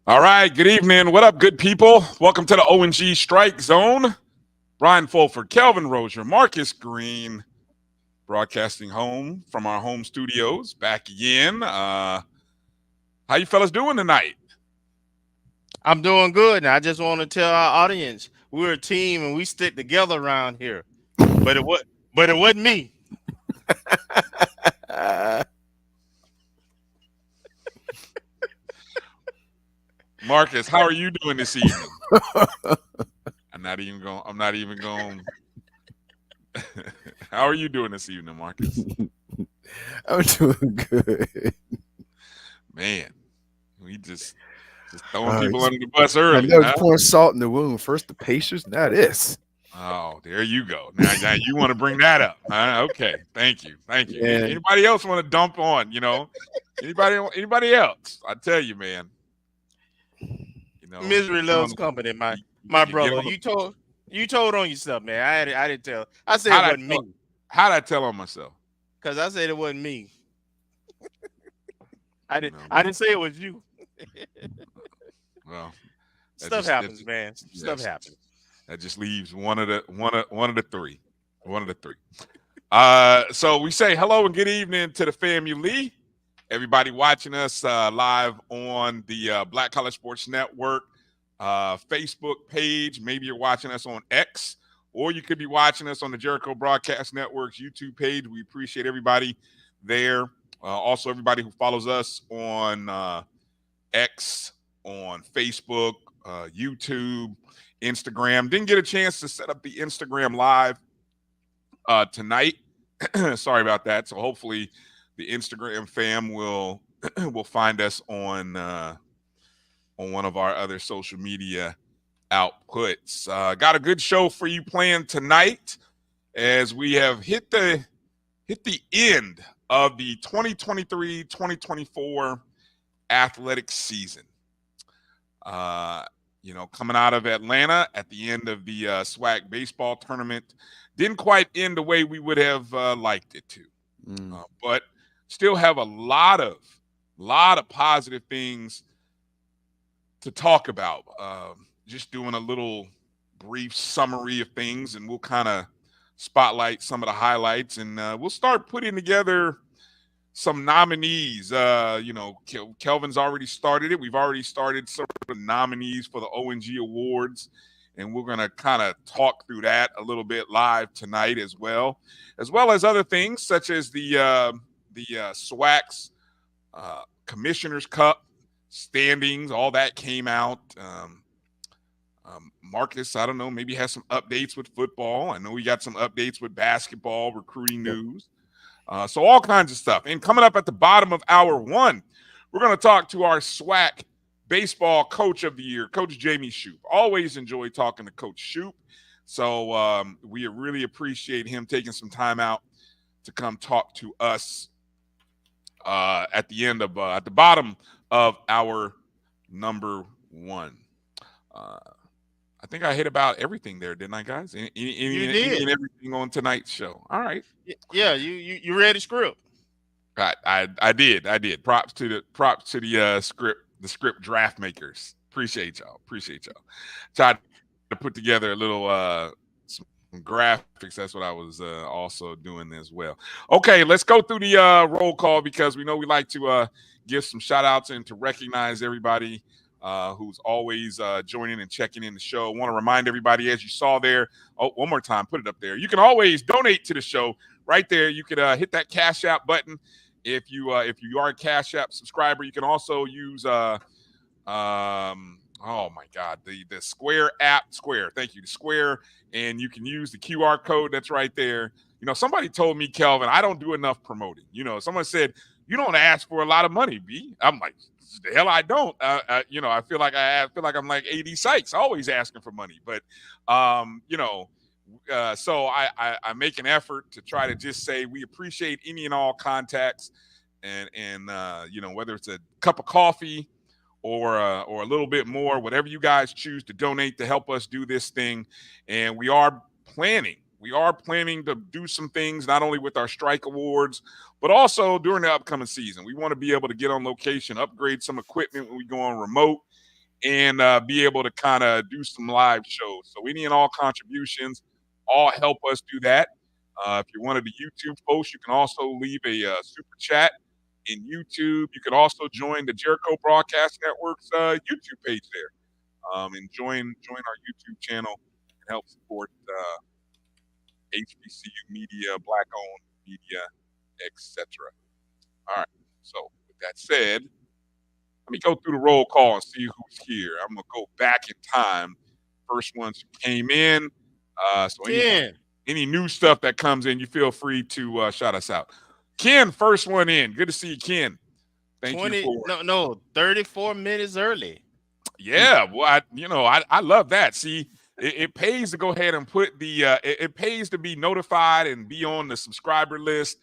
All right, good evening. What up, good people? Welcome to the O&G StrikeZone. Bryan Fulford, Kelvin Rozier, Marcus Green, broadcasting home from our home studios. Back again. How you fellas doing tonight? I'm doing good, and I just want to tell our audience we're a team and we stick together around here. But it wasn't me. Marcus, how are you doing this evening? I'm not even going. How are you doing this evening, Marcus? I'm doing good. Man, we just throwing people under the bus early. That was pouring salt in the wound. First the Pacers, now this. Oh, there you go. Now you want to bring that up. Huh? Okay, thank you. Yeah. Anybody else want to dump on, Anybody else? I tell you, man. Misery loves company, my brother. You told on yourself, man. I didn't tell. I said it wasn't me. How'd I tell on myself? Because I said it wasn't me. I didn't say it was you. Well, stuff happens, man. Stuff happens. That just leaves one of the three. So we say hello and good evening to the FAMU. Everybody watching us live on the Black College Sports Network Facebook page. Maybe you're watching us on X, or you could be watching us on the Jericho Broadcast Network's YouTube page. We appreciate everybody there. Also, everybody who follows us on X, on Facebook, YouTube, Instagram. Didn't get a chance to set up the Instagram Live tonight. Sorry about that. So hopefully the Instagram fam will find us on one of our other social media outputs. Got a good show for you planned tonight as we have hit the end of the 2023-2024 athletics season. Coming out of Atlanta at the end of the SWAC Baseball Tournament, didn't quite end the way we would have liked it to, but still have a lot of positive things to talk about. Just doing a little brief summary of things, and we'll kind of spotlight some of the highlights, and we'll start putting together some nominees. Kelvin's already started it. We've already started some of the nominees for the O&G Awards, and we're going to kind of talk through that a little bit live tonight as well as other things such as the SWAC's Commissioner's Cup standings. All that came out. Marcus, I don't know, maybe has some updates with football. I know we got some updates with basketball, recruiting news. So all kinds of stuff. And coming up at the bottom of hour one, we're going to talk to our SWAC Baseball Coach of the Year, Coach Jamey Shouppe. Always enjoy talking to Coach Shouppe. So we really appreciate him taking some time out to come talk to us at the bottom of our number one. I think I hit about everything there, didn't I, guys? You did. Everything on tonight's show. All right. Yeah, you read the script. I did. Props to the script draft makers. Appreciate y'all. Tried to put together a little some graphics. That's what I was also doing as well. Okay, let's go through the roll call because we know we like to give some shout outs and to recognize everybody who's always joining and checking in the show. I want to remind everybody, as you saw there, one more time, put it up there. You can always donate to the show right there. You could hit that Cash App button if you are a Cash App subscriber. You can also use Oh my God, the Square app, Square. Thank you, the Square, and you can use the QR code that's right there. Somebody told me, Kelvin, I don't do enough promoting. Someone said you don't ask for a lot of money, B. I'm like, the hell, I don't. I feel like I'm like AD Sykes, always asking for money. But, so I make an effort to try to just say we appreciate any and all contacts, and whether it's a cup of coffee or a little bit more, whatever you guys choose to donate to help us do this thing. And we are planning to do some things not only with our strike awards, but also during the upcoming season. We want to be able to get on location, upgrade some equipment when we go on remote, and be able to kind of do some live shows. So any and all contributions all help us do that. If you're one of the YouTube folks, you can also leave a super chat in YouTube. You can also join the Jericho Broadcast Network's YouTube page there, and join our YouTube channel and help support HBCU media, Black-owned media, etc. All right. So with that said, let me go through the roll call and see who's here. I'm gonna go back in time. First ones who came in. So any new stuff that comes in, you feel free to shout us out. Ken, first one in. Good to see you, Ken. Thank you for 34 minutes early. Yeah, well, I love that. See, it pays to go ahead and put the it pays to be notified and be on the subscriber list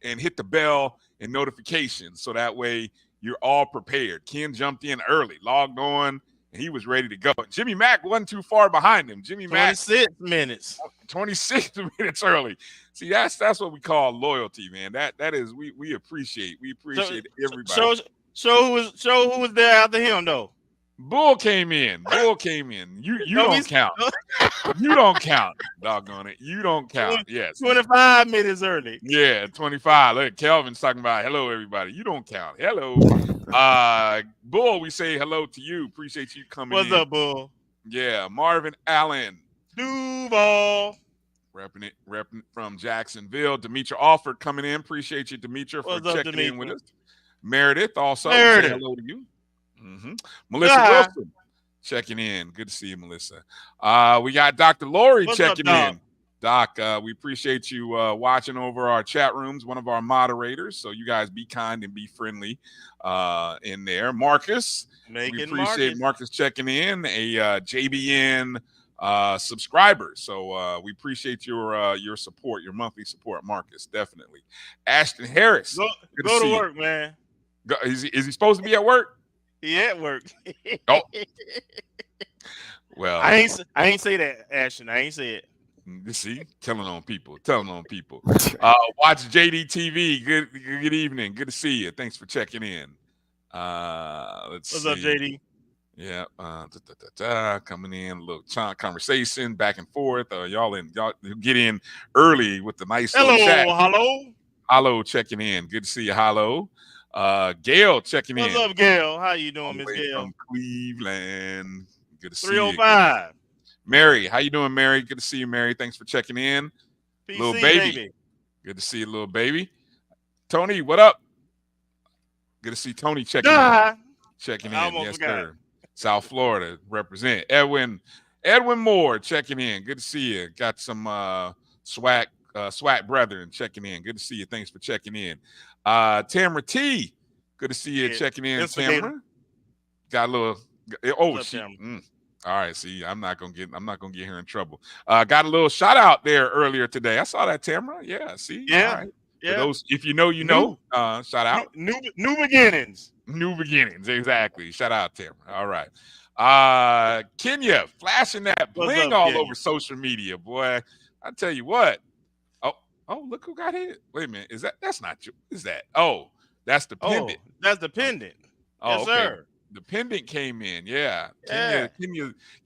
and hit the bell and notifications, so that way you're all prepared. Ken jumped in early, logged on, and he was ready to go. Jimmy Mack wasn't too far behind him. Jimmy Mack 26 minutes. 26 minutes early. See, that's what we call loyalty, man. That is we appreciate. We appreciate everybody. Show who was there after him though. Bull came in. You don't count. You don't count. Doggone it. You don't count. Yes. 25 minutes early. Yeah, 25. Look, Kelvin's talking about hello, everybody. You don't count. Hello. Bull, we say hello to you. Appreciate you coming in. What's up, Bull? Yeah, Marvin Allen. Duval. Repping from Jacksonville. Demetra Alford coming in. Appreciate you, Demetra, for checking in with us. Meredith also. Say hello to you. Melissa Wilson checking in. Good to see you, Melissa. We got Dr. Lori checking in. Doc, we appreciate you watching over our chat rooms, one of our moderators. So you guys be kind and be friendly in there. Marcus, we appreciate Marcus checking in, a JBN subscriber. So we appreciate your support, your monthly support, Marcus, definitely. Ashton Harris. Go to work, man. Is he supposed to be at work? He at work. Oh. Well, I ain't say that, Ashton. I ain't say it. See, telling on people. Watch JD TV. Good evening. Good to see you. Thanks for checking in. What's up, JD? Yeah, coming in, a little conversation back and forth. Y'all get in early with the nice hello, checking in. Good to see you, hello. Gail checking in. What's up, Gail? How you doing, Miss Gail? From Cleveland. Good to see you. 305. Mary, how you doing, Mary? Good to see you, Mary. Thanks for checking in. PC, little baby. Good to see you, little baby. Tony, what up? Good to see Tony checking in. Yes, sir. South Florida represent. Edwin Moore checking in. Good to see you. Got some SWAC brethren checking in. Good to see you. Thanks for checking in. Tamara T. Good to see you checking in, Tamara. Got a little. Oh, all right. See, I'm not gonna get her in trouble. Got a little shout out there earlier today. I saw that, Tamara. Yeah. See. Yeah. All right. Yeah. For those, if you know, you know. Shout out. New beginnings. New beginnings. Exactly. Shout out, Tamara. All right. Kenya flashing that bling all over social media, boy. I tell you what. Oh, look who got hit. Wait a minute. That's not you? Is that? Oh, that's the pendant. Oh, that's the pendant. Oh, yes, okay. Sir. The pendant came in. Yeah.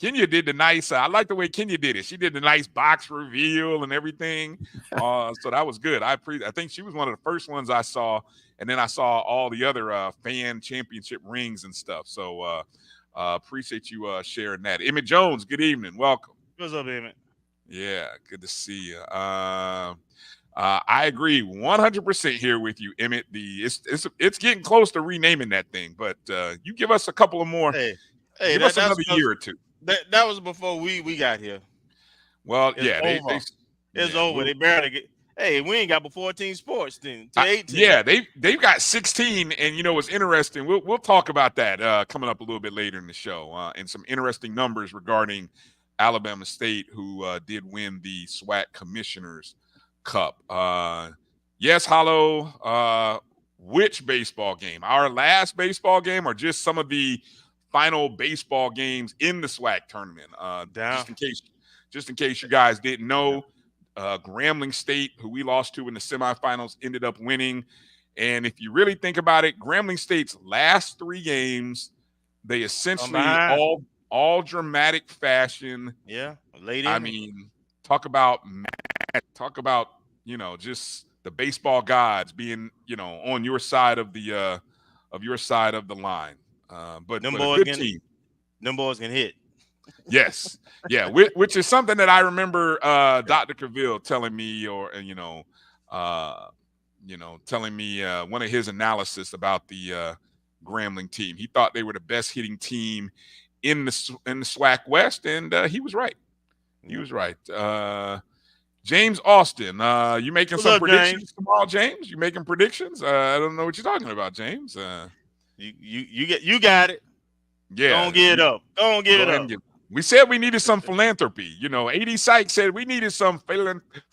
Kenya did the nice. I like the way Kenya did it. She did the nice box reveal and everything. So that was good. I think she was one of the first ones I saw, and then I saw all the other fan championship rings and stuff. So appreciate you sharing that. Emmett Jones, good evening. Welcome. What's up, Emmett? Yeah, good to see you. I agree 100% here with you, Emmett. It's getting close to renaming that thing, but you give us a couple of more. Hey, Hey, Give us another year or two. That was before we got here. Well, It's yeah, over. It's over. They barely get. Hey, we ain't got but 14 sports then to 18. Yeah, they've got 16, and you know what's interesting? We'll talk about that coming up a little bit later in the show, and some interesting numbers regarding Alabama State, who did win the SWAC Commissioners Cup. Yes, Hollow. Which baseball game? Our last baseball game, or just some of the final baseball games in the SWAC tournament? Just in case you guys didn't know. Grambling State, who we lost to in the semifinals, ended up winning. And if you really think about it, Grambling State's last 3 games, they essentially all dramatic fashion. Yeah, late. I mean, talk about just the baseball gods being on your side of the line. But a good team. Them boys can hit. Yes. Yeah. Which is something that I remember Dr. Cavill telling me, telling me one of his analysis about the Grambling team. He thought they were the best hitting team in the SWAC West, and he was right. He was right. James Austin, you making some predictions tomorrow, James? You making predictions? I don't know what you're talking about, James. You got it. Yeah. Don't get it up. Don't get it up. We said we needed some philanthropy. A.D. Sykes said we needed some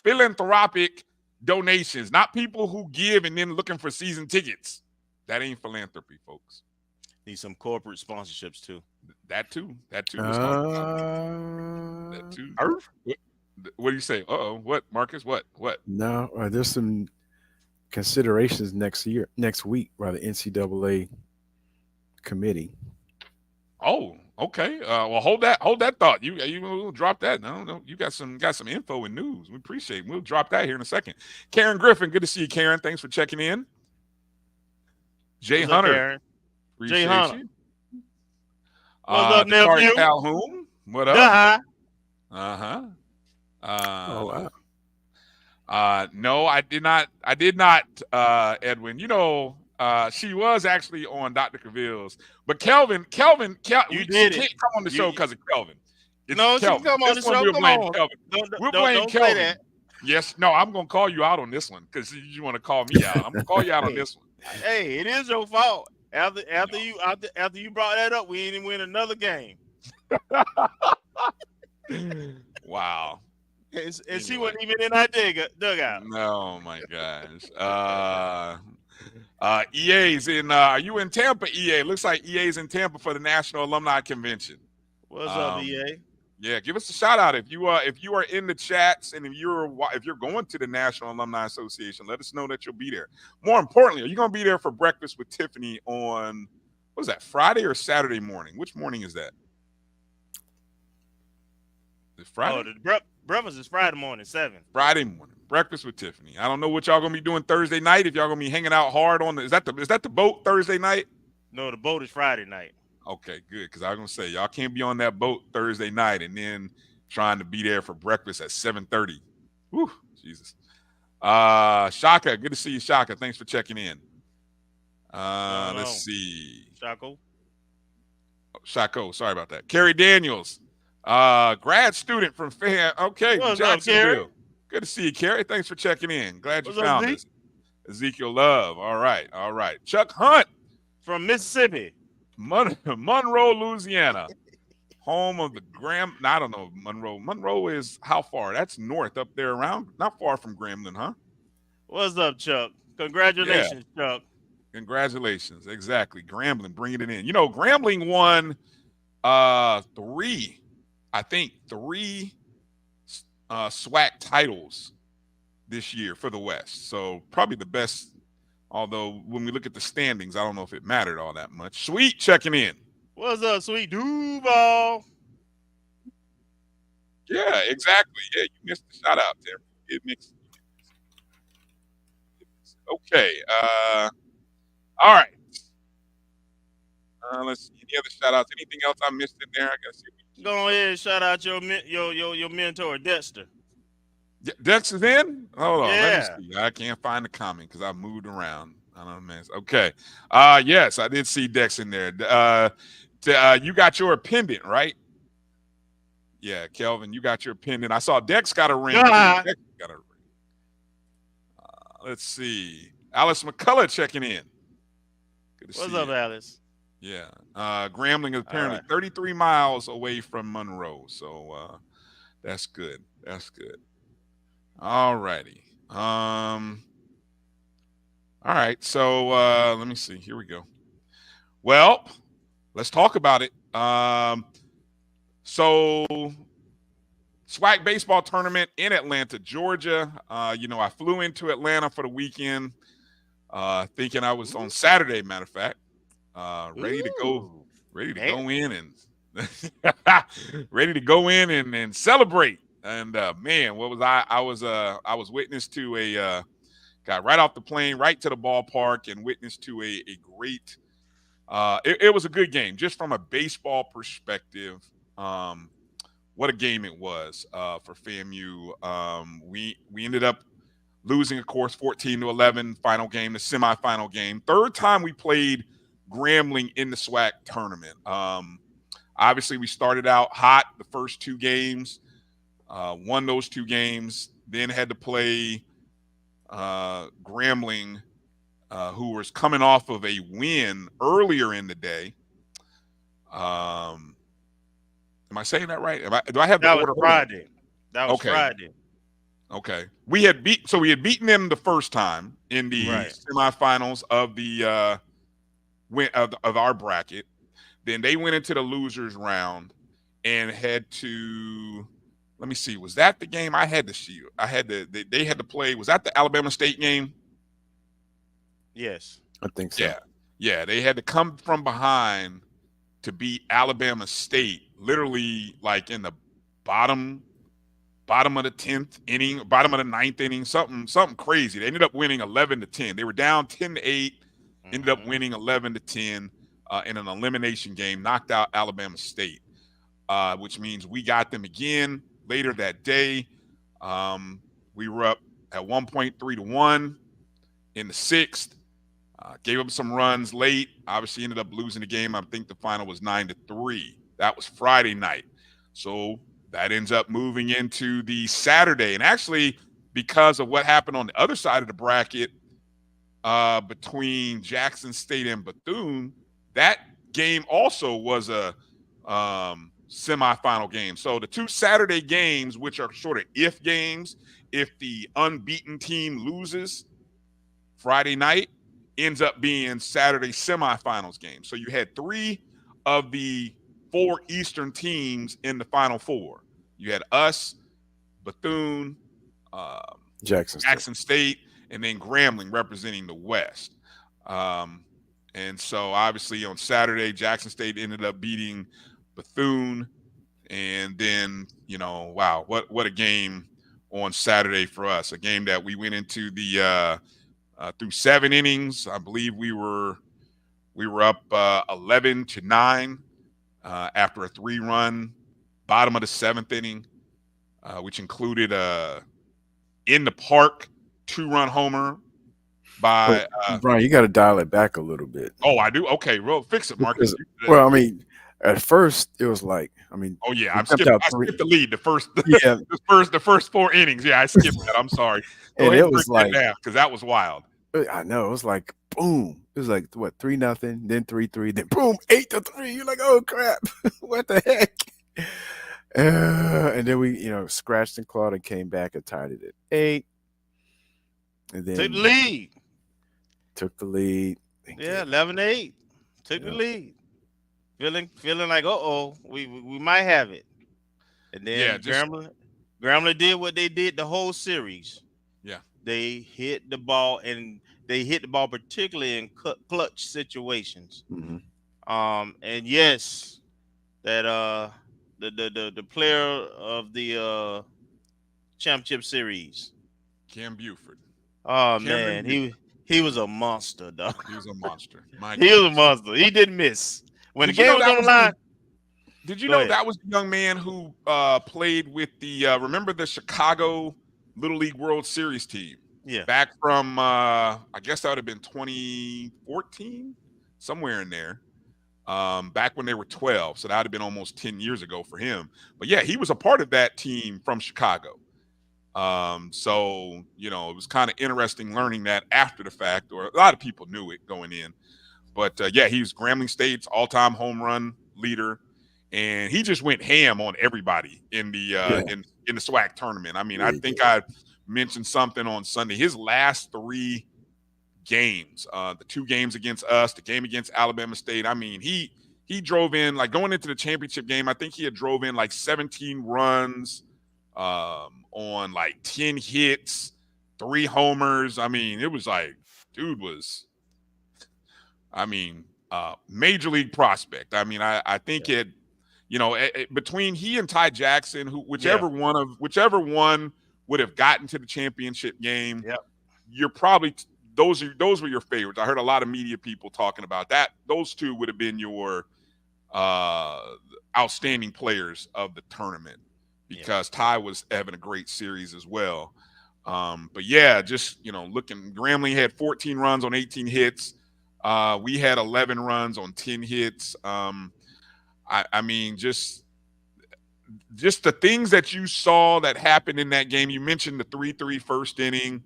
philanthropic donations, not people who give and then looking for season tickets. That ain't philanthropy, folks. Need some corporate sponsorships too. That too. That too. What do you say? What, Marcus? What? No, there's some considerations next week by the NCAA committee. Oh, okay. Well, hold that thought. You drop that. No, you got some info and news. We appreciate it. We'll drop that here in a second. Karen Griffin, good to see you, Karen. Thanks for checking in. Jay Hunter, appreciate you. What's up, nephew? Calhoun, what up? Wow. No, I did not. Edwin. She was actually on Dr. Cavill's, but Kelvin, you can't come on the show because of Kelvin. She can come on the show. We'll blame Kelvin. We'll blame Kelvin. Yes, no, I'm gonna call you out on this one because you want to call me out. I'm gonna call you out on this one. Hey, it is your fault. After you brought that up, we didn't win another game. Wow. And she wasn't even in our dugout. Oh my gosh. EA's in. Are you in Tampa, EA? Looks like EA's in Tampa for the National Alumni Convention. What's up, EA? Yeah, give us a shout out if you are in the chats, and if you're going to the National Alumni Association, let us know that you'll be there. More importantly, are you going to be there for breakfast with Tiffany on Friday or Saturday morning? Which morning is that? Is Friday? Oh, the breakfast is Friday morning, 7. Friday morning, breakfast with Tiffany. I don't know what y'all gonna be doing Thursday night. If y'all gonna be hanging out hard on is that the boat Thursday night? No, the boat is Friday night. Okay, good. Because I was gonna say y'all can't be on that boat Thursday night and then trying to be there for breakfast at 7:30. Whew, Jesus. Shaka, good to see you, Shaka. Thanks for checking in. Let's see. Shako, sorry about that. Carrie Daniels, grad student from Jacksonville. Good to see you, Carrie. Thanks for checking in. Glad you found us. Ezekiel Love. All right. Chuck Hunt from Mississippi. Monroe, Louisiana. Home of the I don't know, Monroe. Monroe is how far? That's north up there around. Not far from Grambling, huh? What's up, Chuck? Congratulations, Chuck. Congratulations. Exactly. Grambling, bringing it in. Grambling won three SWAC titles this year for the West. So probably the best, although when we look at the standings, I don't know if it mattered all that much. Sweet checking in. What's up, Sweet Duval? Yeah, exactly. Yeah, you missed the shout out there. It makes okay. All right. Let's see. Any other shout outs? Anything else I missed in there? I guess. Go ahead and shout out your mentor, Dexter. Dexter's in? Hold on. Yeah. Let me see. I can't find the comment because I moved around. I don't know, man. Okay. Yes, I did see Dex in there. You got your pendant, right? Yeah, Kelvin, you got your pendant. I saw Dex got a ring. Dex got a ring. Let's see. Alice McCullough checking in. Good to What's see up, you. Alice? Yeah. Grambling is apparently right. 33 miles away from Monroe. So that's good. That's good. All righty. All right. So let me see. Here we go. Well, let's talk about it. So SWAC Baseball Tournament in Atlanta, Georgia. I flew into Atlanta for the weekend, thinking I was on Saturday, matter of fact, ready to go in and celebrate. And man, what was I was witness to got right off the plane, right to the ballpark, and witness to a great. It was a good game, just from a baseball perspective. What a game it was for FAMU. We ended up losing, of course, 14-11, final game, the semifinal game. Third time we played Grambling in the SWAC tournament. Obviously, we started out hot the first two games, won those two games, then had to play Grambling, who was coming off of a win earlier in the day. Am I saying that right? Do I have the order? Friday. That was Friday. Okay. We had beaten them the first time in the semifinals of the of our bracket. Then they went into the losers round and had to. Let me see. Was that the game I had to see? They had to play. Was that the Alabama State game? Yes, I think so. Yeah. They had to come from behind to beat Alabama State, literally like in the bottom of the 10th inning, bottom of the 9th inning, something crazy. They ended up winning 11-10. They were down 10-8, ended up winning 11-10 in an elimination game, knocked out Alabama State, which means we got them again later that day. We were up at one point 3-1 in the 6th. Gave up some runs late. Obviously ended up losing the game. I think the final was 9-3. That was Friday night. So that ends up moving into the Saturday. And actually, because of what happened on the other side of the bracket between Jackson State and Bethune, that game also was a semifinal game. So the two Saturday games, which are sort of if games, if the unbeaten team loses Friday night, ends up being Saturday semifinals game. So you had 3 of the 4 Eastern teams in the Final Four. You had us, Bethune, Jackson State, and then Grambling representing the West. And so obviously on Saturday, Jackson State ended up beating Bethune. And then, wow, what a game on Saturday for us. A game that we went into the through 7 innings. I believe we were up 11-9 after a 3-run bottom of the 7th inning, which included in the park 2-run homer by Bryan. You got to dial it back a little bit. Oh, I do. Okay, well, fix it, Marcus. Well, I mean, at first it was like, oh yeah, I skipped the lead. The first 4 innings. Yeah, I skipped that. I'm sorry. And it was like, because that was wild. I know, it was like boom. It was like what, 3-0, then 3-3, then boom, 8-3. You're like, oh crap, what the heck? And then we, scratched and clawed and came back and tied it at 8. And then took the lead. Yeah, 11-8. Took the lead. Feeling like, we might have it. And then Grambling did what they did the whole series. Yeah. They hit the ball, and they hit the ball particularly in clutch situations. Mm-hmm. And yes, that the player of the championship series, Cam Buford. Oh man, he was a monster, dog. He was a monster. He was a monster. He didn't miss when the game was on the line. Did you know that was the young man who played with the remember the Chicago Little League World Series team? Yeah. Back from I guess that would have been 2014, somewhere in there. back when they were 12. So that would have been almost 10 years ago for him. But yeah, he was a part of that team from Chicago. So, you know, it was kind of interesting learning that after the fact, or a lot of people knew it going in. But yeah, he's Grambling State's all-time home run leader. And he just went ham on everybody in the in the SWAC tournament. I mean, I think I mentioned something on Sunday. His last 3 games, the 2 games against us, the game against Alabama State. I mean, he drove in, like going into the championship game, I think he had drove in like 17 runs on like 10 hits, 3 homers. I mean, it was like, dude was, major league prospect. I mean, I think it, you know, between he and Ty Jackson, whichever one would have gotten to the championship game, you're probably those were your favorites. I heard a lot of media people talking about that. Those 2 would have been your outstanding players of the tournament because Ty was having a great series as well. But yeah, just, you know, looking, Grambling had 14 runs on 18 hits. We had 11 runs on 10 hits. I mean, just the things that you saw that happened in that game. You mentioned the 3-3 first inning,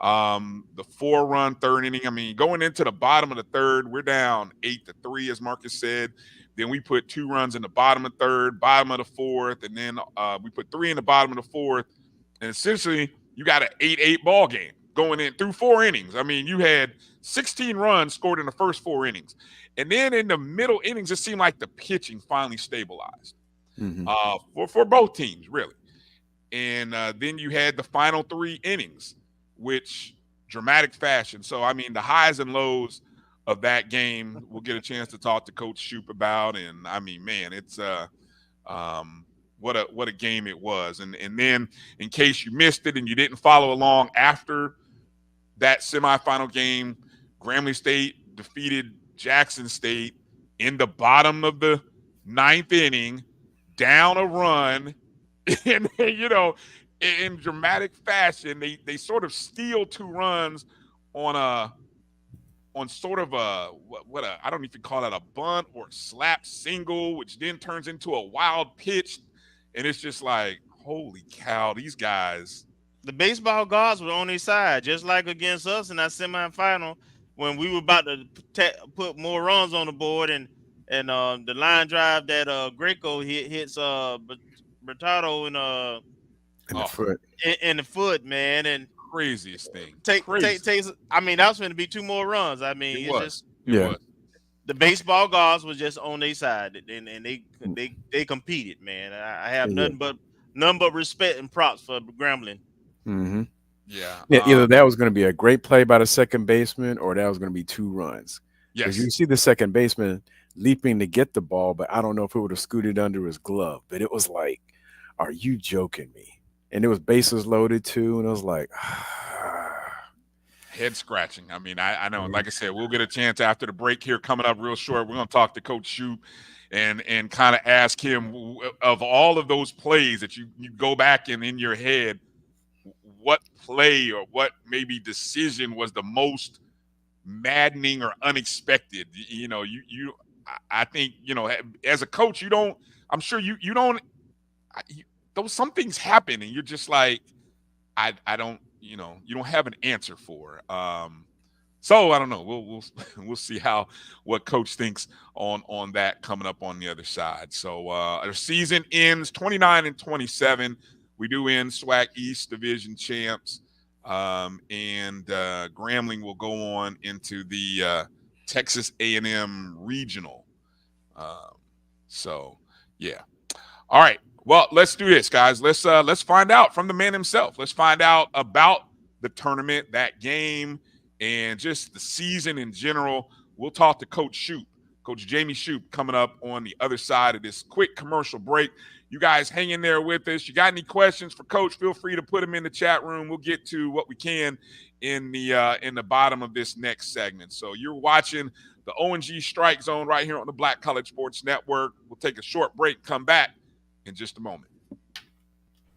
the 4-run third inning. I mean, going into the bottom of the third, we're down 8-3, as Marcus said. Then we put 2 runs in the bottom of the third, bottom of the fourth, and then we put 3 in the bottom of the fourth. And essentially, you got an 8-8 ball game going in through 4 innings. I mean, you had 16 runs scored in the first 4 innings. And then in the middle innings, it seemed like the pitching finally stabilized for both teams, really. And then you had the final 3 innings, which dramatic fashion. So, I mean, the highs and lows of that game, we'll get a chance to talk to Coach Shouppe about. And, I mean, man, it's what a game it was. And then in case you missed it and you didn't follow along after that semifinal game, Grambling State defeated Jackson State in the bottom of the 9th inning, down a run, and you know, in dramatic fashion, they sort of steal 2 runs on sort of a I don't even call that a bunt or slap single, which then turns into a wild pitch, and it's just like, holy cow, these guys. The baseball gods were on their side, just like against us in that semifinal when we were about to put more runs on the board, and the line drive that Greco hits Bertado in the foot. In the foot, man, and craziest thing. I mean, that was going to be 2 more runs. I mean, it was. The baseball gods was just on their side, and they competed, man. I have nothing but respect and props for Grambling. Mm-hmm. Yeah. Either that was going to be a great play by the second baseman, or that was going to be 2 runs. Yes. You see the second baseman leaping to get the ball, but I don't know if it would have scooted under his glove. But it was like, are you joking me? And it was bases loaded too, and I was like, head scratching. I mean, I know. Like I said, we'll get a chance after the break here coming up real short. We're going to talk to Coach Shouppe and kind of ask him, of all of those plays that you go back and in your head, what play or what maybe decision was the most maddening or unexpected? You know, I think, you know, as a coach, I'm sure you don't, some things happen and you're just like, I don't, you know, you don't have an answer for. So I don't know. We'll see what coach thinks on that coming up on the other side. So our season ends 29-27. We do end SWAC East Division champs, and Grambling will go on into the Texas A&M Regional. So yeah. All right. Well, let's do this, guys. Let's find out from the man himself. Let's find out about the tournament, that game, and just the season in general. We'll talk to Coach Shouppe, Coach Jamey Shouppe, coming up on the other side of this quick commercial break. You guys hang in there with us. You got any questions for Coach, feel free to put them in the chat room. We'll get to what we can in the bottom of this next segment. So you're watching the O&G StrikeZone right here on the Black College Sports Network. We'll take a short break, come back in just a moment.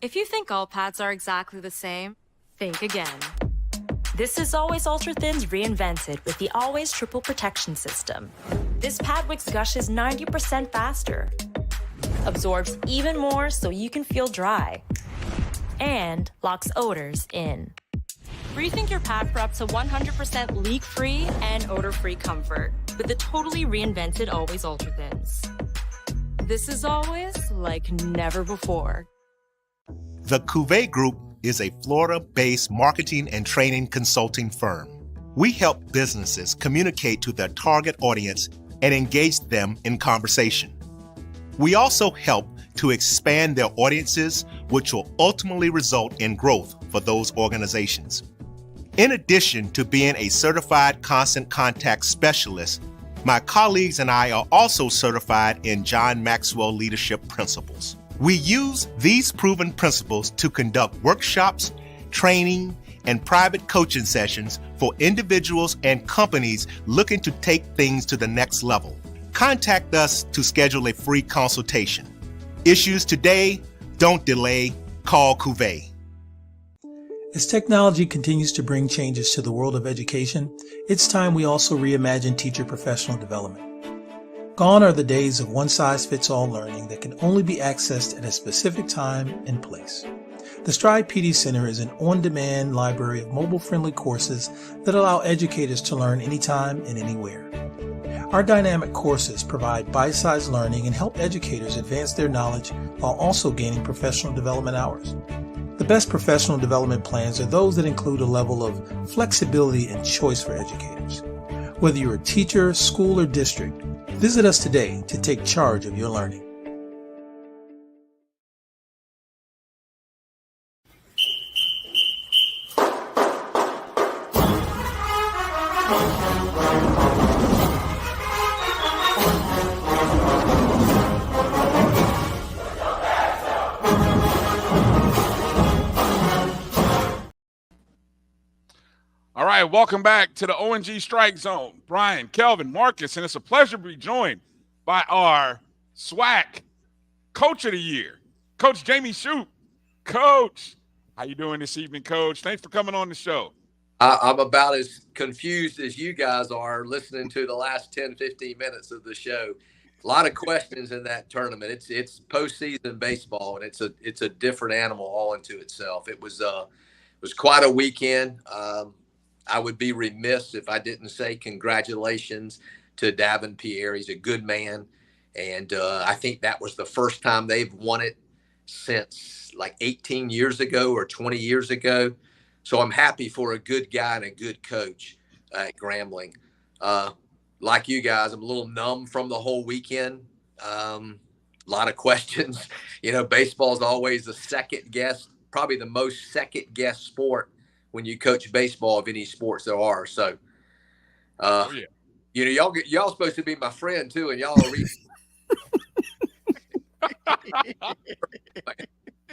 If you think all pads are exactly the same, think again. This is Always Ultra Thins reinvented with the Always Triple Protection System. This pad wicks gushes 90% faster, absorbs even more so you can feel dry, and locks odors in. Rethink your pad for up to 100% leak-free and odor-free comfort with the totally reinvented Always Ultra Thins. This is always like never before. The Cuvée Group is a Florida-based marketing and training consulting firm. We help businesses communicate to their target audience and engage them in conversation. We also help to expand their audiences, which will ultimately result in growth for those organizations. In addition to being a certified constant contact specialist, my colleagues and I are also certified in John Maxwell Leadership Principles. We use these proven principles to conduct workshops, training, and private coaching sessions for individuals and companies looking to take things to the next level. Contact us to schedule a free consultation. Issues today, don't delay, call Cuvée. As technology continues to bring changes to the world of education, it's time we also reimagine teacher professional development. Gone are the days of one-size-fits-all learning that can only be accessed at a specific time and place. The Stride PD Center is an on-demand library of mobile-friendly courses that allow educators to learn anytime and anywhere. Our dynamic courses provide bite-sized learning and help educators advance their knowledge while also gaining professional development hours. The best professional development plans are those that include a level of flexibility and choice for educators. Whether you're a teacher, school, or district, visit us today to take charge of your learning. All right, welcome back to the O&G StrikeZone. Bryan, Kelvin, Marcus, and it's a pleasure to be joined by our SWAC Coach of the Year, Coach Jamey Shouppe. Coach, how you doing this evening, Coach? Thanks for coming on the show. I'm about as confused as you guys are listening to the last 10, 15 minutes of the show. A lot of questions in that tournament. It's postseason baseball, and it's a different animal all into itself. It was quite a weekend. I would be remiss if I didn't say congratulations to Davin Pierre. He's a good man. And I think that was the first time they've won it since like 18 years ago or 20 years ago. So I'm happy for a good guy and a good coach at Grambling. Like you guys, I'm a little numb from the whole weekend. A lot of questions. You know, baseball is always the second guess, probably the most second guess sport when you coach baseball of any sports there are. So, you know, y'all supposed to be my friend too, and y'all are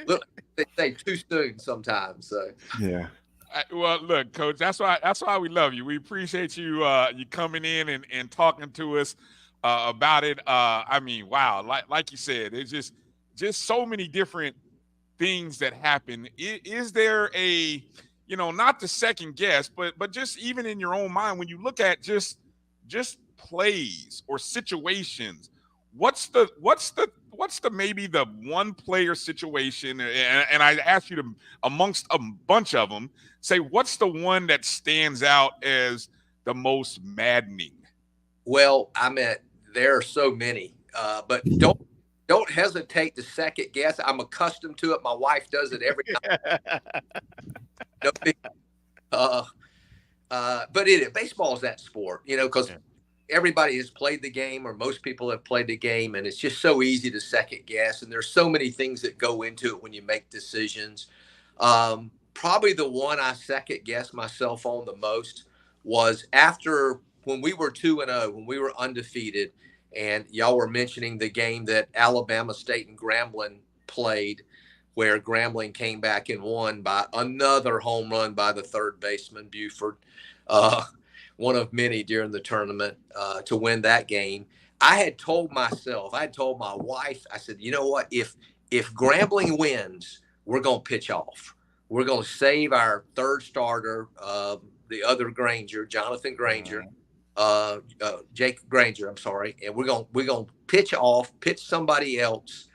look, they say too soon sometimes. So yeah. Well, look, Coach, that's why we love you. We appreciate you you coming in and talking to us about it. I mean, wow, like you said, there's just so many different things that happen. Is there a, you know, not the second guess, but just even in your own mind, when you look at just plays or situations, what's the maybe the one player situation? And I asked you to, amongst a bunch of them, say what's the one that stands out as the most maddening? Well, I mean, there are so many, but don't hesitate to second guess. I'm accustomed to it. My wife does it every time. But baseball is that sport, you know, because everybody has played the game, or most people have played the game, and it's just so easy to second guess. And there's so many things that go into it when you make decisions. Probably the one I second guessed myself on the most was after when we were 2-0, when we were undefeated, and y'all were mentioning the game that Alabama State and Grambling played, where Grambling came back and won by another home run by the third baseman, Buford, one of many during the tournament to win that game. I had told my wife, I said, you know what, if Grambling wins, we're going to pitch off. We're going to save our third starter, the other Granger, Jonathan Granger. Jake Granger, I'm sorry, and we're gonna pitch somebody else,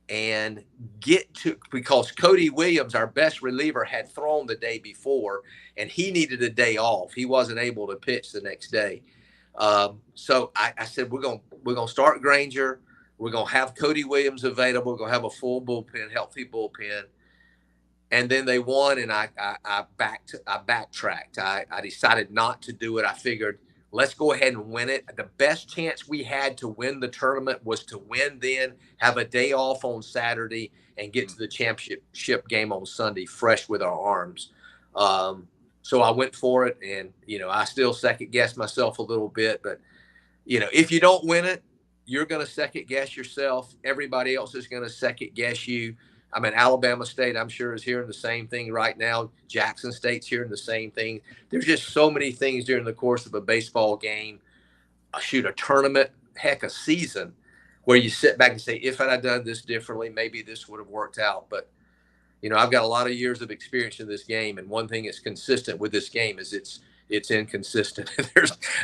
and get to, because Cody Williams, our best reliever, had thrown the day before, and he needed a day off. He wasn't able to pitch the next day. So I said we're gonna start Granger. We're gonna have Cody Williams available. We're gonna have a full bullpen, healthy bullpen. And then they won, and I backtracked. I decided not to do it. I figured, let's go ahead and win it. The best chance we had to win the tournament was to win then, have a day off on Saturday, and get to the championship game on Sunday fresh with our arms. So I went for it, and, I still second guess myself a little bit. But, if you don't win it, you're going to second guess yourself. Everybody else is going to second guess you. I mean, Alabama State, I'm sure, is hearing the same thing right now. Jackson State's hearing the same thing. There's just so many things during the course of a baseball game, a tournament, heck, a season, where you sit back and say, if I'd done this differently, maybe this would have worked out. But, I've got a lot of years of experience in this game, and one thing that's consistent with this game is it's inconsistent.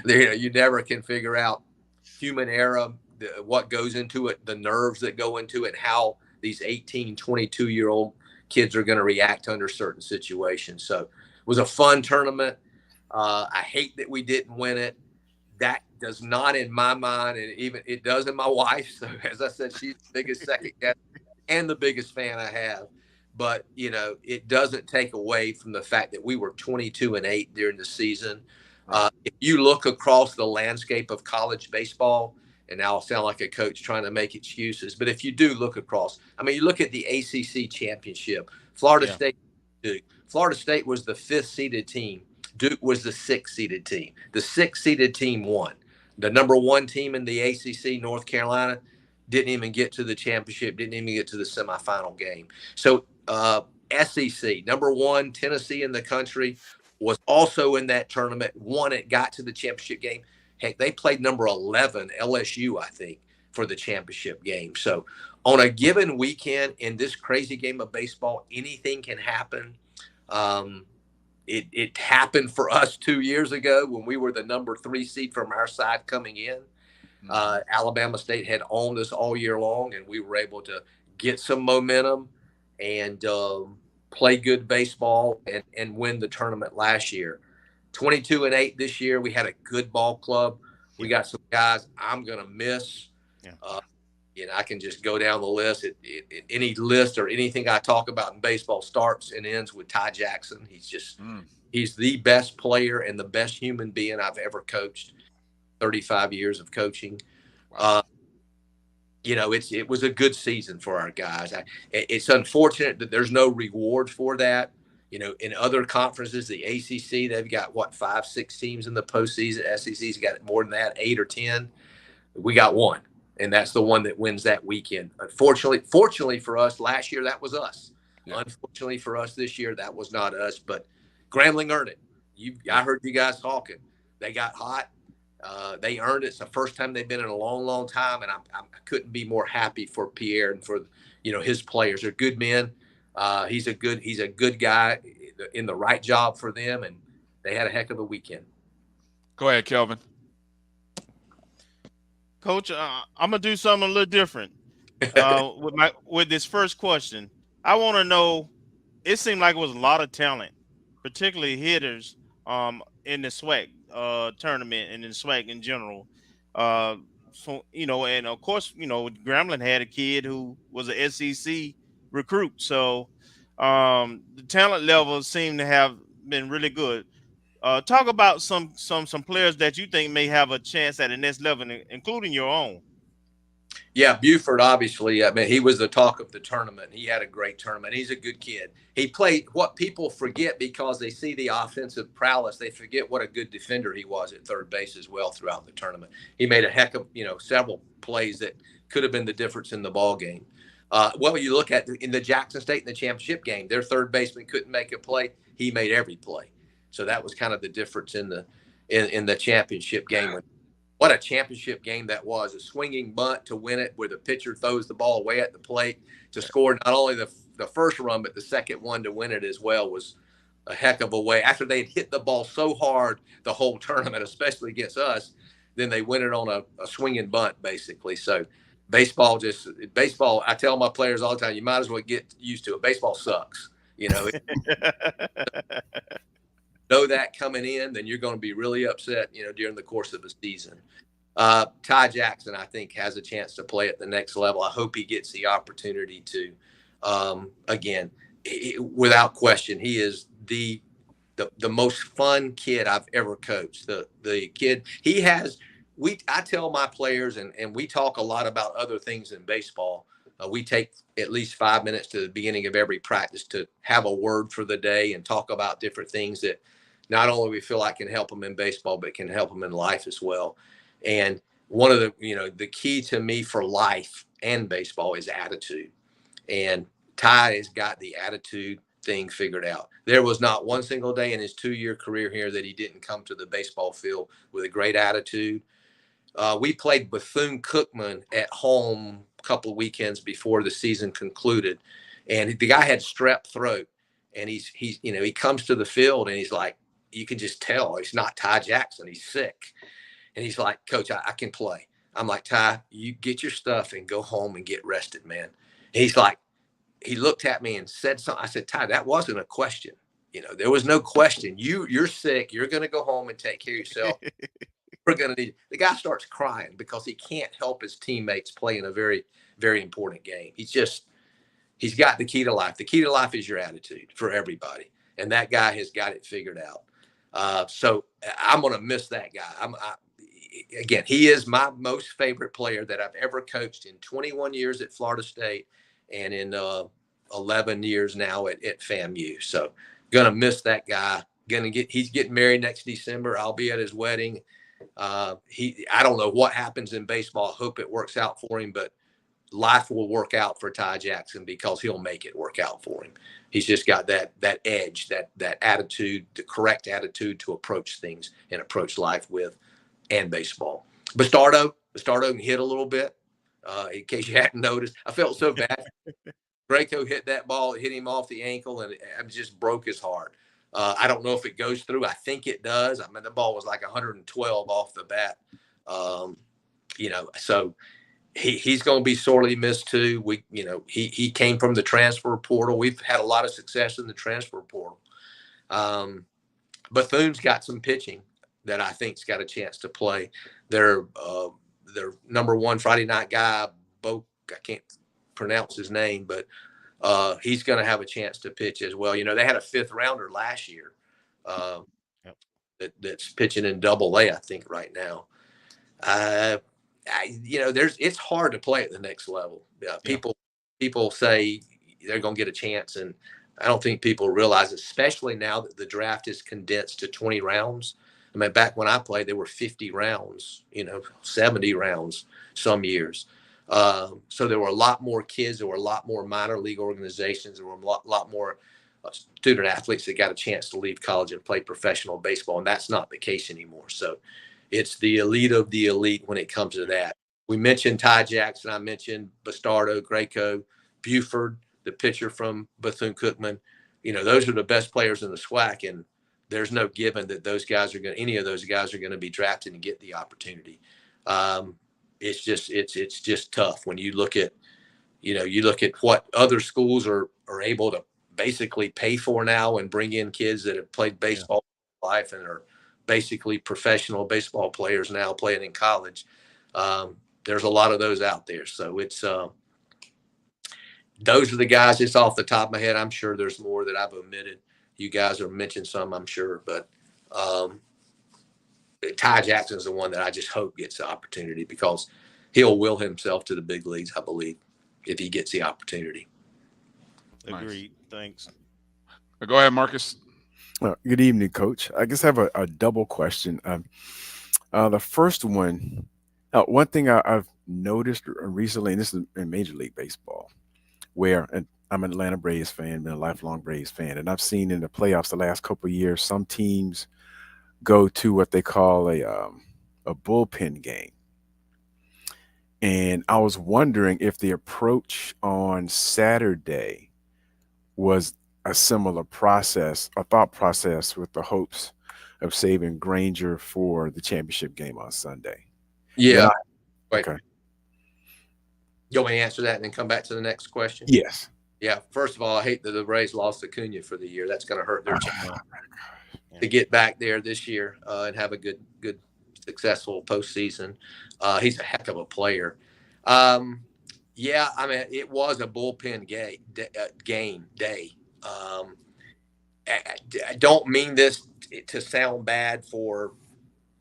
You never can figure out human error, what goes into it, the nerves that go into it, how these 18, 22-year-old kids are going to react under certain situations. So it was a fun tournament. I hate that we didn't win it. That does not, in my mind, and even it does in my wife's. So as I said, she's the biggest second guest and the biggest fan I have. But, it doesn't take away from the fact that we were 22-8 during the season. If you look across the landscape of college baseball, and now I'll sound like a coach trying to make excuses, but if you do look across, you look at the ACC championship, Florida State, Duke. Florida State was the 5th seeded team. Duke was the 6th seeded team. The 6th seeded team won. The number 1 team in the ACC, North Carolina, didn't even get to the championship, didn't even get to the semifinal game. So SEC, number 1, Tennessee in the country, was also in that tournament, won it, got to the championship game. Heck, they played number 11, LSU, I think, for the championship game. So on a given weekend in this crazy game of baseball, anything can happen. It happened for us 2 years ago when we were the number 3 seed from our side coming in. Alabama State had owned us all year long, and we were able to get some momentum and play good baseball and win the tournament last year. 22-8 this year. We had a good ball club. We got some guys I'm going to miss. I can just go down the list. Any list or anything I talk about in baseball starts and ends with Ty Jackson. He's the best player and the best human being I've ever coached. 35 years of coaching. It was a good season for our guys. It's unfortunate that there's no reward for that. In other conferences, the ACC, they've got 5, 6 teams in the postseason. SEC's got more than that, 8 or 10. We got 1, and that's the one that wins that weekend. Fortunately for us, last year that was us. Yeah. Unfortunately for us this year, that was not us. But Grambling earned it. I heard you guys talking. They got hot. They earned it. It's the first time they've been in a long, long time, and I couldn't be more happy for Pierre and for his players. They're good men. He's a good guy in the right job for them, and they had a heck of a weekend. Go ahead, Kelvin. Coach, I'm gonna do something a little different with this first question. I want to know. It seemed like it was a lot of talent, particularly hitters, in the SWAC tournament and in SWAC in general. And of course, Grambling had a kid who was an SEC recruit, so the talent levels seem to have been really good. Talk about some players that you think may have a chance at the next level, including your own. Yeah, Buford, obviously. He was the talk of the tournament. He had a great tournament. He's a good kid. He played what people forget because they see the offensive prowess. They forget what a good defender he was at third base as well throughout the tournament. He made a heck of, several plays that could have been the difference in the ball game. You look at in the Jackson State in the championship game, their third baseman couldn't make a play. He made every play. So that was kind of the difference in the championship game. What a championship game that was. A swinging bunt to win it where the pitcher throws the ball away at the plate to score not only the first run, but the second one to win it as well was a heck of a way after they had hit the ball so hard the whole tournament, especially against us. Then they win it on a swinging bunt, basically. So baseball, I tell my players all the time, you might as well get used to it. Baseball sucks. You know, know that coming in, then you're going to be really upset, during the course of a season. Ty Jackson, I think, has a chance to play at the next level. I hope he gets the opportunity to. Again, without question, he is the most fun kid I've ever coached. The kid he has. I tell my players, and we talk a lot about other things in baseball. We take at least 5 minutes to the beginning of every practice to have a word for the day and talk about different things that not only we feel like can help them in baseball, but can help them in life as well. And one of the key to me for life and baseball is attitude. And Ty has got the attitude thing figured out. There was not one single day in his 2-year career here that he didn't come to the baseball field with a great attitude. We played Bethune-Cookman at home a couple of weekends before the season concluded, and the guy had strep throat, and he comes to the field and he's like, you can just tell he's not Ty Jackson. He's sick, and he's like, Coach, I can play. I'm like, Ty, you get your stuff and go home and get rested, man. And he's like, he looked at me and said something. I said, Ty, that wasn't a question. There was no question. You're sick. You're going to go home and take care of yourself. We're going to need. The guy starts crying because he can't help his teammates play in a very, very important game. He's got the key to life. The key to life is your attitude for everybody. And that guy has got it figured out. So I'm going to miss that guy. Again, he is my most favorite player that I've ever coached in 21 years at Florida State and in 11 years now at FAMU. So going to miss that guy. He's getting married next December. I'll be at his wedding. I don't know what happens in baseball. I hope it works out for him, but life will work out for Ty Jackson because he'll make it work out for him. He's just got that edge, that attitude, the correct attitude to approach things and approach life with, and baseball. Bastardo can hit a little bit. In case you hadn't noticed, I felt so bad. Greco hit that ball, hit him off the ankle, and it just broke his heart. I don't know if it goes through. I think it does. I mean, the ball was like 112 off the bat. So he's going to be sorely missed too. He came from the transfer portal. We've had a lot of success in the transfer portal. Bethune's got some pitching that I think's got a chance to play. Their number one Friday night guy, I can't pronounce his name, but he's going to have a chance to pitch as well. They had a 5th rounder last year that's pitching in Double-A, I think, right now. It's hard to play at the next level. People say they're going to get a chance, and I don't think people realize, especially now that the draft is condensed to 20 rounds. I mean, back when I played, there were 50 rounds, 70 rounds some years. So there were a lot more kids. There were a lot more minor league organizations. There were a lot more student athletes that got a chance to leave college and play professional baseball, and that's not the case anymore. So it's the elite of the elite when it comes to that. We mentioned Ty Jackson. I mentioned Bastardo, Greco, Buford, the pitcher from Bethune-Cookman. Those are the best players in the SWAC, and there's no given that any of those guys are going to be drafted and get the opportunity. It's just tough when you look at what other schools are able to basically pay for now and bring in kids that have played baseball life and are basically professional baseball players now playing in college. There's a lot of those out there. So it's those are the guys just off the top of my head. I'm sure there's more that I've omitted. You guys have mentioned some, I'm sure, but Ty Jackson is the one that I just hope gets the opportunity because he'll will himself to the big leagues, I believe, if he gets the opportunity. Agreed. Thanks. Go ahead, Marcus. Good evening, Coach. I guess I have a double question. The first one, one thing I've noticed recently, and this is in Major League Baseball, and I'm an Atlanta Braves fan, been a lifelong Braves fan, and I've seen in the playoffs the last couple of years, some teams go to what they call a bullpen game. And I was wondering if the approach on Saturday was a similar process, a thought process, with the hopes of saving Granger for the championship game on Sunday. Yeah. Okay. You want me to answer that and then come back to the next question? Yes. Yeah. First of all, I hate that the Rays lost Acuna for the year. That's going to hurt their chance to get back there this year and have a good, successful postseason. He's a heck of a player. Yeah, I mean, it was a bullpen game day. I don't mean this to sound bad for,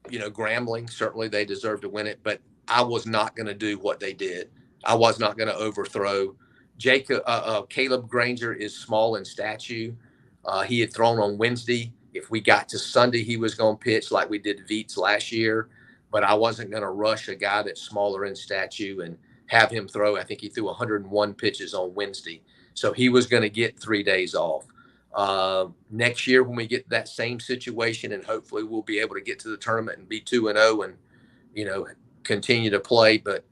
Grambling. Certainly they deserve to win it, but I was not going to do what they did. I was not going to overthrow. Caleb Granger is small in stature. He had thrown on Wednesday. If we got to Sunday, he was going to pitch like we did Veets last year, but I wasn't going to rush a guy that's smaller in stature and have him throw. I think he threw 101 pitches on Wednesday. So he was going to get 3 days off. Next year, when we get that same situation, and hopefully we'll be able to get to the tournament and be 2-0 and, continue to play, but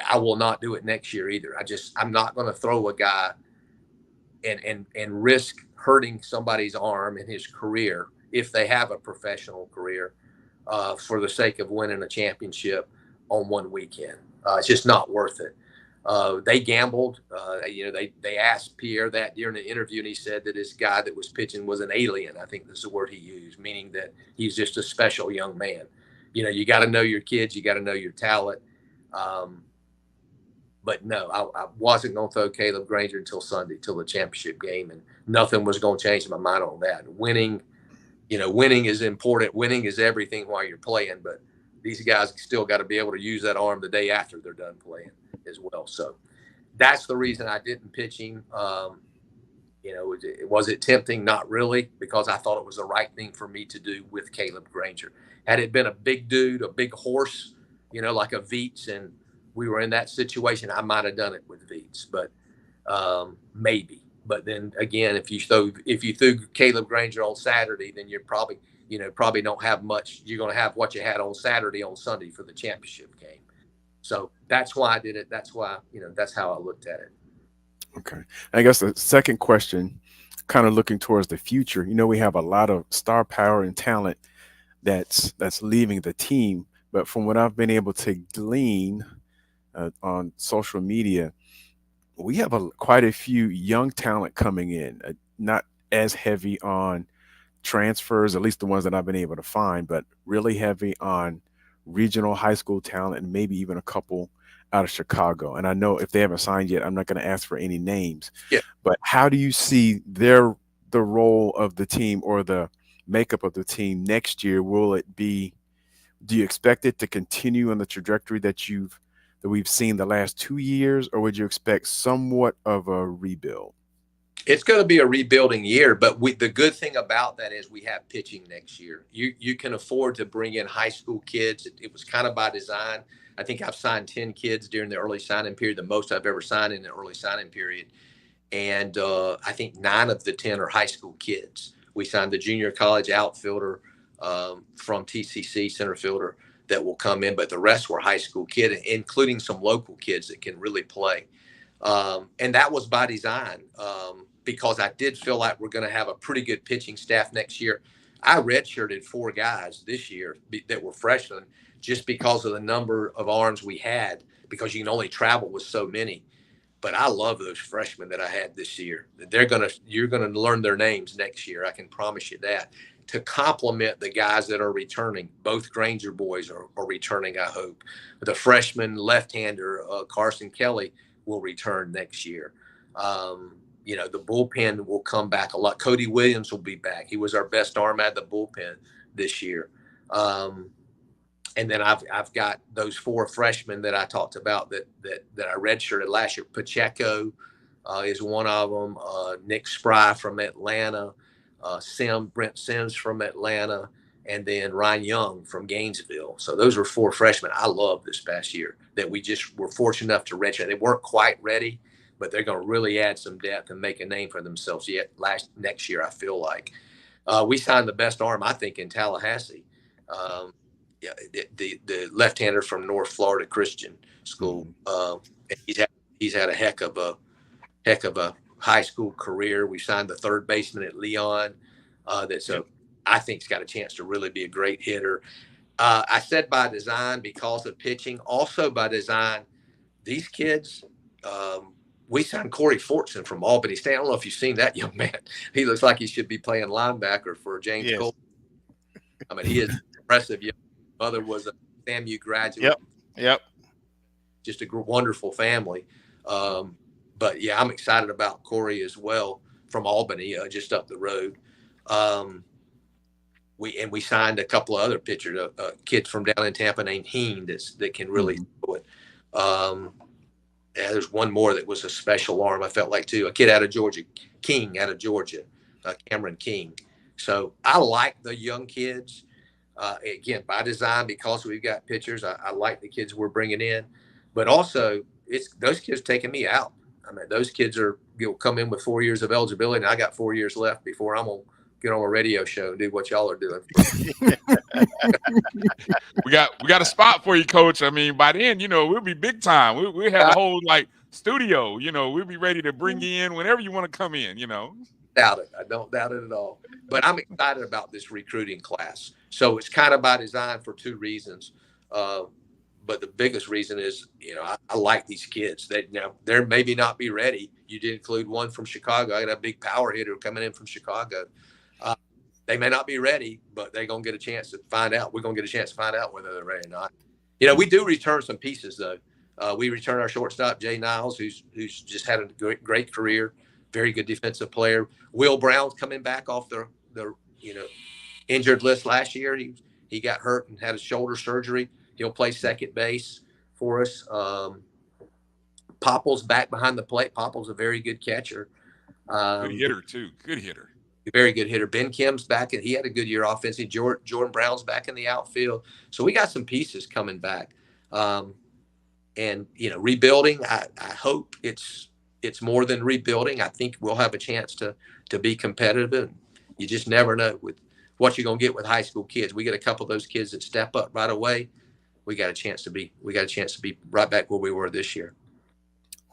I will not do it next year either. I'm not going to throw a guy and risk hurting somebody's arm in his career, if they have a professional career, for the sake of winning a championship on one weekend. It's just not worth it. They gambled. They asked Pierre that during the interview, and he said that this guy that was pitching was an alien. I think that's the word he used, meaning that he's just a special young man. You got to know your kids. You got to know your talent. But no, I wasn't going to throw Caleb Granger until Sunday, till the championship game, and nothing was going to change my mind on that. Winning is important. Winning is everything while you're playing, but these guys still got to be able to use that arm the day after they're done playing as well. So that's the reason I didn't pitch him. Was it tempting? Not really, because I thought it was the right thing for me to do with Caleb Granger. Had it been a big dude, a big horse, like a Veets, and we were in that situation, I might have done it with Veets, but maybe. But then again, if you threw Caleb Granger on Saturday, then you're probably don't have much. You're going to have what you had on Saturday on Sunday for the championship game. So that's why I did it. That's why, that's how I looked at it. Okay. I guess the second question, kind of looking towards the future, we have a lot of star power and talent that's leaving the team. But from what I've been able to glean on social media, we have quite a few young talent coming in, not as heavy on transfers, at least the ones that I've been able to find, but really heavy on regional high school talent, and maybe even a couple out of Chicago. And I know if they haven't signed yet, I'm not going to ask for any names. Yeah. But how do you see the role of the team, or the makeup of the team next year? Do you expect it to continue on the trajectory that we've seen the last 2 years, or would you expect somewhat of a rebuild? It's going to be a rebuilding year, but the good thing about that is we have pitching next year. You can afford to bring in high school kids. It was kind of by design. I think I've signed 10 kids during the early signing period, the most I've ever signed in the early signing period. And I think 9 of the 10 are high school kids. We signed the junior college outfielder from TCC, center fielder, that will come in, but the rest were high school kids, including some local kids that can really play. And that was by design, because I did feel like we're going to have a pretty good pitching staff next year. I redshirted 4 guys this year that were freshmen, just because of the number of arms we had, because you can only travel with so many. But I love those freshmen that I had this year. You're going to learn their names next year. I can promise you that. To complement the guys that are returning. Both Granger boys are returning, I hope. The freshman left-hander, Carson Kelly, will return next year. The bullpen will come back a lot. Cody Williams will be back. He was our best arm at the bullpen this year. And then I've got those 4 freshmen that I talked about that I redshirted last year. Pacheco is one of them. Nick Spry from Atlanta. Brent Sims from Atlanta, and then Ryan Young from Gainesville. So those were 4 freshmen I loved this past year that we just were fortunate enough to redshirt. They weren't quite ready, but they're going to really add some depth and make a name for themselves next year, I feel like. We signed the best arm, I think, in Tallahassee. The left-hander from North Florida Christian School. He's had a heck of a high school career. We signed the third baseman at Leon. I think's got a chance to really be a great hitter. I said by design because of pitching, also by design. These kids, we signed Corey Fortson from Albany State. I don't know if you've seen that young man. He looks like he should be playing linebacker for James Cole. I mean, he is impressive. His mother was a FAMU graduate. Yep. Just a wonderful family. But yeah, I'm excited about Corey as well from Albany, just up the road. We signed a couple of other pitchers, kids from down in Tampa named Heen that can really throw it. There's one more that was a special arm, I felt like, too. A kid out of Georgia, Cameron King. So I like the young kids. Again, by design, because we've got pitchers, I like the kids we're bringing in. But also, it's those kids taking me out. I mean, those kids come in with 4 years of eligibility, and I got 4 years left before I'm going to get on a radio show and do what y'all are doing. We got a spot for you, Coach. I mean, by then, we'll be big time. We'll have a whole studio. We'll be ready to bring you in whenever you want to come in. Doubt it. I don't doubt it at all. But I'm excited about this recruiting class. So it's kind of by design for two reasons. But the biggest reason is, I like these kids. They're maybe not be ready. You did include one from Chicago. I got a big power hitter coming in from Chicago. They may not be ready, but they're going to get a chance to find out. We're going to get a chance to find out whether they're ready or not. We do return some pieces, though. We return our shortstop, Jay Niles, who's just had a great career, very good defensive player. Will Brown's coming back off the injured list last year. He got hurt and had a shoulder surgery. He'll play second base for us. Popple's back behind the plate. Popple's a very good catcher. Good hitter, too. Good hitter. Very good hitter. Ben Kim's back, and he had a good year offensively. Jordan Brown's back in the outfield. So we got some pieces coming back. And rebuilding, I hope it's more than rebuilding. I think we'll have a chance to be competitive. And you just never know with what you're going to get with high school kids. We get a couple of those kids that step up right away. We got a chance to be right back where we were this year.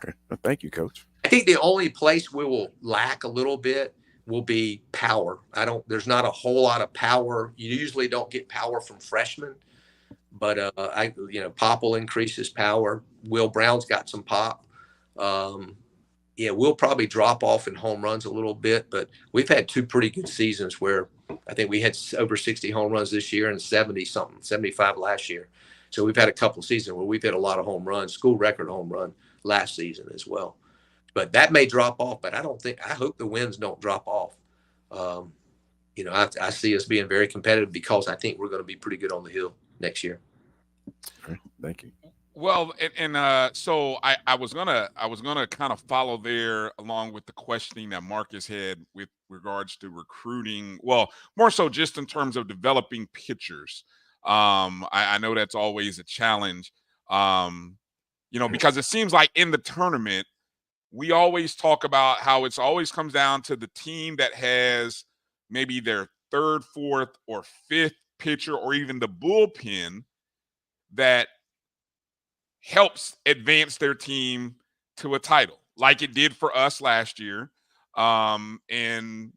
Okay. Well, thank you, Coach. I think the only place we will lack a little bit will be power. There's not a whole lot of power. You usually don't get power from freshmen, but Pop will increase his power. Will Brown's got some pop. We'll probably drop off in home runs a little bit, but we've had two pretty good seasons where I think we had over 60 home runs this year and 75 last year. So we've had a couple of seasons where we've hit a lot of home runs, school record home run last season as well. But that may drop off, but I hope the wins don't drop off. I see us being very competitive because I think we're going to be pretty good on the hill next year. Okay, thank you. Well, so I was gonna kind of follow there along with the questioning that Marcus had with regards to recruiting. Well, more so just in terms of developing pitchers. I know that's always a challenge. Because it seems like in the tournament, we always talk about how it's always comes down to the team that has maybe their third, fourth, or fifth pitcher, or even the bullpen that helps advance their team to a title, like it did for us last year. And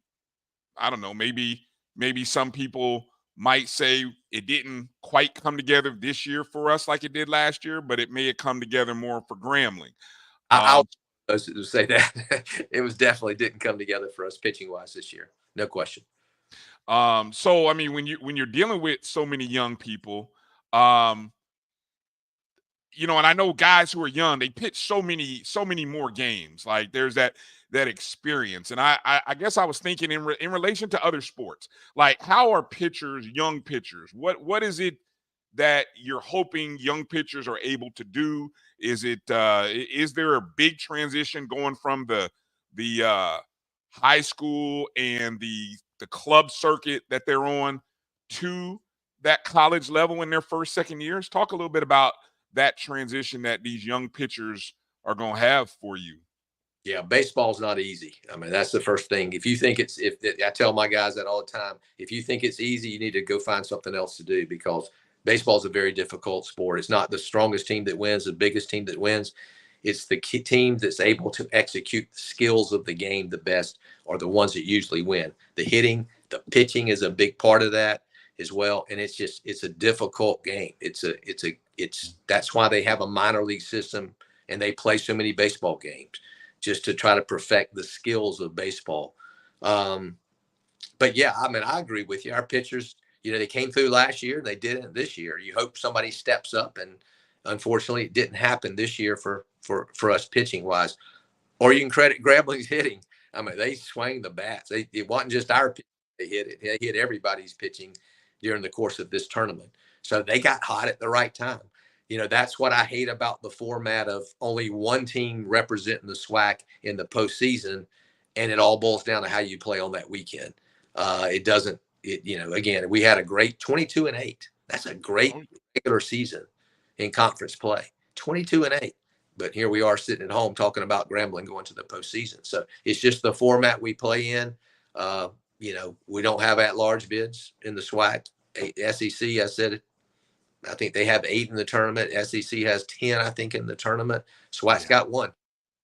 I don't know, maybe some people might say it didn't quite come together this year for us like it did last year, but it may have come together more for Grambling. I'll say that it was definitely didn't come together for us pitching wise this year, no question. So I mean, when you're dealing with so many young people, and I know guys who are young, they pitch so many more games. Like there's that experience. And I guess I was thinking in relation to other sports, like how are pitchers, young pitchers, what is it that you're hoping young pitchers are able to do? Is there a big transition going from the high school and the club circuit that they're on to that college level in their first, second years? Talk a little bit about that transition that these young pitchers are going to have for you. Yeah, baseball's not easy. I mean, that's the first thing. If you think I tell my guys that all the time, if you think it's easy, you need to go find something else to do, because baseball is a very difficult sport. It's not the strongest team that wins, the biggest team that wins. It's the team that's able to execute the skills of the game the best are the ones that usually win. The hitting, the pitching is a big part of that as well. And it's a difficult game. That's why they have a minor league system and they play so many baseball games just to try to perfect the skills of baseball. But yeah, I mean, I agree with you. Our pitchers, they came through last year. They didn't this year. You hope somebody steps up, and unfortunately, it didn't happen this year for us pitching wise. Or you can credit Grambling's hitting. I mean, they swang the bats. It wasn't just our pitching. They hit it. They hit everybody's pitching during the course of this tournament. So they got hot at the right time. That's what I hate about the format of only one team representing the SWAC in the postseason, and it all boils down to how you play on that weekend. It doesn't. Again, we had a great 22-8. That's a great regular season in conference play. 22-8. But here we are sitting at home talking about Grambling going to the postseason. So it's just the format we play in. We don't have at-large bids in the SWAC. SEC, I said it. I think they have 8 in the tournament. SEC has 10, I think, in the tournament. SWAC's got 1.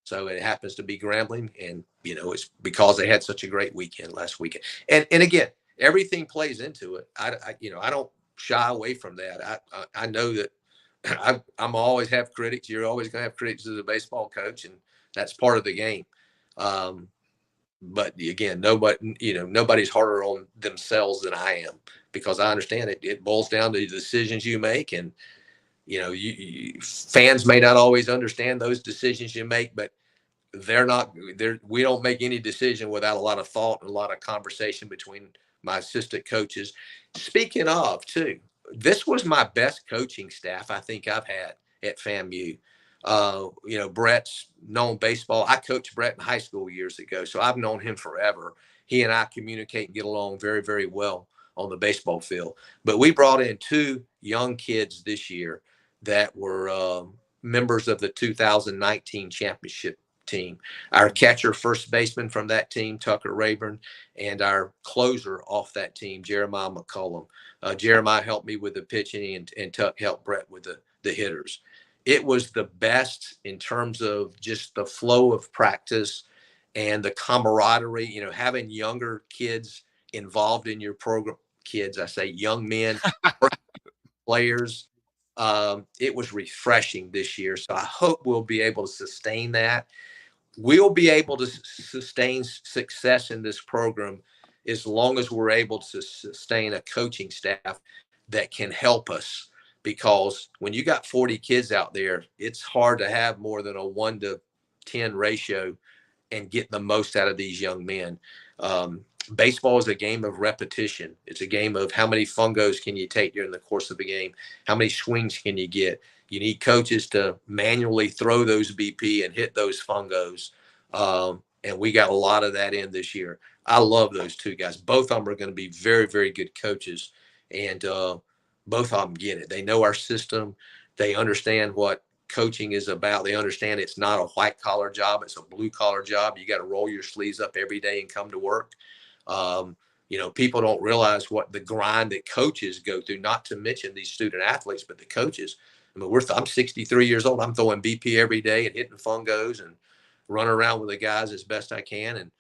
So it happens to be Grambling, and it's because they had such a great weekend last weekend. And again, everything plays into it. I don't shy away from that. I know that I'm always have critics. You're always going to have critics as a baseball coach, and that's part of the game. But again, nobody's harder on themselves than I am, because I understand it boils down to the decisions you make, and fans may not always understand those decisions you make, but we don't make any decision without a lot of thought and a lot of conversation between my assistant coaches. Speaking of, too, this was my best coaching staff I think I've had at FAMU. Brett's known baseball. I coached Brett in high school years ago, so I've known him forever. He and I communicate and get along very, very well on the baseball field. But we brought in 2 young kids this year that were members of the 2019 championship team. Our catcher, first baseman from that team, Tucker Rayburn, and our closer off that team, Jeremiah McCollum. Jeremiah helped me with the pitching, and Tuck helped Brett with the hitters. It was the best in terms of just the flow of practice and the camaraderie, having younger kids involved in your program. Kids, I say young men, players. It was refreshing this year. So I hope we'll be able to sustain that. We'll be able to sustain success in this program as long as we're able to sustain a coaching staff that can help us. Because when you got 40 kids out there, it's hard to have more than a 1-10 ratio and get the most out of these young men. Baseball is a game of repetition. It's a game of how many fungos can you take during the course of the game? How many swings can you get? You need coaches to manually throw those BP and hit those fungos. And we got a lot of that in this year. I love those 2 guys. Both of them are going to be very, very good coaches. And both of them get it. They know our system. They understand what coaching is about. They understand it's not a white collar job. It's a blue collar job. You got to roll your sleeves up every day and come to work. People don't realize what the grind that coaches go through, not to mention these student athletes, but the coaches. I mean, I'm 63 years old. I'm throwing BP every day and hitting fungos and running around with the guys as best I can. And,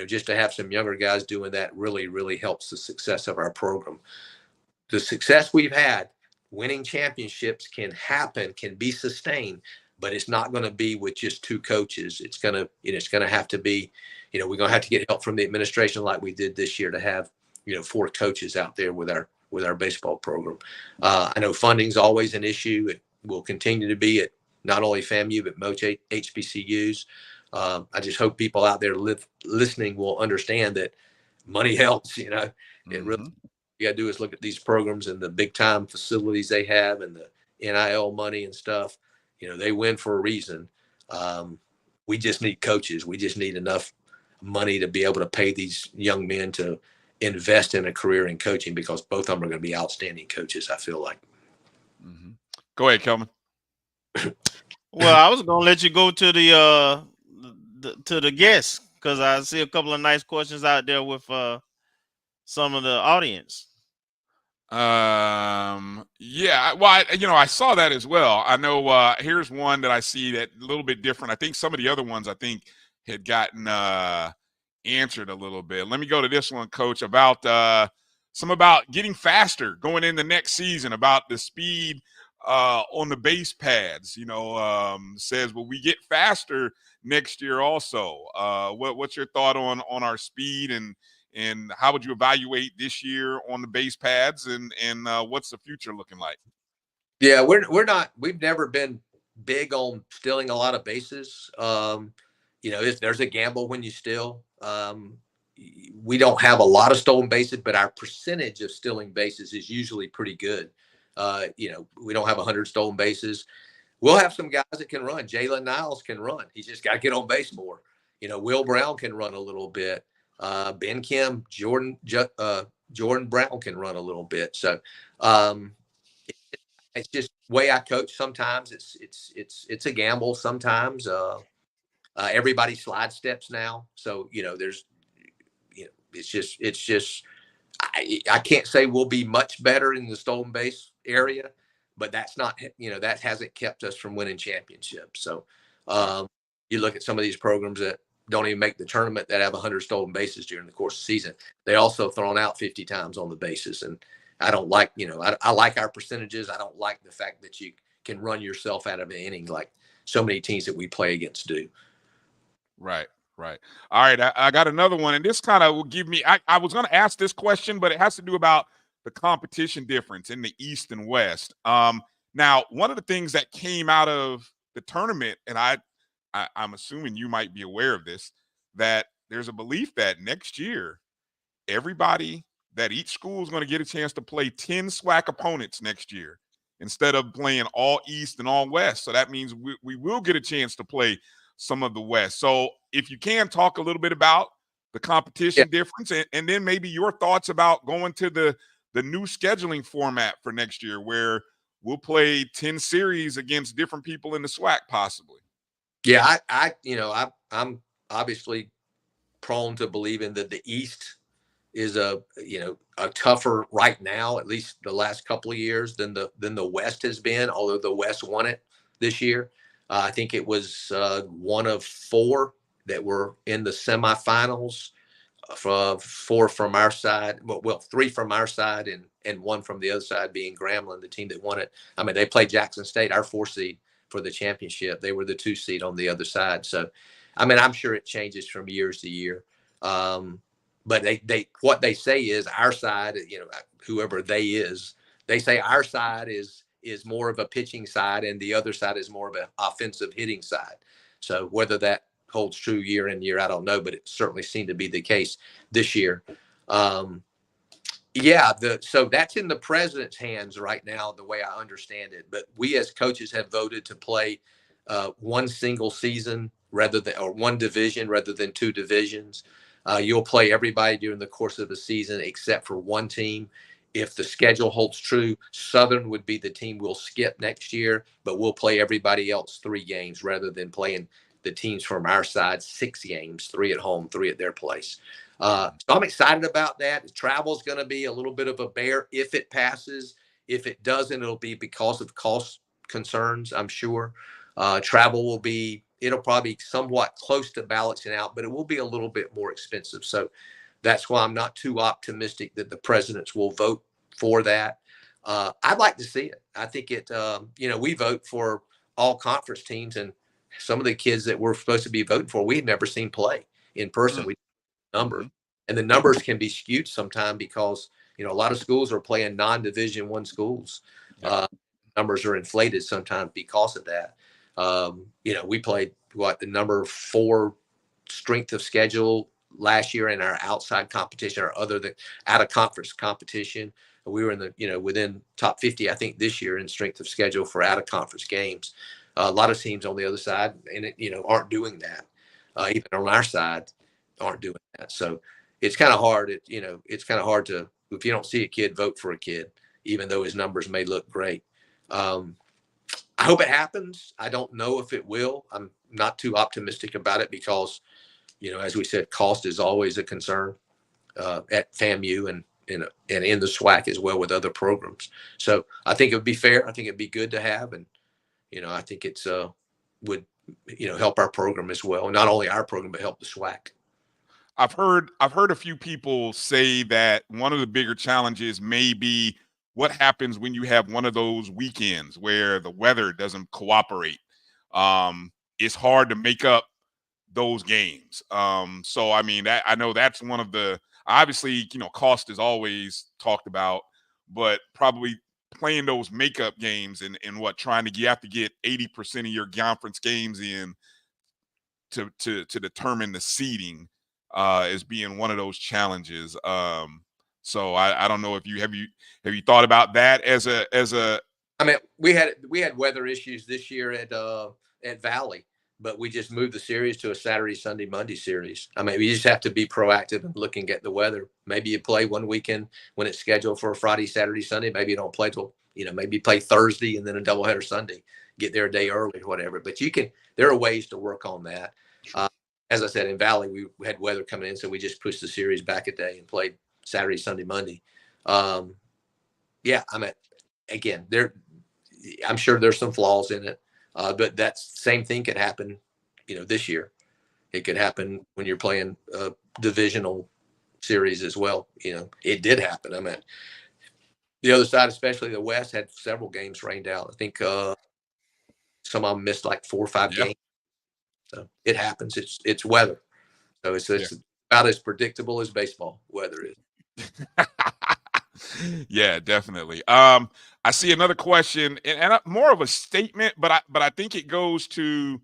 just to have some younger guys doing that really, really helps the success of our program. The success we've had, winning championships can be sustained, but it's not going to be with just 2 coaches. It's going to have to be, we're going to have to get help from the administration like we did this year to have, 4 coaches out there with our baseball program. I know funding's always an issue. It will continue to be at not only FAMU, but most HBCUs. I just hope people out there listening will understand that money helps, It really, you got to do is look at these programs and the big time facilities they have and the NIL money and stuff. They win for a reason. We just need coaches. We just need enough money to be able to pay these young men to invest in a career in coaching, because both of them are going to be outstanding coaches, I feel like. Mm-hmm. Go ahead, Kelvin. Well, I was going to let you go to the guests, because I see a couple of nice questions out there with some of the audience. Yeah, Yeah, well, I saw that as well. I know here's one that I see that a little bit different. I think some of the other ones I think had gotten answered a little bit. Let me go to this one, Coach, about getting faster going in the next season, about the speed on the base pads. Says, will we get faster next year also? What's your thought on our speed, and how would you evaluate this year on the base pads, and what's the future looking like? Yeah, we've never been big on stealing a lot of bases. There's a gamble when you steal. We don't have a lot of stolen bases, but our percentage of stealing bases is usually pretty good. We don't have 100 stolen bases. We'll have some guys that can run. Jalen Niles can run. He's just got to get on base more. Will Brown can run a little bit. Ben Kim, Jordan Brown can run a little bit. So it's just the way I coach. Sometimes it's a gamble. Sometimes everybody slide steps now. So it's just I can't say we'll be much better in the stolen base area, but that's not that hasn't kept us from winning championships. So you look at some of these programs that don't even make the tournament that have 100 stolen bases during the course of the season. They also thrown out 50 times on the bases. And I don't like, I like our percentages. I don't like the fact that you can run yourself out of an inning like so many teams that we play against do. Right. All right. I got another one, and this kind of will give me, I was going to ask this question, but it has to do about the competition difference in the East and West. Now, one of the things that came out of the tournament, and I'm assuming you might be aware of this, that there's a belief that next year, that each school is going to get a chance to play 10 SWAC opponents next year instead of playing all East and all West. So that means we will get a chance to play some of the West. So if you can talk a little bit about the competition difference, and then maybe your thoughts about going to the new scheduling format for next year, where we'll play 10 series against different people in the SWAC possibly. Yeah, I'm obviously prone to believing that the East is a tougher right now, at least the last couple of years, than the West has been, although the West won it this year. I think it was one of four that were in the semifinals, 4 from our side. Well, 3 from our side and 1 from the other side, being Grambling, the team that won it. I mean, they played Jackson State, our 4 seed, for the championship. They were the 2 seed on the other side. So, I mean, I'm sure it changes from years to year. But they what they say is our side, whoever they say our side is more of a pitching side and the other side is more of an offensive hitting side. So whether that holds true year in, year, I don't know, but it certainly seemed to be the case this year. So that's in the president's hands right now, the way I understand it. But we as coaches have voted to play one single season or one division rather than 2 divisions. You'll play everybody during the course of the season except for one team. If the schedule holds true, Southern would be the team we'll skip next year, but we'll play everybody else 3 games rather than playing the teams from our side 6 games, 3 at home, 3 at their place. So I'm excited about that. Travel is going to be a little bit of a bear if it passes. If it doesn't, it'll be because of cost concerns, I'm sure. Travel it'll probably be somewhat close to balancing out, but it will be a little bit more expensive. So that's why I'm not too optimistic that the presidents will vote for that. I'd like to see it. I think we vote for all conference teams, and some of the kids that we're supposed to be voting for, we had never seen play in person. We numbers, and the numbers can be skewed sometimes because, a lot of schools are playing non-Division I schools. Numbers are inflated sometimes because of that. We played the number 4 strength of schedule last year in our outside competition, or other than out of conference competition. We were in the, within top 50, I think, this year in strength of schedule for out of conference games. A lot of teams on the other side, and aren't doing that. Even on our side, aren't doing that. So it's kind of hard. It's kind of hard to, if you don't see a kid, vote for a kid, even though his numbers may look great. I hope it happens. I don't know if it will. I'm not too optimistic about it because, as we said, cost is always a concern at FAMU, and in the SWAC as well with other programs. So I think it would be fair. I think it'd be good to have, and I think it's would help our program as well. Not only our program, but help the SWAC. I've heard a few people say that one of the bigger challenges may be what happens when you have one of those weekends where the weather doesn't cooperate. It's hard to make up those games. So I mean, I know that's one of the, obviously, cost is always talked about, but probably playing those makeup games and you have to get 80% of your conference games in to determine the seeding as being one of those challenges. So I don't know if you have you thought about that as a. I mean, we had weather issues this year at Valley, but we just moved the series to a Saturday, Sunday, Monday series. I mean, you just have to be proactive and looking at the weather. Maybe you play one weekend when it's scheduled for a Friday, Saturday, Sunday. Maybe you don't play till maybe you play Thursday and then a doubleheader Sunday. Get there a day early or whatever. But there are ways to work on that. As I said, in Valley, we had weather coming in, so we just pushed the series back a day and played Saturday, Sunday, Monday. Yeah, I mean, again, I'm sure there's some flaws in it, but that same thing could happen, this year. It could happen when you're playing a divisional series as well. It did happen. I mean, the other side, especially the West, had several games rained out. I think some of them missed like 4 or 5 games. So it happens. It's weather. So it's about as predictable as baseball weather is. Yeah, definitely. I see another question, and more of a statement, but I think it goes to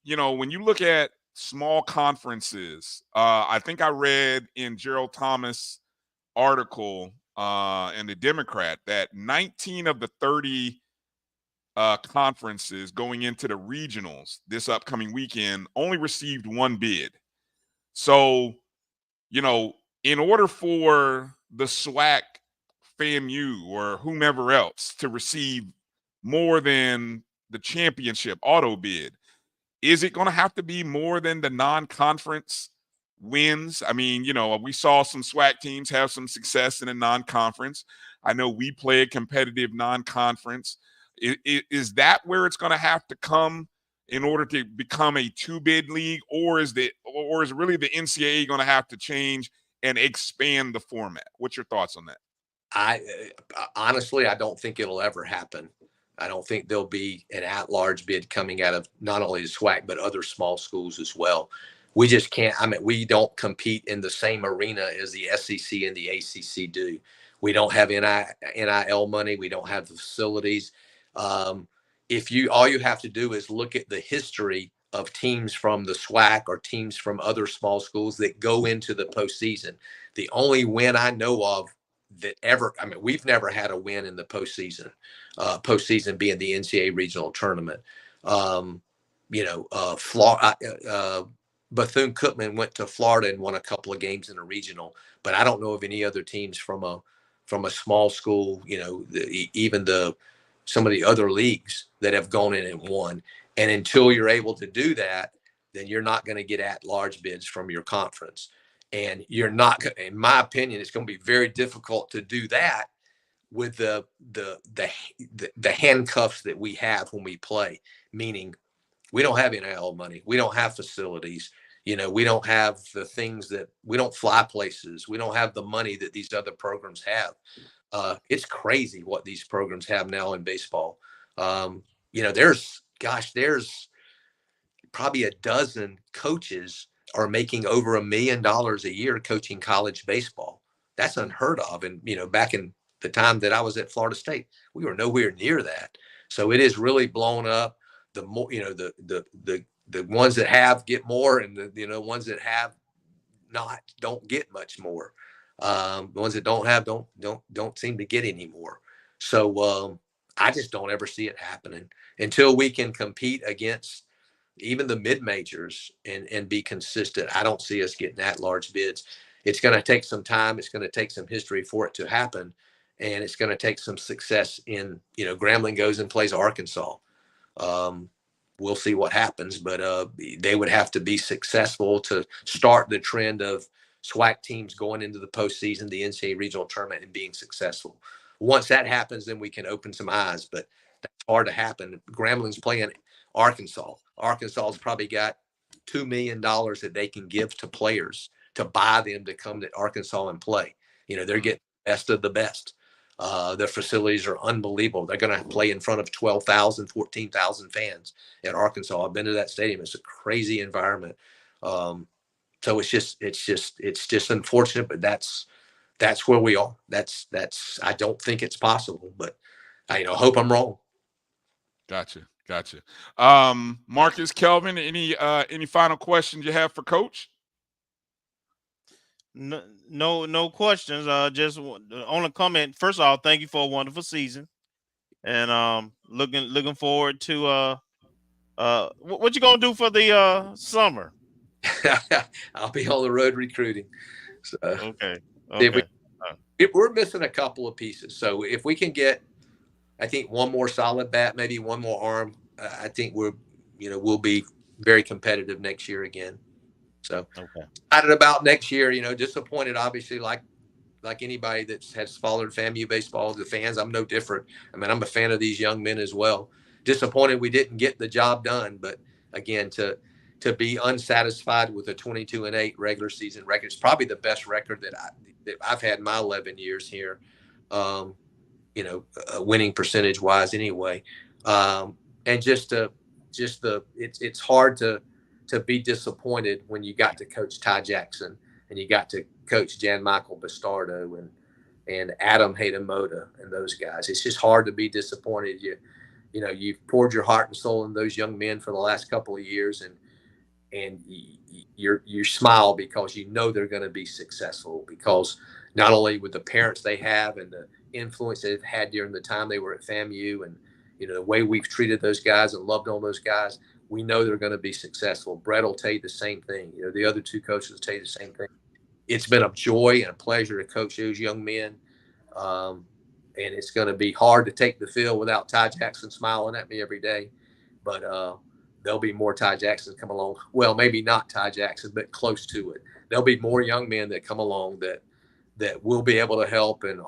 when you look at small conferences. I think I read in Gerald Thomas' article in the Democrat that 19 of the 30 conferences going into the regionals this upcoming weekend only received 1 bid. So, in order for the SWAC, FAMU, or whomever else to receive more than the championship auto bid, is it going to have to be more than the non-conference wins? I mean, we saw some SWAC teams have some success in a non-conference. I know we play a competitive non-conference. Is that where it's going to have to come in order to become a 2-bid league, or is really the NCAA going to have to change and expand the format? What's your thoughts on that? Honestly, I don't think it'll ever happen. I don't think there'll be an at-large bid coming out of not only the SWAC but other small schools as well. We just can't. I mean, we don't compete in the same arena as the SEC and the ACC do. We don't have NIL money. We don't have the facilities. All you have to do is look at the history of teams from the SWAC or teams from other small schools that go into the postseason. The only win I know of we've never had a win in the postseason. Postseason being the NCAA regional tournament. Bethune-Cookman went to Florida and won a couple of games in a regional, but I don't know of any other teams from a small school, even some of the other leagues that have gone in and won. And until you're able to do that, then you're not going to get at-large bids from your conference. And you're not, in my opinion, it's going to be very difficult to do that with the handcuffs that we have when we play, meaning we don't have NIL money. We don't have facilities. We don't have the things we don't fly places. We don't have the money that these other programs have. It's crazy what these programs have now in baseball. There's probably a dozen coaches are making over $1 million a year coaching college baseball. That's unheard of. And, back in the time that I was at Florida State, we were nowhere near that. So it is really blown up. The more, the ones that have get more, and the ones that have not don't get much more. The ones that don't have don't seem to get any more. So I just don't ever see it happening until we can compete against even the mid majors and be consistent. I don't see us getting at-large bids. It's going to take some time. It's going to take some history for it to happen, and it's going to take some success in Grambling goes and plays Arkansas. We'll see what happens, but they would have to be successful to start the trend of SWAC teams going into the postseason, the NCAA regional tournament, and being successful. Once that happens, then we can open some eyes, but that's hard to happen. Grambling's playing Arkansas. Arkansas's probably got $2 million that they can give to players to buy them to come to Arkansas and play. They're getting the best of the best. Their facilities are unbelievable. They're going to play in front of 12,000, 14,000 fans at Arkansas. I've been to that stadium. It's a crazy environment. So it's just unfortunate, but that's where we are. That's I don't think it's possible, but I hope I'm wrong. Gotcha. Marcus, Kelvin, any final questions you have for Coach? No questions. Just on a comment. First of all, thank you for a wonderful season, and looking forward to what you gonna do for the summer. I'll be on the road recruiting. So, okay. We're missing a couple of pieces. So if we can get, I think, one more solid bat, maybe one more arm, I think we'll be very competitive next year again. So excited about next year. Disappointed, obviously, like anybody that has followed FAMU baseball, the fans. I'm no different. I mean, I'm a fan of these young men as well. Disappointed we didn't get the job done, but again, to be unsatisfied with a 22-8 regular season record, it's probably the best record that I've had in my 11 years here. Winning percentage wise, anyway, and it's hard to be disappointed when you got to coach Ty Jackson and you got to coach Jan Michael Bastardo and Adam Hayden-Moda and those guys. It's just hard to be disappointed. You've poured your heart and soul in those young men for the last couple of years, and you smile because they're going to be successful, because not only with the parents they have and the influence they've had during the time they were at FAMU, and the way we've treated those guys and loved on those guys, we know they're going to be successful. Brett will tell you the same thing. The other two coaches will tell you the same thing. It's been a joy and a pleasure to coach those young men. And it's going to be hard to take the field without Ty Jackson smiling at me every day. But there'll be more Ty Jacksons come along. Well, maybe not Ty Jackson, but close to it. There'll be more young men that come along that will be able to help, and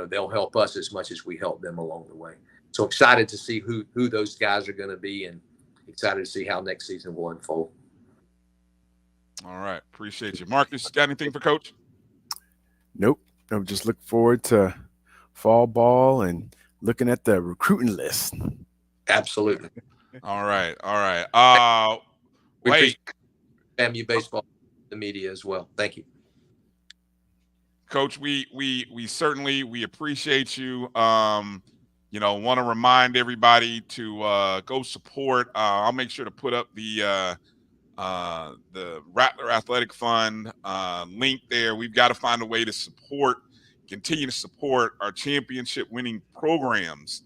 they'll help us as much as we help them along the way. So excited to see who those guys are going to be, and excited to see how next season will unfold. All right. Appreciate you. Marcus, got anything for Coach? Nope. I'm just looking forward to fall ball and looking at the recruiting list. Absolutely. All right. Wait. FAMU baseball, the media as well. Thank you. Coach, we certainly appreciate you. Want to remind everybody to go support. I'll make sure to put up the Rattler Athletic Fund link there. We've got to find a way to continue to support our championship winning programs.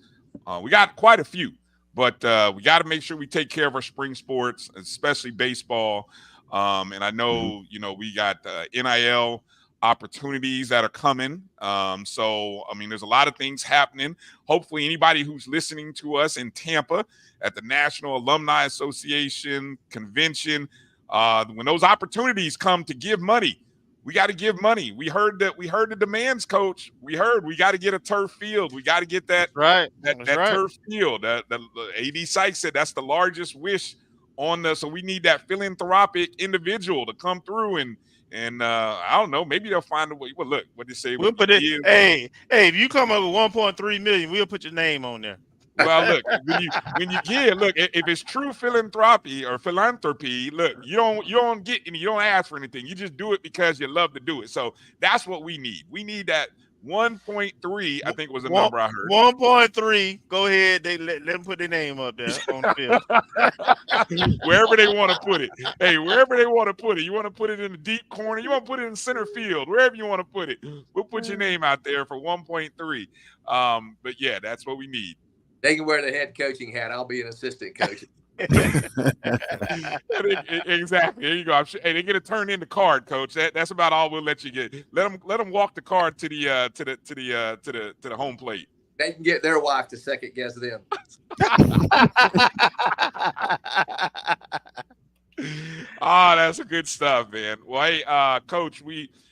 We got quite a few, but we got to make sure we take care of our spring sports, especially baseball. And I know, we got NIL opportunities that are coming. So, there's a lot of things happening. Hopefully anybody who's listening to us in Tampa at the National Alumni Association convention, when those opportunities come to give money, we got to give money. We heard the demands, Coach. We got to get a turf field. We got to get that turf field. The AD Sykes said that's the largest wish on so we need that philanthropic individual to come through and I don't know, maybe they'll find a way. Well, look, what they say. We'll put it. Hey, if you come up with 1.3 million, we'll put your name on there. Well, look, when you give, look, if it's true philanthropy, look, you don't get any, you don't ask for anything. You just do it because you love to do it. So that's what we need. We need that 1.3, I think was the number I heard. 1.3. Go ahead. They let them put their name up there on the field. Wherever they want to put it. Hey, wherever they want to put it. You want to put it in the deep corner. You want to put it in center field. Wherever you want to put it. We'll put your name out there for 1.3. But yeah, that's what we need. They can wear the head coaching hat. I'll be an assistant coach. Exactly. There you go. Hey, they get a turn in the card, Coach. That's about all we'll let you get. Let them walk the card to the home plate. They can get their wife to second guess them. Oh, that's a good stuff, man. Well, hey, Coach,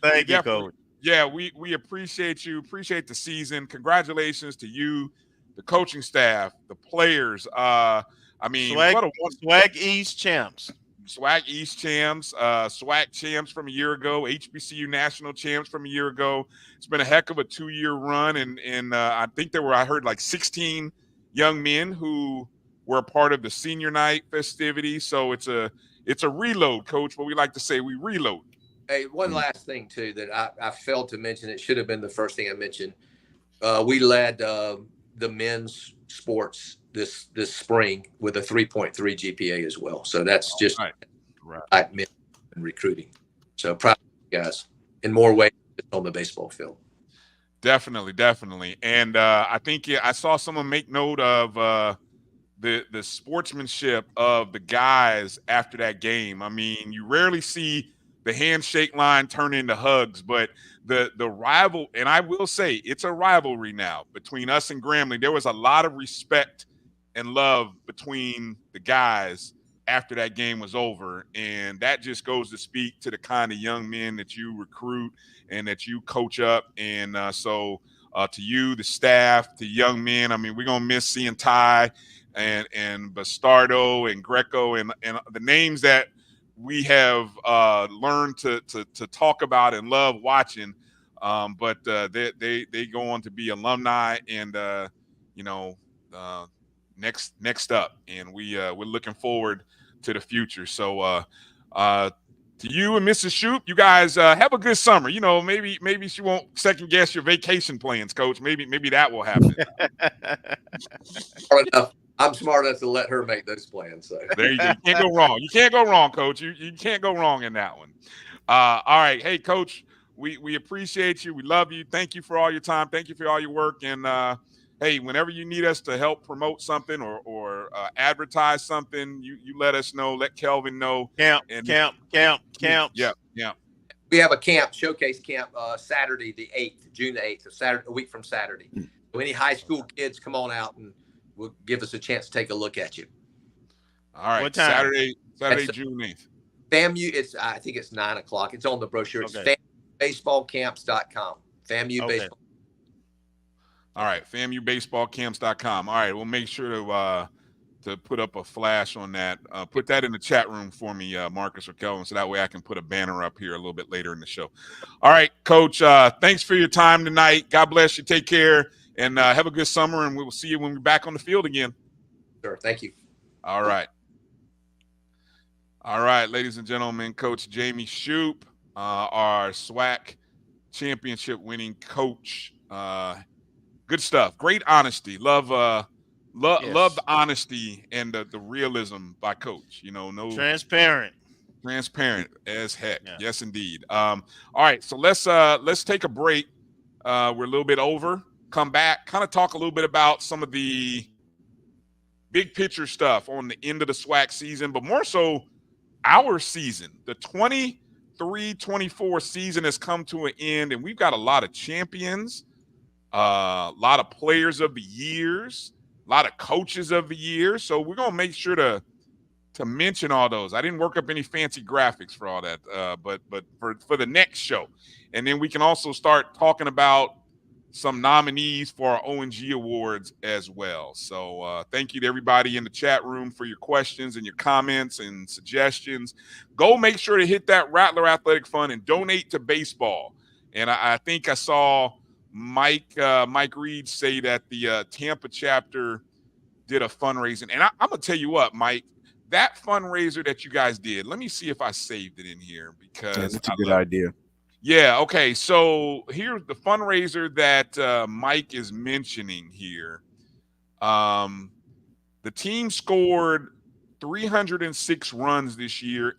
Thank you, Coach. Yeah, we appreciate you. Appreciate the season. Congratulations to you, the coaching staff, the players. I mean, SWAC, what a SWAC East champs. SWAC East champs, SWAC champs from a year ago, HBCU national champs from a year ago. It's been a heck of a 2-year run, and I think I heard like 16 young men who were a part of the senior night festivities. So it's a reload, Coach. But we like to say we reload. Hey, one last thing too that I failed to mention. It should have been the first thing I mentioned. We led the men's sports this spring with a 3.3 GPA as well. So that's just right. Men and recruiting. So proud of you guys in more ways on the baseball field. Definitely. And I think I saw someone make note of the sportsmanship of the guys after that game. I mean, you rarely see the handshake line turn into hugs, but the rival, and I will say it's a rivalry now between us and Grambling. There was a lot of respect and love between the guys after that game was over, and that just goes to speak to the kind of young men that you recruit and that you coach up. And so to you, the staff, the young men, I mean, we're gonna miss seeing Ty and Bastardo and Greco and the names that we have learned to talk about and love watching. But they go on to be alumni, and next up, and we're looking forward to the future. So to you and Mrs. Shouppe, you guys have a good summer. You know, maybe she won't second guess your vacation plans, Coach. Maybe that will happen. I'm smart enough to let her make those plans. So there you go. You can't go wrong. You can't go wrong, Coach. You can't go wrong in that one. All right. Hey, Coach, we appreciate you. We love you. Thank you for all your time. Thank you for all your work. And hey, whenever you need us to help promote something or advertise something, you let us know. Let Kelvin know. Camp. Yeah. We have a camp, showcase camp, Saturday the 8th, June the 8th, a week from Saturday. So any high school kids, come on out and will give us a chance to take a look at you. All right. What time? Saturday, June 8th. FAMU, I think it's 9:00. It's on the brochure. Okay. It's FAMUBaseballcamps.com. FAMU Baseball. All right. FAMUBaseballcamps.com. All right. We'll make sure to put up a flash on that. Put that in the chat room for me, Marcus or Kelvin, so that way I can put a banner up here a little bit later in the show. All right, Coach. Thanks for your time tonight. God bless you. Take care. And have a good summer, and we will see you when we're back on the field again. Sure. Thank you. All right. All right, ladies and gentlemen, Coach Jamey Shouppe, our SWAC championship winning coach. Good stuff. Great honesty. Love the honesty and the realism by Coach. You know, no transparent as heck. Yeah. Yes, indeed. All right, so let's take a break. We're a little bit over. Come back, kind of talk a little bit about some of the big picture stuff on the end of the SWAC season, but more so our season. The 23-24 season has come to an end, and we've got a lot of champions, a lot of players of the years, a lot of coaches of the year. So we're going to make sure to mention all those. I didn't work up any fancy graphics for all that, but for the next show. And then we can also start talking about some nominees for our O&G awards as well. So thank you to everybody in the chat room for your questions and your comments and suggestions. Go make sure to hit that Rattler Athletic Fund and donate to baseball. And I think I saw Mike Reed say that the Tampa chapter did a fundraising. And I'm going to tell you what, Mike, that fundraiser that you guys did, let me see if I saved it in here, because that's a good idea. Yeah, okay. So here's the fundraiser that Mike is mentioning here. The team scored 306 runs this year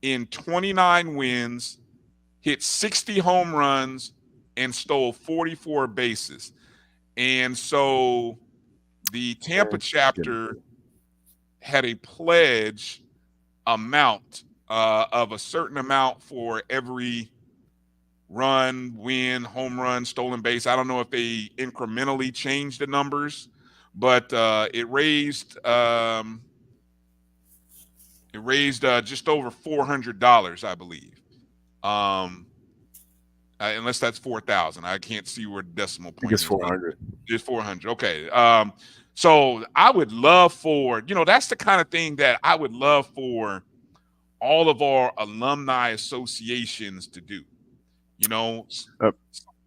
in 29 wins, hit 60 home runs, and stole 44 bases. And so the Tampa chapter had a pledge amount of a certain amount for every run, win, home run, stolen base. I don't know if they incrementally changed the numbers, but it raised It raised just over $400, I believe. Unless that's 4,000, I can't see where the decimal point is. It's 400. It's 400. Okay. So I would love for, that's the kind of thing that I would love for all of our alumni associations to do.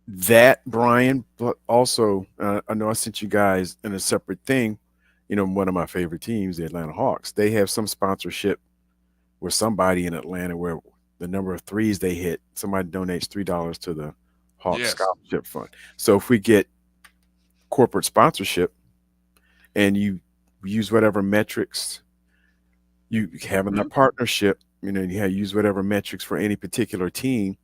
That, Bryan, but also I know I sent you guys in a separate thing. One of my favorite teams, the Atlanta Hawks, they have some sponsorship with somebody in Atlanta where the number of threes they hit, somebody donates $3 to the Hawks Scholarship Fund. So if we get corporate sponsorship and you use whatever metrics you have in the partnership, use whatever metrics for any particular team.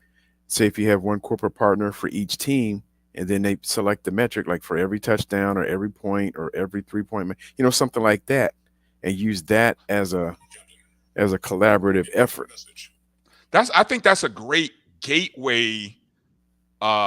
Say if you have one corporate partner for each team, and then they select the metric, like for every touchdown or every point or every 3-point, something like that, and use that as a collaborative effort. I think that's a great gateway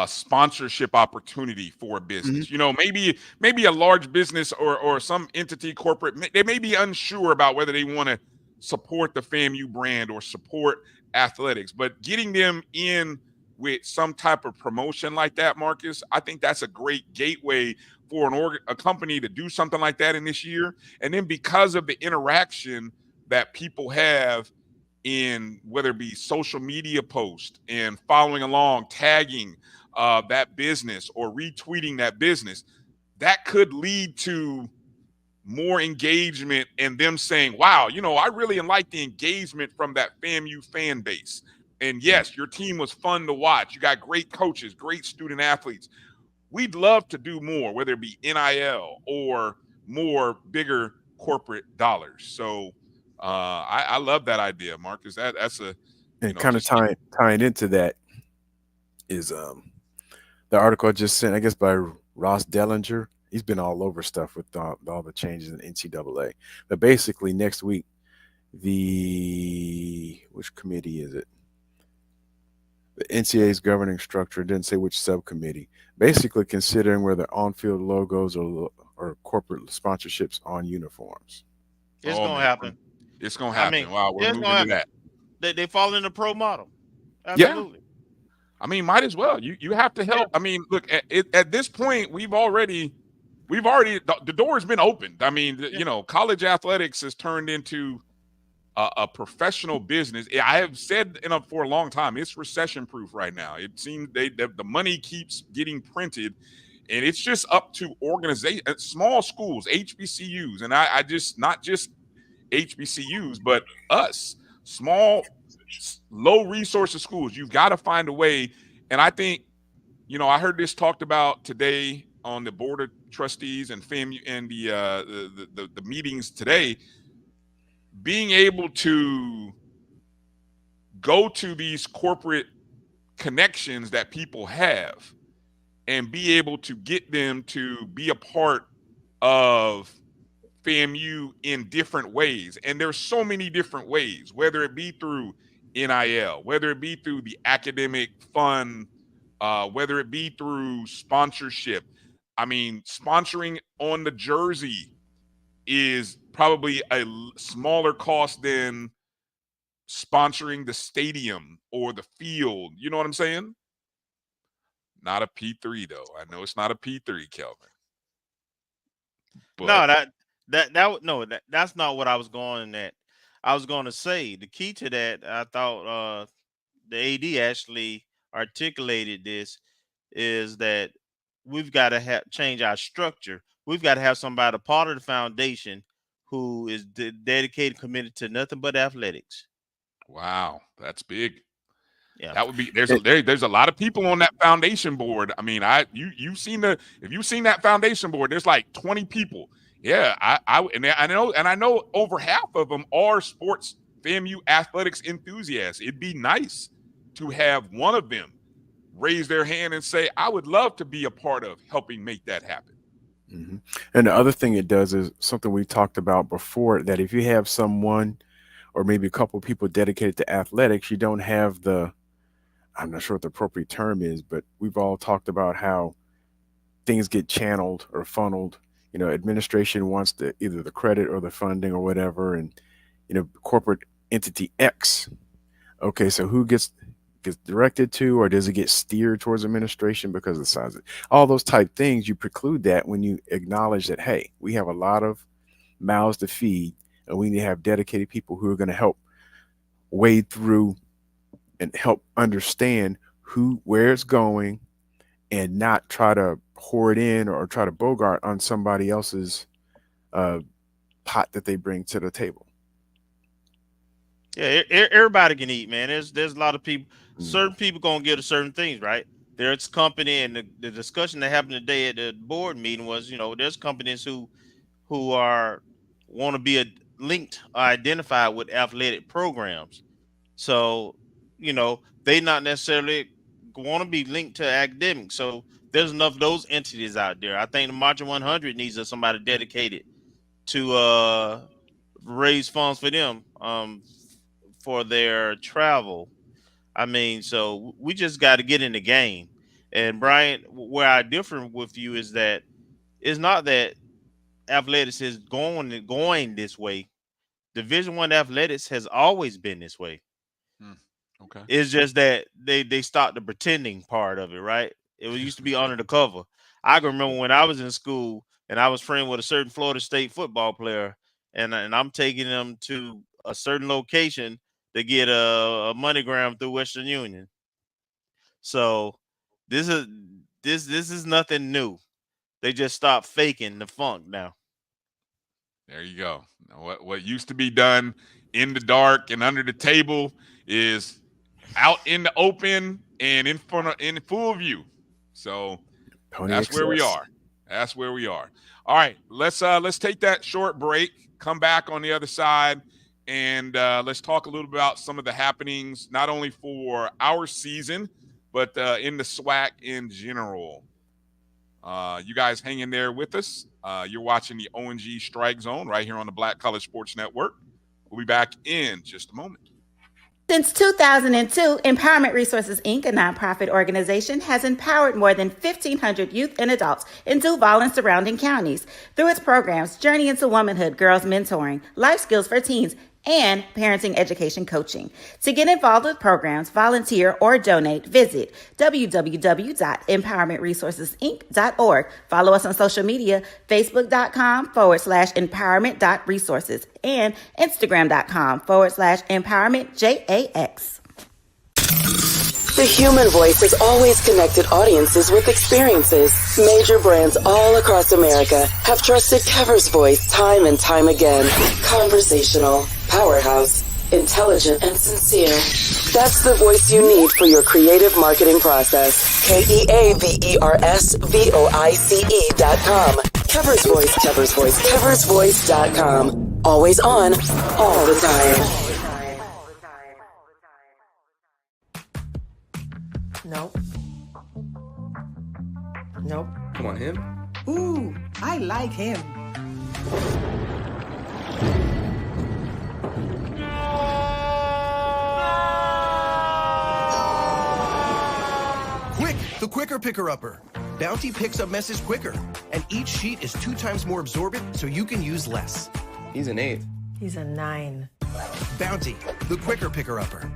sponsorship opportunity for a business. Maybe a large business or some entity corporate, they may be unsure about whether they want to support the FAMU brand or support athletics, but getting them in with some type of promotion like that, Marcus, I think that's a great gateway for a company to do something like that in this year. And then because of the interaction that people have in whether it be social media posts and following along, tagging that business or retweeting that business, that could lead to more engagement and them saying, wow, I really like the engagement from that FAMU fan base. And yes, your team was fun to watch. You got great coaches, great student athletes. We'd love to do more, whether it be NIL or more bigger corporate dollars. So I love that idea, Marcus. That's a kind of tying into that is the article I just sent, I guess, by Ross Dellinger. He's been all over stuff with all the changes in NCAA. But basically, next week, which committee is it? The NCAA's governing structure didn't say which subcommittee. Basically, considering whether on-field logos or corporate sponsorships on uniforms. It's gonna happen. It's gonna happen. Wow, we're moving to that. They fall in the pro model. Absolutely. Yeah. I mean, might as well. You have to help. I mean, look, at this point, we've already the door has been opened. I mean, college athletics has turned into a professional business. I have said for a long time, it's recession proof right now. It seems the money keeps getting printed, and it's just up to organization, small schools, HBCUs, and I just not just HBCUs, but us, small, low resources schools. You've got to find a way. And I think, I heard this talked about today on the board of trustees and FAMU and the meetings today. Being able to go to these corporate connections that people have and be able to get them to be a part of FAMU in different ways. And there's so many different ways, whether it be through NIL, whether it be through the academic fund, whether it be through sponsorship. I mean, sponsoring on the jersey is probably a smaller cost than sponsoring the stadium or the field. You know what I'm saying? Not a P3 though. I know it's not a P3, Kelvin. But that's not what I was going at. I was going to say the key to that, I thought the AD actually articulated this, is that we've got to change our structure. We've got to have somebody part of the foundation who is dedicated, committed to nothing but athletics. Wow, that's big. Yeah, that would be. There's a lot of people on that foundation board. I mean, if you've seen that foundation board, there's like 20 people. Yeah, I know over half of them are sports FAMU athletics enthusiasts. It'd be nice to have one of them raise their hand and say, I would love to be a part of helping make that happen. Mm-hmm. And the other thing it does is something we talked about before, that if you have someone or maybe a couple of people dedicated to athletics, you don't have I'm not sure what the appropriate term is, but we've all talked about how things get channeled or funneled. Administration wants either the credit or the funding or whatever. And corporate entity X. Okay, so who gets directed to, or does it get steered towards administration because of the size of it? All those type things, you preclude that when you acknowledge that, hey, we have a lot of mouths to feed, and we need to have dedicated people who are going to help wade through and help understand where it's going, and not try to pour it in or try to bogart on somebody else's pot that they bring to the table. Yeah, everybody can eat, man. There's a lot of people. Certain people gonna get to certain things, right? There's company, and the discussion that happened today at the board meeting was, there's companies who want to be linked or identified with athletic programs. So, they not necessarily want to be linked to academics. So there's enough of those entities out there. I think the Marching 100 needs somebody dedicated to raise funds for them for their travel. I mean, so we just got to get in the game. And Bryan, where I differ with you is that it's not that athletics is going this way. Division I athletics has always been this way. Okay. It's just that they stopped the pretending part of it, right? It used to be under the cover. I can remember when I was in school and I was friends with a certain Florida State football player, and I'm taking them to a certain location to get a MoneyGram through Western Union. So this is nothing new. They just stopped faking the funk now. There you go. What used to be done in the dark and under the table is out in the open and in full view. So that's where we are. That's where we are. All right, let's take that short break. Come back on the other side, and let's talk a little bit about some of the happenings, not only for our season, but in the SWAC in general. You guys hang in there with us. You're watching the O&G StrikeZone right here on the Black College Sports Network. We'll be back in just a moment. Since 2002, Empowerment Resources, Inc., a nonprofit organization, has empowered more than 1,500 youth and adults in Duval and surrounding counties through its programs Journey into Womanhood, Girls Mentoring, Life Skills for Teens, and Parenting Education Coaching. To get involved with programs, volunteer, or donate, visit www.empowermentresourcesinc.org. Follow us on social media, facebook.com/empowerment.resources and instagram.com/empowermentJAX. The human voice has always connected audiences with experiences. Major brands all across America have trusted Kever's voice time and time again. Conversational, powerhouse, intelligent, and sincere. That's the voice you need for your creative marketing process. KEAVERSVOICE.com. Kever's Voice, Kever's Voice, KeversVoice.com. Always on, all the time. Nope. Nope. Come on, him? Ooh, I like him. Quick, the quicker picker-upper. Bounty picks up messes quicker, and each sheet is 2 times more absorbent, so you can use less. He's an 8. He's a 9. Bounty, the quicker picker-upper.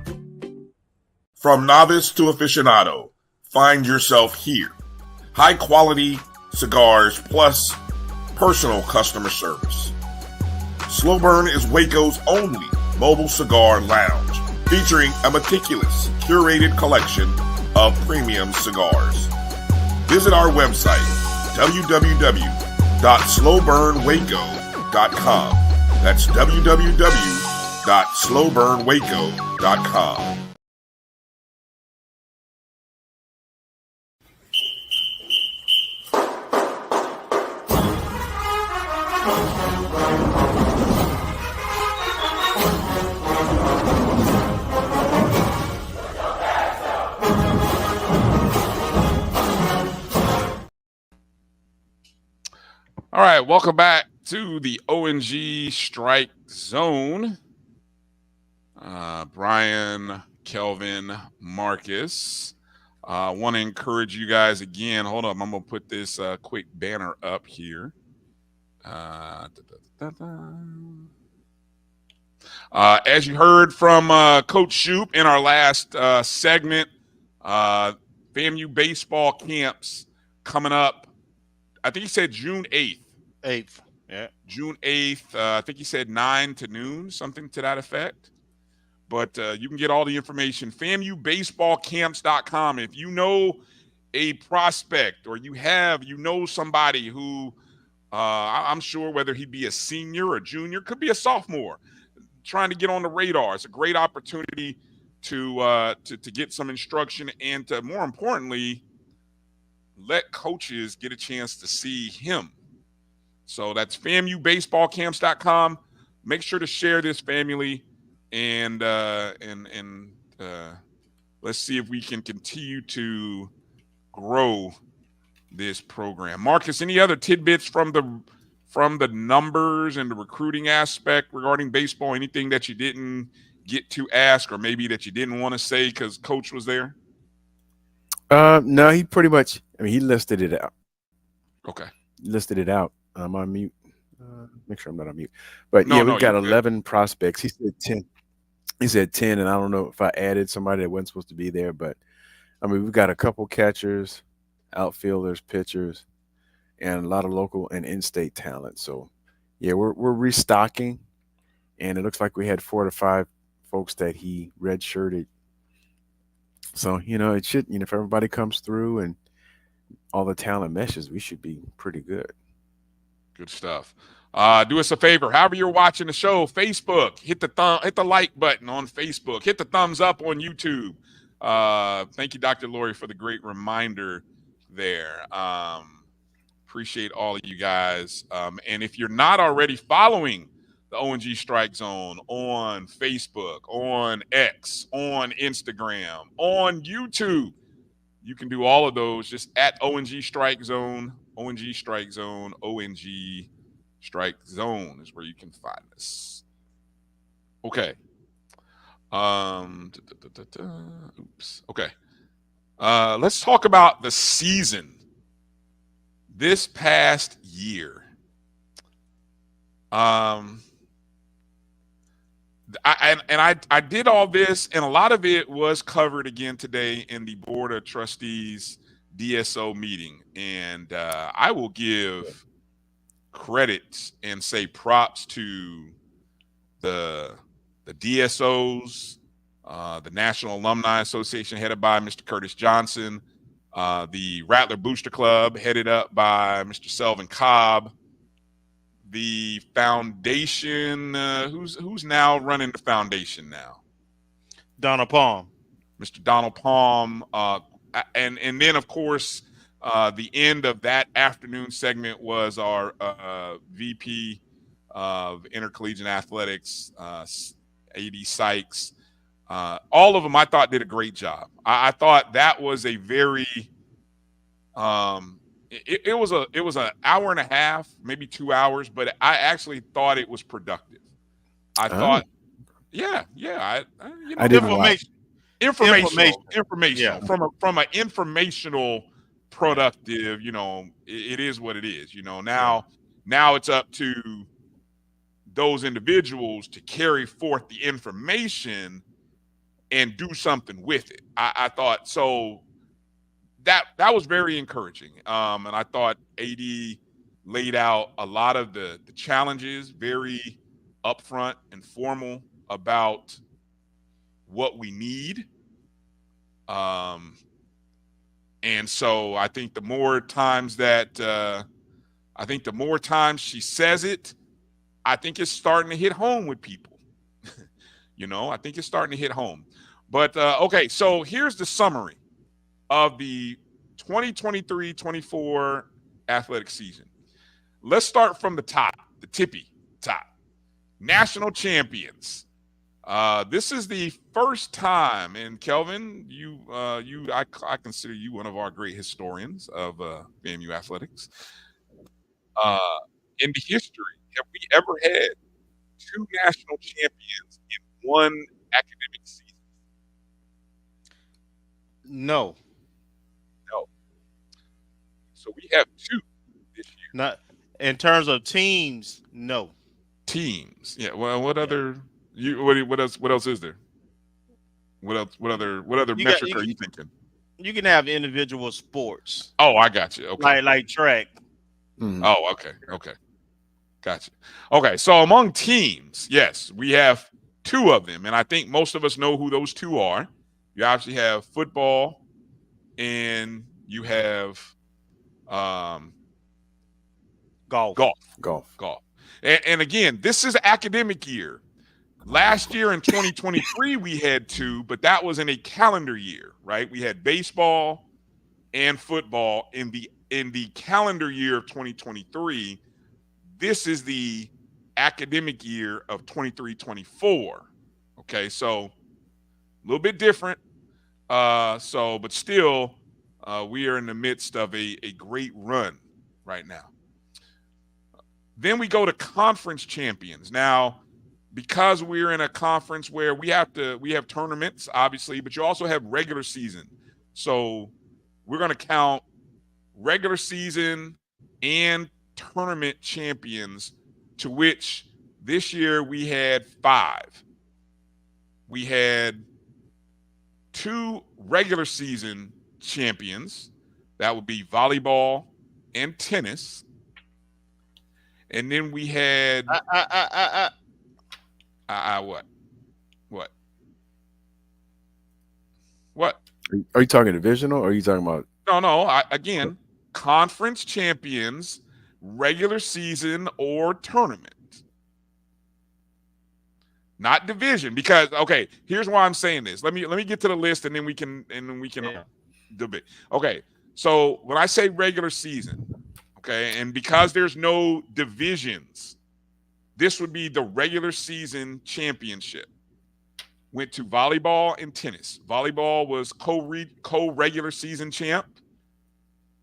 From novice to aficionado, find yourself here. High quality cigars plus personal customer service. Slow Burn is Waco's only mobile cigar lounge, featuring a meticulous, curated collection of premium cigars. Visit our website, www.slowburnwaco.com. That's www.slowburnwaco.com. All right, welcome back to the O&G Strike Zone. Bryan, Kelvin, Marcus. I want to encourage you guys again. Hold up, I'm going to put this quick banner up here. As you heard from Coach Shouppe in our last segment, FAMU baseball camps coming up. I think he said June 8th. 8th, yeah. June 8th. I think he said 9 to noon, something to that effect. But you can get all the information. FAMUBaseballCamps.com. If you know a prospect or you know somebody who I'm sure whether he be a senior or junior, could be a sophomore, trying to get on the radar. It's a great opportunity to get some instruction and to, more importantly, let coaches get a chance to see him. So that's FAMUBaseballCamps.com. Make sure to share this, family, and let's see if we can continue to grow this program. Marcus, any other tidbits from the numbers and the recruiting aspect regarding baseball? Anything that you didn't get to ask, or maybe that you didn't want to say because Coach was there? No, he pretty much. I mean, he listed it out. Okay, listed it out. I'm on mute. Make sure I'm not on mute. But yeah, we've got 11 prospects. He said 10. He said 10, and I don't know if I added somebody that wasn't supposed to be there, but I mean, we've got a couple catchers, outfielders, pitchers, and a lot of local and in-state talent. So yeah, we're restocking, and it looks like we had 4 to 5 folks that he redshirted. So, it should, if everybody comes through and all the talent meshes, we should be pretty good. Good stuff. Do us a favor. However you're watching the show, Facebook, hit the like button on Facebook. Hit the thumbs up on YouTube. Thank you, Dr. Lori, for the great reminder there. Appreciate all of you guys. And if you're not already following the O&G StrikeZone on Facebook, on X, on Instagram, on YouTube, you can do all of those just at O&G StrikeZone, O&G StrikeZone, O&G StrikeZone is where you can find us. Okay. Oops. Okay. Let's talk about the season this past year. I did all this, and a lot of it was covered again today in the Board of Trustees DSO meeting. And I will give credit and say props to the DSOs, the National Alumni Association headed by Mr. Curtis Johnson, the Rattler Booster Club headed up by Mr. Selvin Cobb, the foundation, who's now running the foundation now? Donald Palm. Mr. Donald Palm. And then, of course, the end of that afternoon segment was our VP of Intercollegiate Athletics, A.D. Sykes. All of them, I thought, did a great job. I thought that was a very it was an hour and a half, maybe 2 hours, but I actually thought it was productive. I thought, yeah. I didn't watch. Informational. Yeah. From an informational, productive, it is what it is. Now it's up to those individuals to carry forth the information and do something with it. I thought so. That was very encouraging. And I thought AD laid out a lot of the challenges, very upfront and formal about what we need. And so I think the more times she says it, I think it's starting to hit home with people. I think it's starting to hit home. But okay, so here's the summary of the 2023-24 athletic season. Let's start from the top, the tippy top. National champions. This is the first time, and Kelvin, I consider you one of our great historians of FAMU Athletics. In the history, have we ever had 2 national champions in one academic season? No. So we have 2 this year. Not in terms of teams, no. Teams. Yeah. Well, what other? What else is there? What other metric are you thinking? You can have individual sports. Oh, I got you. Okay. Like track. Mm-hmm. Oh, okay. Gotcha. Okay, so among teams, yes, we have two of them, and I think most of us know who those two are. You obviously have football, and you have golf. And again, this is academic year. Last year in 2023, we had two, but that was in a calendar year, right? We had baseball and football in the calendar year of 2023. This is the academic year of 23-24. Okay, so a little bit different. But still, we are in the midst of a great run right now. Then we go to conference champions. Now, because we're in a conference where we have tournaments, obviously, but you also have regular season. So we're going to count regular season and tournament champions, to which this year we had 5. We had 2 regular season champions. That would be volleyball and tennis. And then we had what? Are you talking divisional or are you talking about? No. Again, conference champions, regular season or tournament. Not division, because here's why I'm saying this. Let me get to the list and then we can debate. Okay. So when I say regular season, and because there's no divisions, this would be the regular season championship. Went to volleyball and tennis. Volleyball was co-regular season champ,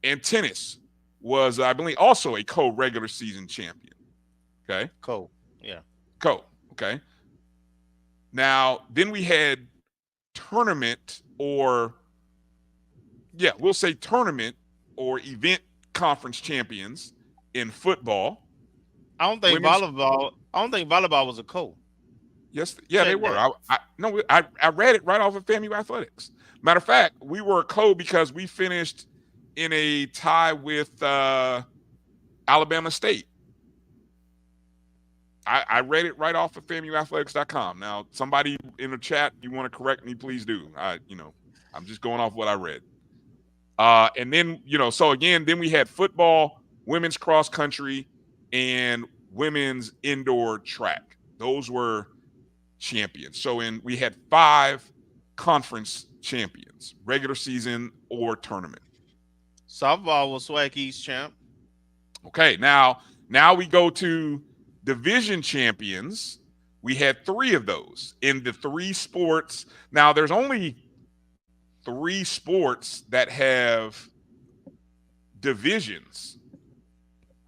and tennis was, I believe, also a co-regular season champion. Okay. Okay. Now, then we had tournament we'll say tournament or event conference champions in football. I don't think volleyball was a co. Yes, they were. I read it right off of FAMU Athletics. Matter of fact, we were a co because we finished in a tie with Alabama State. I read it right off of FAMUathletics.com. Now, somebody in the chat, you want to correct me, please do. I'm just going off what I read. And then, so again, then we had football, women's cross country, and women's indoor track. Those were champions. So we had 5 conference champions, regular season or tournament. Softball was SWAC East champ. Okay, now we go to division champions. We had 3 of those in the 3 sports. Now, there's only 3 sports that have divisions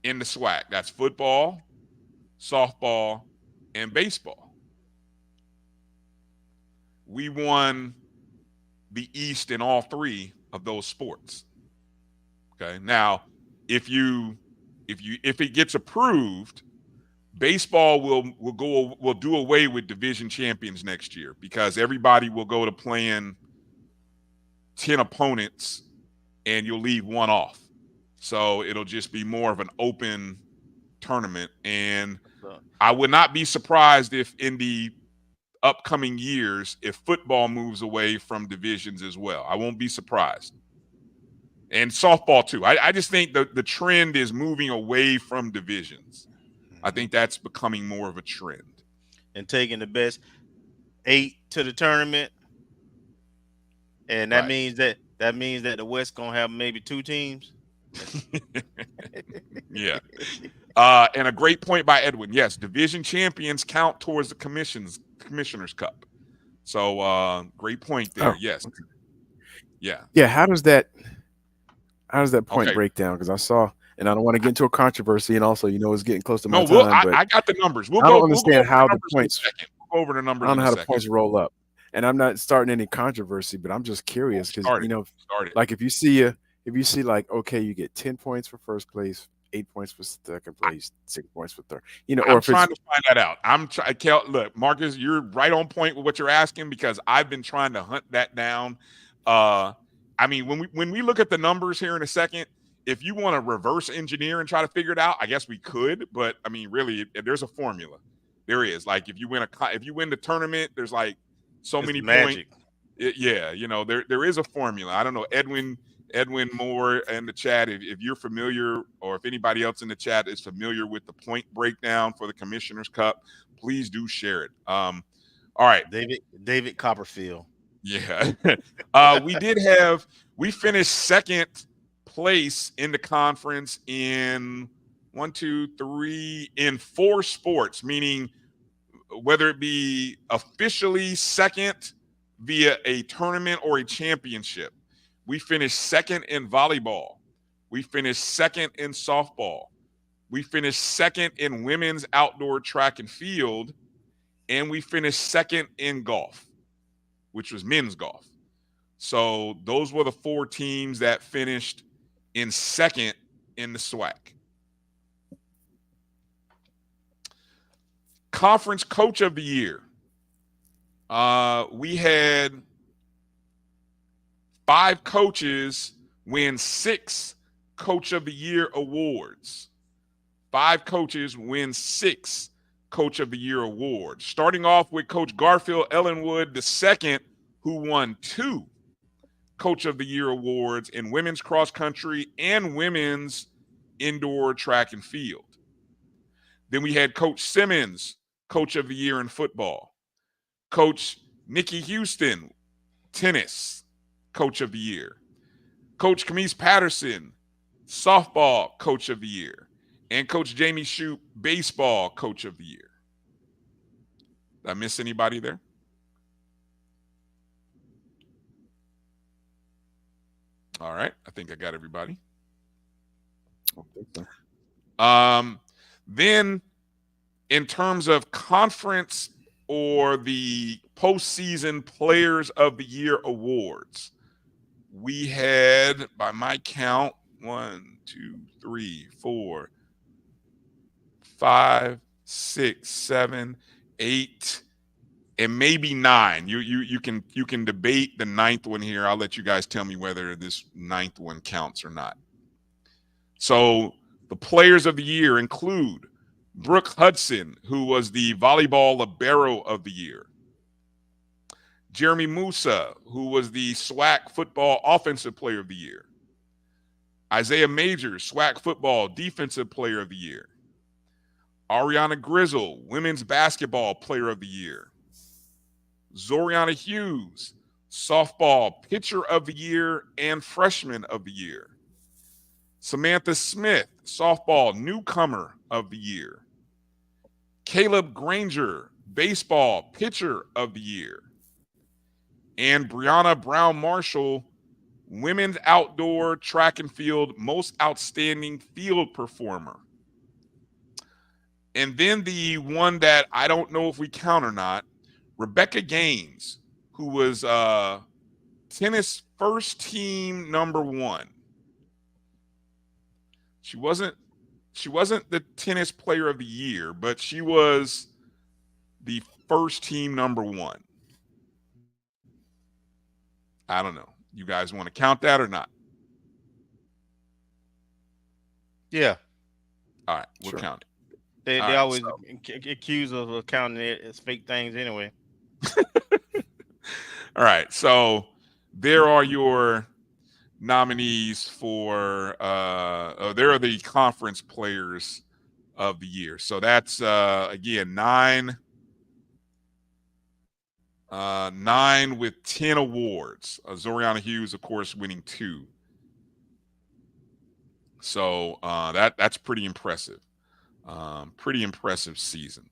in the SWAC. That's football, softball, and baseball. We won the East in all 3 of those sports. Okay. Now, if it gets approved, baseball will do away with division champions next year, because everybody will go to playing 10 opponents and you'll leave 1 off. So it'll just be more of an open tournament. And I would not be surprised if in the upcoming years, if football moves away from divisions as well. I won't be surprised. And softball too. I just think the trend is moving away from divisions. I think that's becoming more of a trend. And taking the best 8 to the tournament. And that means that the West gonna have maybe 2 teams. Yeah. And a great point by Edwin. Yes, division champions count towards the Commissioner's Cup. So great point there. Yes. Yeah. Yeah. How does that point break down? Because I saw, and I don't want to get into a controversy, and also, it's getting close to my time. But I got the numbers. I don't understand how the points. We'll go over the numbers. I don't know how the points roll up, and I'm not starting any controversy, but I'm just curious because like if you see like, okay, you get 10 points for first place, 8 points for second place, 6 points for third. Or I'm trying to find that out. Look, Marcus, you're right on point with what you're asking because I've been trying to hunt that down. When we look at the numbers here in a second, if you want to reverse engineer and try to figure it out, I guess we could. But really, there's a formula. There is. Like if you win the tournament, there's like so many magic. points. There is a formula. I don't know, Edwin Moore in the chat, if you're familiar or if anybody else in the chat is familiar with the point breakdown for the Commissioner's Cup, please do share it. All right. David Copperfield. Yeah. We finished second place in the conference in 4 sports, meaning whether it be officially second via a tournament or a championship. We finished second in volleyball. We finished second in softball. We finished second in women's outdoor track and field. And we finished second in golf, which was men's golf. So those were the 4 teams that finished in second in the SWAC. Conference Coach of the Year. We had 5 coaches win 6 Coach of the Year awards. 5 coaches win 6 Coach of the Year awards. Starting off with Coach Garfield Ellenwood II, who won 2 Coach of the Year awards in women's cross country and women's indoor track and field. Then we had Coach Simmons, Coach of the Year in football. Coach Nikki Houston, tennis, Coach of the Year. Coach Camise Patterson, softball, Coach of the Year. And Coach Jamey Shouppe, baseball, Coach of the Year. Did I miss anybody there? All right. I think I got everybody. Then in terms of conference or the postseason Players of the Year awards, we had, by my count, 1, 2, 3, 4, 5, 6, 7, 8, and maybe 9. You can debate the 9th one here. I'll let you guys tell me whether this 9th one counts or not. So the Players of the Year include Brooke Hudson, who was the volleyball libero of the year. Jeremy Musa, who was the SWAC football offensive player of the year. Isaiah Majors, SWAC football defensive player of the year. Ariana Grizzle, women's basketball player of the year. Zoriana Hughes, softball pitcher of the year and freshman of the year. Samantha Smith, softball newcomer of the year. Caleb Granger, baseball pitcher of the year. And Brianna Brown Marshall, women's outdoor track and field most outstanding field performer. And then the one that I don't know if we count or not, Rebecca Gaines, who was tennis first team number 1. She wasn't the tennis player of the year, but she was the first team number 1. I don't know. You guys want to count that or not? Yeah. All right, we'll count it. They always accuse of counting it as fake things anyway. All right, so there are your nominees for there are the conference players of the year. So that's again 9 with 10 awards. Zoriana Hughes, of course, winning 2. So that's pretty impressive. Pretty impressive season.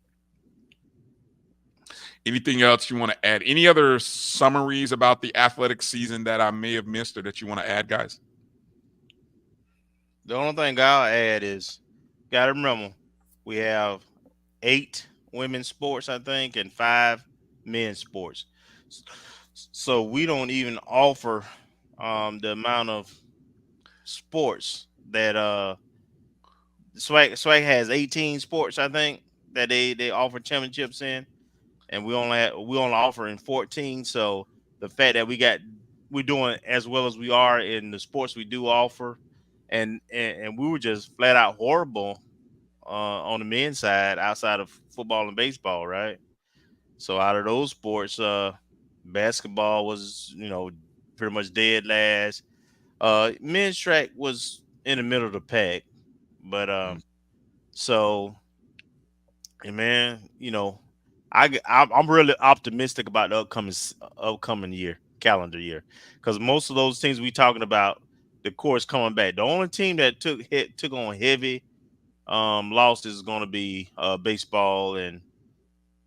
Anything else you want to add? Any other summaries about the athletic season that I may have missed or that you want to add, guys? The only thing I'll add is, got to remember, we have 8 women's sports, I think, and 5 men's sports. So we don't even offer the amount of sports that SWAC has 18 sports, I think, that they offer championships in, and we only offer in 14. So the fact that we're doing as well as we are in the sports we do offer, and we were just flat out horrible on the men's side outside of football and baseball, right? So out of those sports, basketball was pretty much dead last. Men's track was in the middle of the pack, but so, and man, I'm really optimistic about the upcoming calendar year, because most of those teams we talking about, the course coming back. The only team that took on heavy losses is going to be baseball, and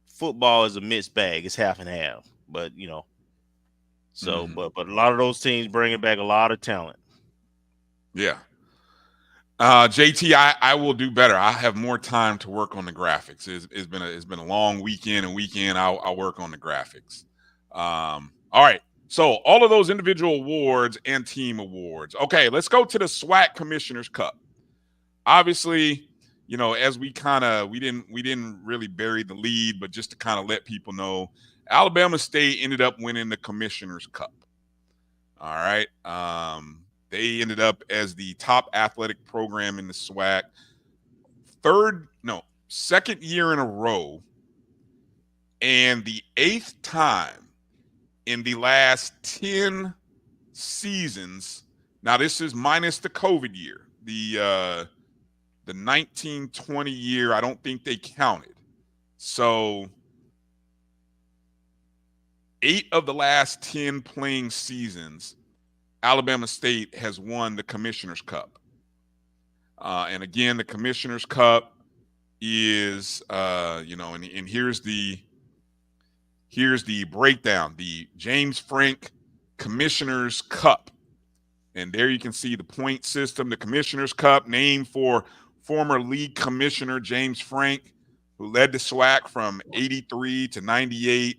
football is a mixed bag. It's half and half, but so but a lot of those teams bringing back a lot of talent. Yeah. JT, I will do better. I have more time to work on the graphics. It's been a long weekend, I'll work on the graphics. All right. So all of those individual awards and team awards. Okay, let's go to the SWAC Commissioners Cup. Obviously, as we didn't really bury the lead, but just to kind of let people know, Alabama State ended up winning the Commissioners Cup. All right. They ended up as the top athletic program in the SWAC. Second year in a row, and the 8th time in the last 10 seasons. Now, this is minus the COVID year. The 1920 year, I don't think they counted. So 8 of the last 10 playing seasons, Alabama State has won the Commissioner's Cup. And again, the Commissioner's Cup is, and here's the breakdown, the James Frank Commissioner's Cup. And there you can see the point system, the Commissioner's Cup, named for former league commissioner James Frank, who led the SWAC from 83 to 98.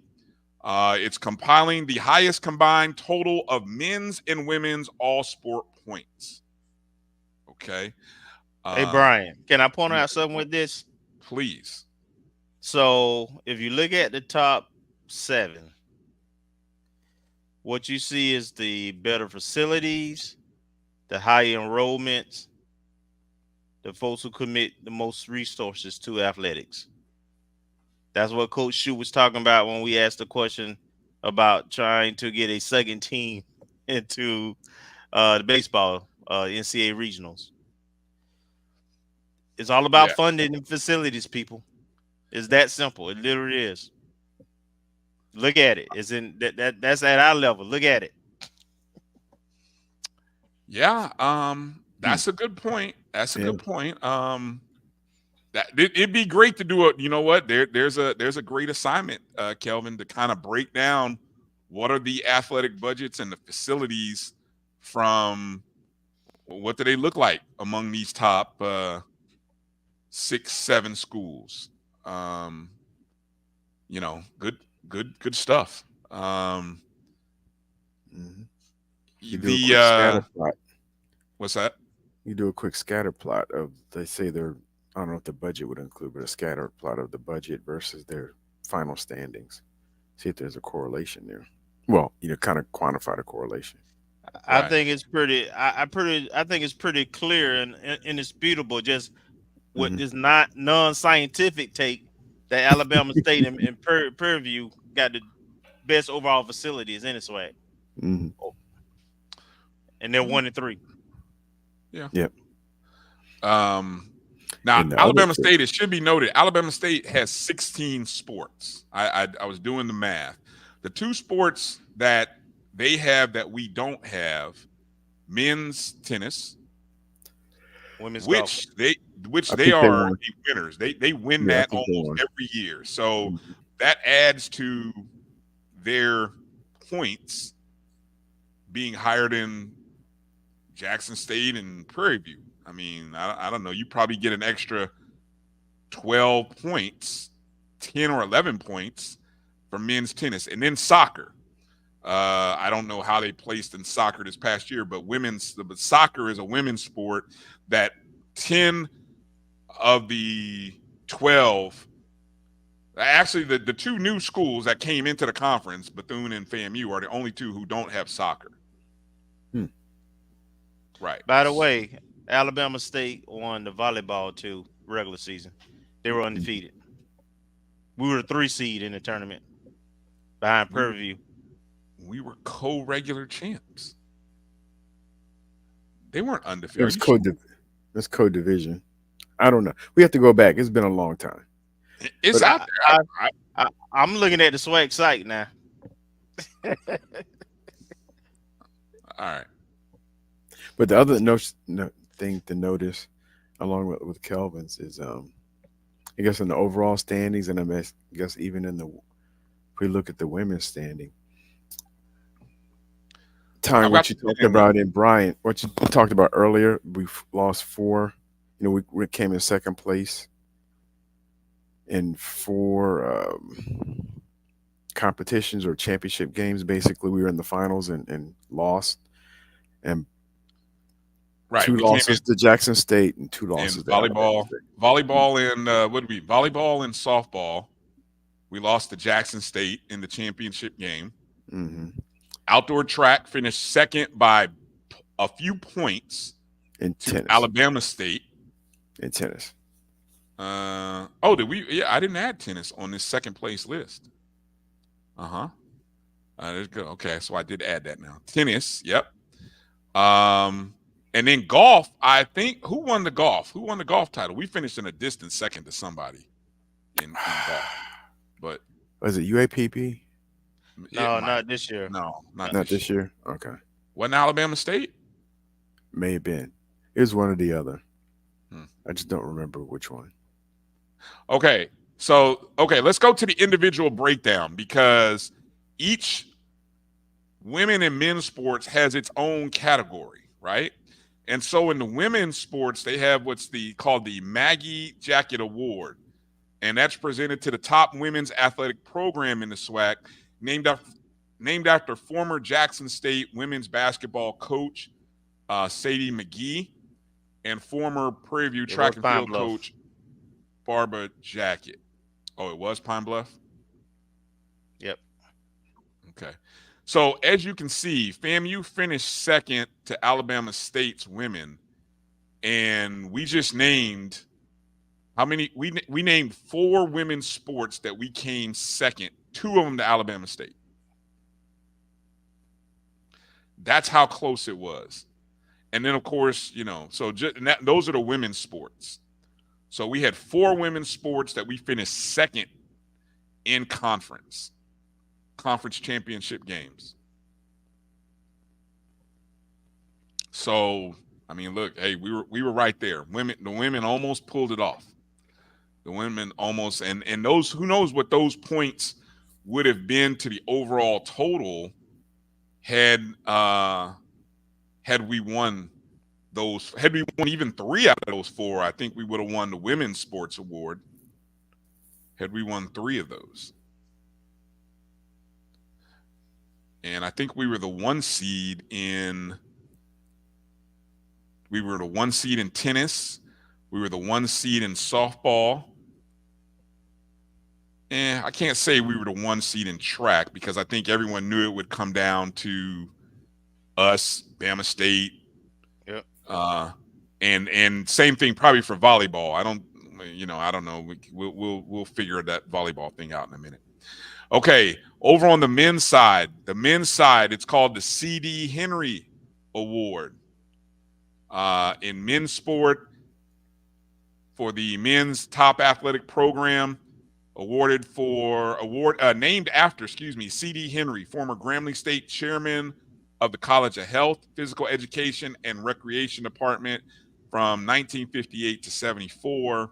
It's compiling the highest combined total of men's and women's all-sport points. Okay. Hey, Bryan, can I point out something with this? Please. So if you look at the top 7, what you see is the better facilities, the high enrollments, the folks who commit the most resources to athletics. That's what Coach Shouppe was talking about when we asked the question about trying to get a second team into the baseball NCAA regionals. It's all about funding and facilities, people. It's that simple. It literally is. Look at it. It's in that's at our level. Look at it. Yeah, that's a good point. Good point. It'd be great to do it. You know what? There's a great assignment, Kelvin, to kind of break down what are the athletic budgets and the facilities from what do they look like among these top 6-7 schools. Good stuff. You do a quick scatter plot. What's that? You do a quick scatter plot of, they say they're, I don't know if the budget would include, but a scatter plot of the budget versus their final standings. See if there's a correlation there. Well, kind of quantify the correlation. I think it's pretty. I think it's pretty clear and indisputable. Just what is not non-scientific take that Alabama State in Purview got the best overall facilities in its way, and they're 1-3. Yeah. Yep. Now, Alabama State, it should be noted, Alabama State has 16 sports. I was doing the math. The 2 sports that they have that we don't have, men's tennis, women's golf. They are the winners. They win that almost every year. So that adds to their points being higher than Jackson State and Prairie View. I mean, I don't know. You probably get an extra 12 points, 10 or 11 points for men's tennis. And then soccer. I don't know how they placed in soccer this past year, but soccer is a women's sport that 10 of the 12, actually the two new schools that came into the conference, Bethune and FAMU, are the only two who don't have soccer. Right. By the way, Alabama State won the volleyball too, regular season. They were undefeated. We were the 3 seed in the tournament behind Purview. We were co-regular champs. They weren't undefeated. It was That's co-division. I don't know. We have to go back. It's been a long time. It's out there. I'm looking at the SWAC site now. All right. But the other thing to notice, along with Kelvin's, is I guess in the overall standings, and I guess even if we look at the women's standing, what you talked about in Bryan, what you talked about earlier, we've lost 4. You know, we came in second place in 4 competitions or championship games. Basically, we were in the finals and lost. And right, 2 losses to Jackson State and 2 losses to volleyball. Volleyball and volleyball and softball. We lost to Jackson State in the championship game. Mm-hmm. Outdoor track finished second by a few points in tennis. Alabama State. In tennis. Did we? Yeah, I didn't add tennis on this second place list. There's good. Okay, so I did add that now. Tennis, yep. And then golf, I think. Who won the golf? Who won the golf title? We finished in a distant second to somebody in golf. But was it UAPP? No, not this year. No, not this year. Okay. Wasn't Alabama State? May have been. It was one or the other. I just don't remember which one. Okay. So, let's go to the individual breakdown, because each women and men's sports has its own category, right? And so in the women's sports, they have what's called the Maggie Jacket Award. And that's presented to the top women's athletic program in the SWAC, named after former Jackson State women's basketball coach Sadie McGee and former Prairie View track and field coach Barbara Jacket. Oh, it was Pine Bluff? Yep. Okay. So as you can see, FAMU finished second to Alabama State's women, and we just named how many? We named 4 women's sports that we came second, 2 of them to Alabama State. That's how close it was. And then, of course, those are the women's sports. So we had 4 women's sports that we finished second in conference championship games. So, I mean, look, hey, we were right there. The women almost pulled it off. The women almost, and those, who knows what those points would have been to the overall total had we won those, had we won even 3 out of those 4, I think we would have won the Women's Sports Award. Had we won 3 of those. And I think we were the 1 seed in tennis. We were the 1 seed in softball. And I can't say we were the 1 seed in track, because I think everyone knew it would come down to us, Bama State. Yep. And same thing probably for volleyball. I don't know. We'll figure that volleyball thing out in a minute. Okay, over on the men's side, it's called the C.D. Henry Award. In men's sport, for the men's top athletic program, named after C.D. Henry, former Grambling State chairman of the College of Health, Physical Education, and Recreation Department from 1958 to 74.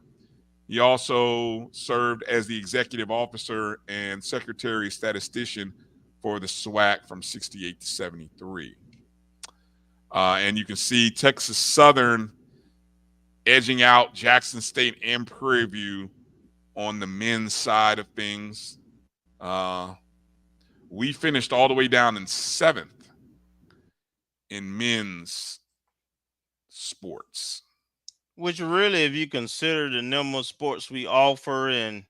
He also served as the executive officer and secretary statistician for the SWAC from 68 to 73. And you can see Texas Southern edging out Jackson State and Prairie View on the men's side of things. We finished all the way down in 7th in men's sports. Which really, if you consider the number of sports we offer and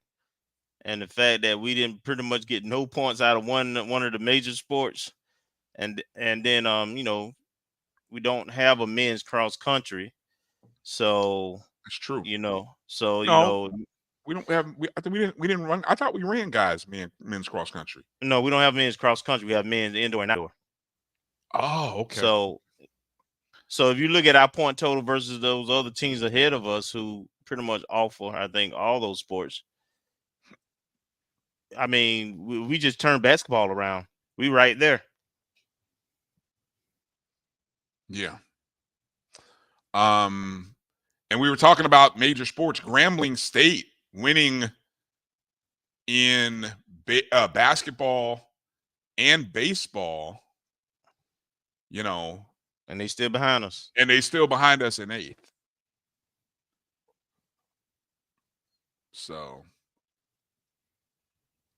the fact that we didn't pretty much get no points out of one of the major sports, and then we don't have a men's cross country, so It's true. So we don't have. I think we didn't run. I thought we ran men's cross country. No, we don't have men's cross country. We have men's indoor and outdoor. Oh, okay. So if you look at our point total versus those other teams ahead of us who pretty much offer, I think, all those sports. I mean, we just turned basketball around. We right there. Yeah. And we were talking about major sports. Grambling State winning in basketball and baseball. And they still behind us. And they still behind us in 8th. So,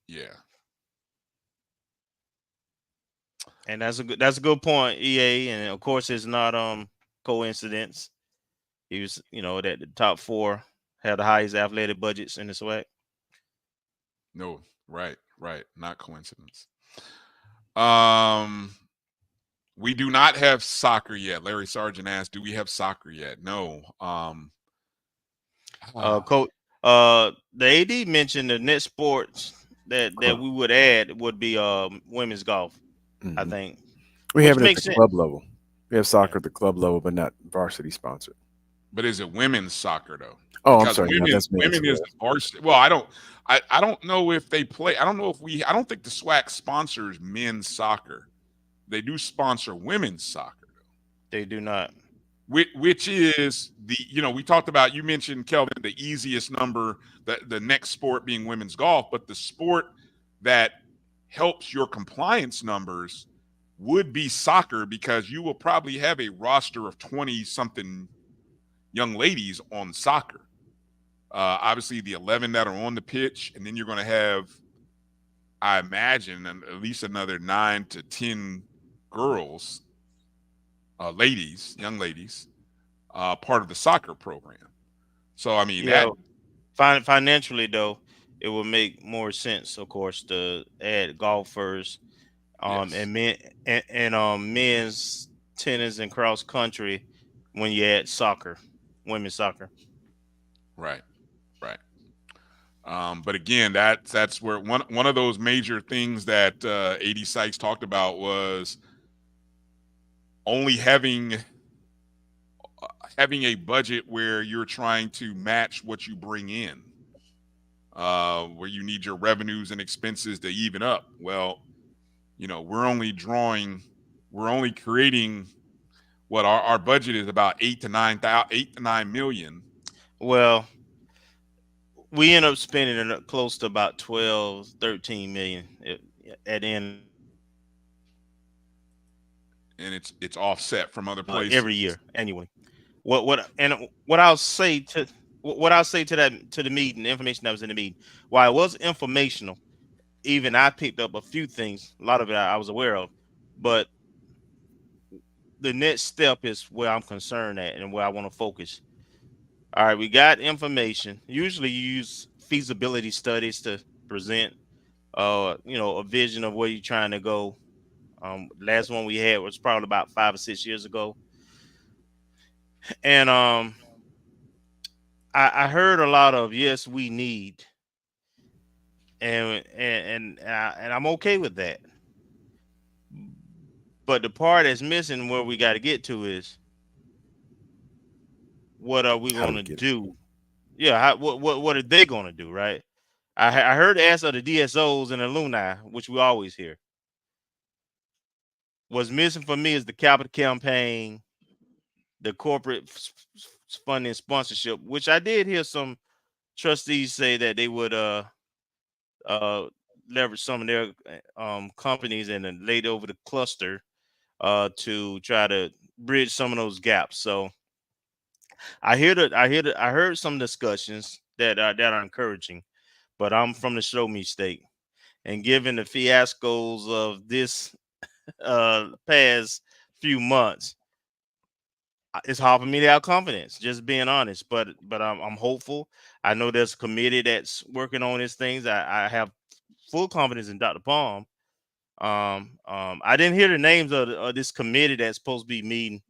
yeah. And that's a good point, EA. And of course, it's not coincidence. He was, that the top 4 had the highest athletic budgets in the SWAC. No, right, not coincidence. We do not have soccer yet. Larry Sargent asked, "Do we have soccer yet?" No. Coach, the AD mentioned the next sports that we would add would be women's golf. I think we have it at the club level. We have soccer at the club level, but not varsity sponsored. But is it women's soccer though? Oh, I'm sorry. Women is the varsity. Well, I don't know if they play. I don't think the SWAC sponsors men's soccer. They do sponsor women's soccer. They do not. Which is we talked about, you mentioned, Kelvin, the easiest number, the next sport being women's golf, but the sport that helps your compliance numbers would be soccer, because you will probably have a roster of 20-something young ladies on soccer. Obviously, the 11 that are on the pitch, and then you're going to have, I imagine, at least another 9 to 10 girls, young ladies, part of the soccer program. So, I mean, financially, though, it would make more sense, of course, to add golfers, and men's tennis and cross country when you add soccer, women's soccer. Right. But again, that's where one of those major things that AD Sykes talked about was only having a budget where you're trying to match what you bring in, where you need your revenues and expenses to even up. Well, we're only creating what our budget is about 8 to 9 million. Well, we end up spending close to about 12-13 million at the end. And it's offset from other places every year anyway. What I'll say to the meeting, the information that was in the meeting, while it was informational, even I picked up a few things. A lot of it I was aware of, but the next step is where I'm concerned at and where I want to focus. All right, we got information. Usually you use feasibility studies to present a vision of where you're trying to go. Last one we had was probably about 5 or 6 years ago. And I heard a lot of yes, we need. And I'm okay with that. But the part that's missing where we got to get to is, what are we going to do? Yeah, what are they going to do, right? I heard the answer of the DSOs and alumni, which we always hear. What's missing for me is the capital campaign, the corporate funding sponsorship, which I did hear some trustees say that they would leverage some of their companies and then laid over the cluster to try to bridge some of those gaps. So I heard some discussions that are encouraging, but I'm from the Shouppe state, and given the fiascos of this past few months, it's hard for me to have confidence, just being honest. But I'm hopeful. I know there's a committee that's working on these things. I have full confidence in Dr. Palm. I didn't hear the names of this committee that's supposed to be meeting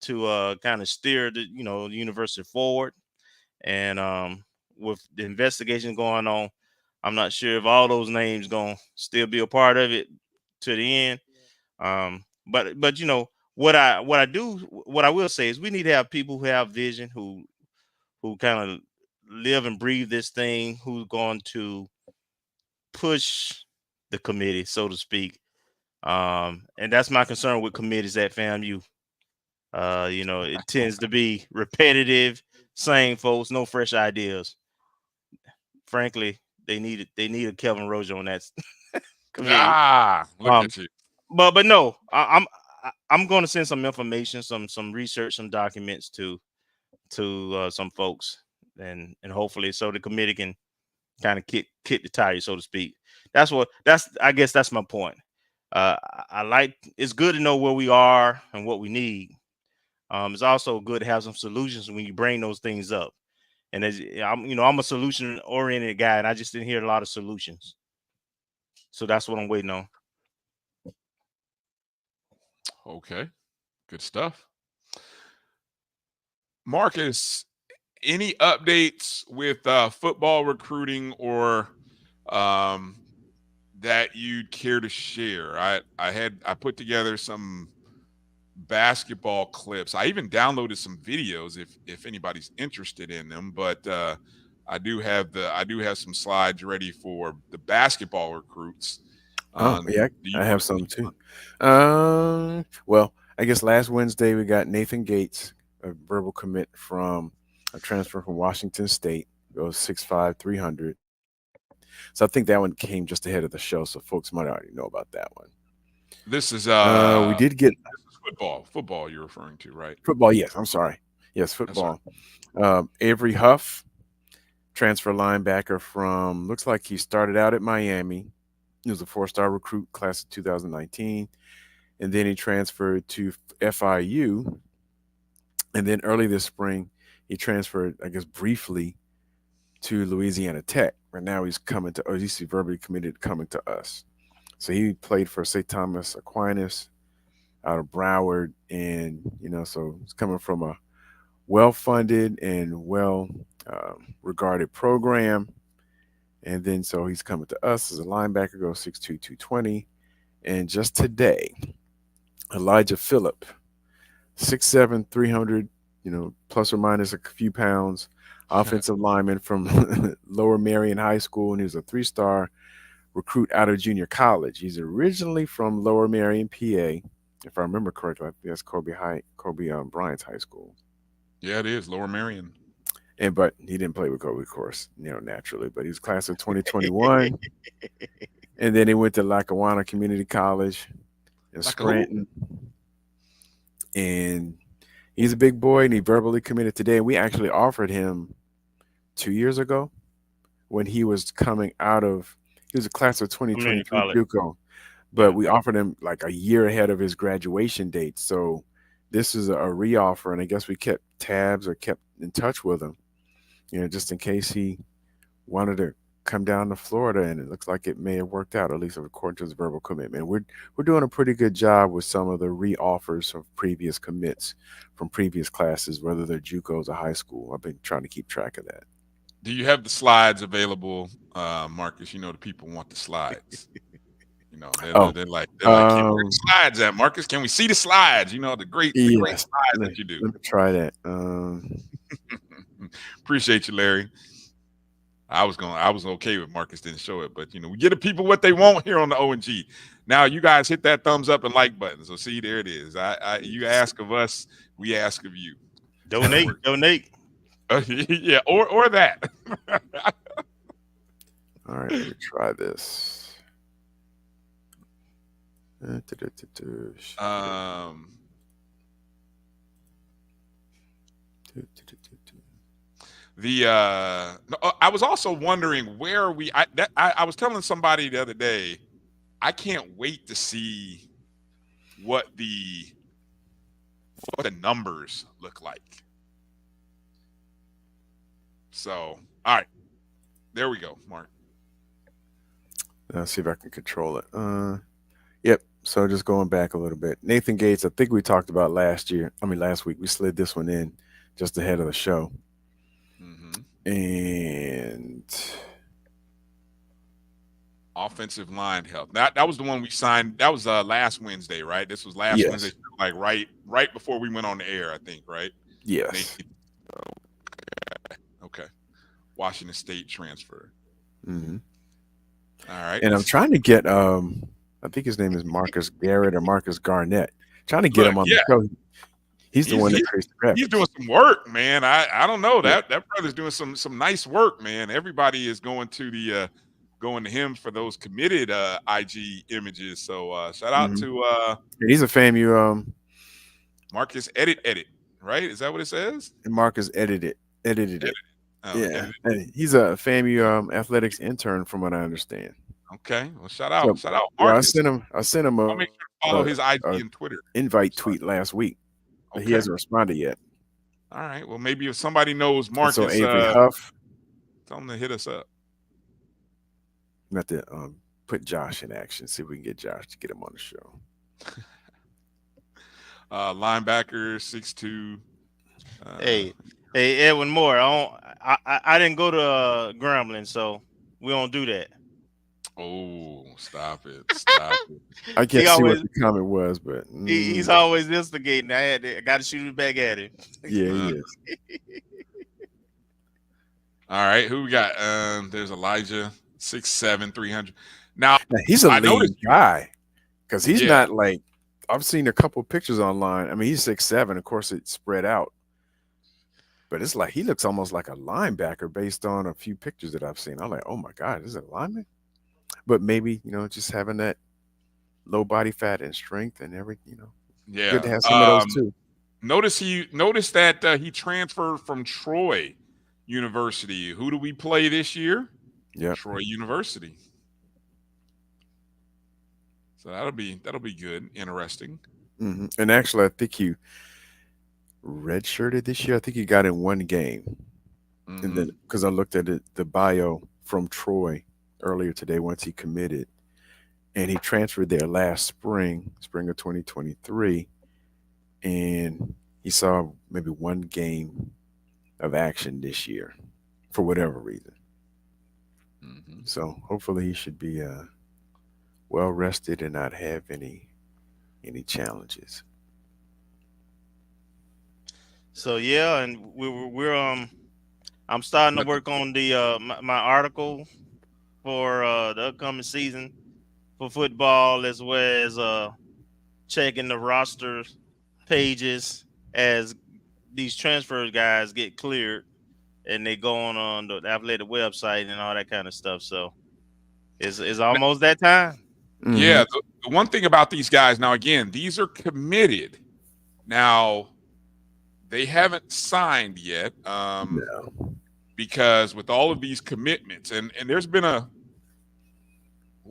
to kind of steer the university forward. And with the investigation going on, I'm not sure if all those names gonna still be a part of it to the end. But what I will say is we need to have people who have vision, who kind of live and breathe this thing, who's going to push the committee, so to speak. And that's my concern with committees at FAMU. It tends to be repetitive, same folks, no fresh ideas. Frankly, they need a Kelvin Roger on that committee. Look at you. But no, I'm going to send some information, some research, some documents to some folks, and hopefully so the committee can kind of kick the tire, so to speak. I guess that's my point. It's good to know where we are and what we need. It's also good to have some solutions when you bring those things up. And I'm a solution oriented guy, and I just didn't hear a lot of solutions. So that's what I'm waiting on. Okay, good stuff. Marcus, any updates with football recruiting or that you'd care to share? I put together some basketball clips. I even downloaded some videos if anybody's interested in them, but I do have some slides ready for the basketball recruits. Yeah, I have some too. Well, I guess last Wednesday we got Nathan Gates, a verbal commit from a transfer from Washington State. Goes 6'5", 300. So I think that one came just ahead of the show, so folks might already know about that one. This is we did get football you're referring to, right? Football, yes. I'm sorry. Yes, football. Avery Huff, transfer linebacker from, looks like he started out at Miami. He was a 4-star recruit, class of 2019. And then he transferred to FIU. And then early this spring, he transferred, I guess, briefly to Louisiana Tech. Right now he's coming to, or he's verbally committed coming to us. So he played for St. Thomas Aquinas out of Broward. And, so he's coming from a well-funded and well-regarded program. And then so he's coming to us as a linebacker, goes 6'2", 220. And just today, Elijah Phillip, 6'7", 300, plus or minus a few pounds, offensive lineman from Lower Marion High School, and he was a 3-star recruit out of junior college. He's originally from Lower Marion, PA. If I remember correctly, I think that's Kobe Bryant's high school. Yeah, it is Lower Marion. But he didn't play with Kobe, of course, naturally. But he was class of 2021. And then he went to Lackawanna Community College in Scranton. And he's a big boy, and he verbally committed today. And we actually offered him 2 years ago when he was coming out of, he was a class of 2023 JUCO. But we offered him like a year ahead of his graduation date. So this is a reoffer, and I guess we kept tabs or kept in touch with him, just in case he wanted to come down to Florida, and it looks like it may have worked out, at least according to his verbal commitment. We're doing a pretty good job with some of the reoffers of previous commits from previous classes, whether they're JUCOs or high school. I've been trying to keep track of that. Do you have the slides available, Marcus? The people want the slides. They're like, where the slides at, Marcus? Can we see the slides? The great slides that you do. Let me try that. Appreciate you, Larry. I was okay with Marcus didn't show it, but we get the people what they want here on the O&G. Now you guys hit that thumbs up and like button. So see, there it is. You ask of us, we ask of you. Donate. Yeah, or that. All right, let me try this. I was also wondering where we. I was telling somebody the other day, I can't wait to see what the what the numbers look like. So, all right. There we go, Mark. Let's see if I can control it. Yep. So just going back a little bit. Nathan Gates, I think we talked about last week. We slid this one in just ahead of the show. And offensive line help. That was the one we signed. That was last Wednesday, right? This was last Wednesday, like right before we went on the air, I think, right? Yes. Okay. Washington State transfer. Mm-hmm. All right. And I'm trying to get I think his name is Marcus Garrett or Marcus Garnett. Trying to get him on the show. He's the one that creates the graphics. He's doing some work, man. I don't know. That brother's doing some nice work, man. Everybody is going to him for those committed IG images. So shout out to he's a FAMU Marcus edit, right? Is that what it says? And Marcus edited it. Oh, yeah. And he's a FAMU athletics intern from what I understand. Okay. Well, shout out Marcus. I sent him I'll make sure to follow his IG and Twitter. Invite tweet last week. But he hasn't responded yet. All right. Well, maybe if somebody knows Marcus, so Avery Huff, tell him to hit us up. I'm going to have to put Josh in action, see if we can get Josh to get him on the show. Linebacker, 6'2". Hey, Edwin Moore. I didn't go to Grambling, so we don't do that. Oh, stop it. I can't see what the comment was, but he's always instigating. I got to shoot it back at him. Yeah, he is. All right, who we got? There's Elijah, 6'7", 300. Now he's a lean guy because he's not like, I've seen a couple pictures online. I mean, he's 6'7". Of course, it's spread out, but it's like he looks almost like a linebacker based on a few pictures that I've seen. I'm like, oh my God, is it a lineman? But maybe, just having that low body fat and strength and everything, good to have some of those too. Notice that he transferred from Troy University. Who do we play this year? Yeah, Troy University. So that'll be good, interesting. Mm-hmm. And actually, I think he redshirted this year. I think he got in one game, and then because I looked at the bio from Troy earlier today once he committed, and he transferred there last spring of 2023, and he saw maybe one game of action this year for whatever reason. So hopefully he should be well rested and not have any challenges. So yeah, and we're I'm starting to work on the my article for the upcoming season for football, as well as checking the roster pages as these transfer guys get cleared and they go on the athletic website and all that kind of stuff. So it's almost that time. Yeah, the one thing about these guys now, again, these are committed. Now they haven't signed yet, because with all of these commitments, and there's been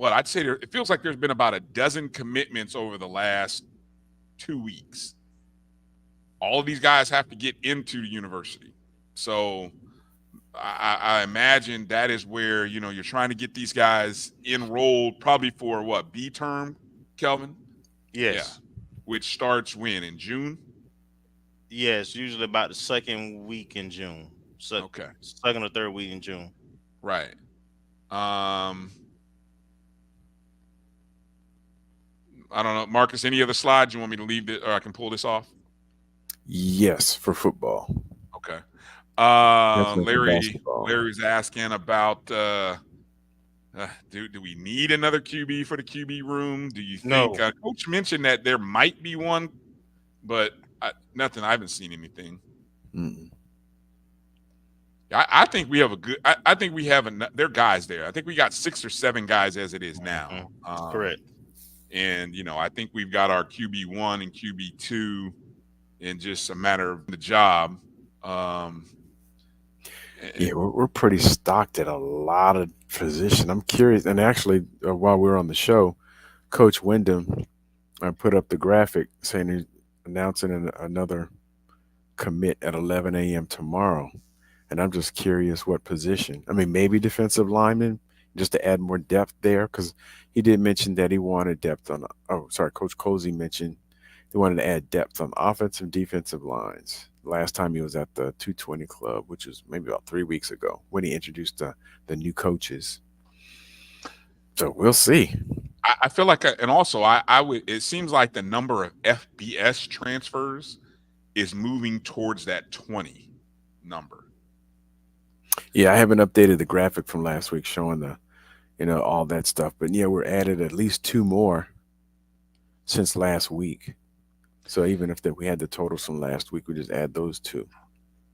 it feels like there's been about a dozen commitments over the last 2 weeks. All of these guys have to get into the university. So I imagine that is where, you're trying to get these guys enrolled probably for what, B term, Kelvin? Yes. Yeah. Which starts when, in June? Yes, usually about the second week in June. Okay. Second or third week in June. Right. I don't know. Marcus, any other slides you want me to leave it, or I can pull this off? Yes, for football. Okay. Larry's asking about do we need another QB for the QB room? Do you think Coach mentioned that there might be one, but nothing. I haven't seen anything. I think we have I think we have there are guys there. I think we got 6 or 7 guys as it is now. Correct. And I think we've got our QB1 and QB2 in just a matter of the job. Yeah, we're pretty stocked at a lot of positions. I'm curious, and actually, while we were on the show, Coach Wyndham put up the graphic saying announcing another commit at 11 a.m. tomorrow. And I'm just curious what position. I mean, maybe defensive lineman, just to add more depth there, because he did mention that he wanted depth on. Oh, sorry, Coach Cozy mentioned he wanted to add depth on offensive, defensive lines. Last time he was at the 220 Club, which was maybe about 3 weeks ago, when he introduced the new coaches. So we'll see. I feel like, and also I would. It seems like the number of FBS transfers is moving towards that 20 number. Yeah, I haven't updated the graphic from last week showing all that stuff. But yeah, we're added at least 2 more since last week. So even if we had the totals from last week, we just add those 2.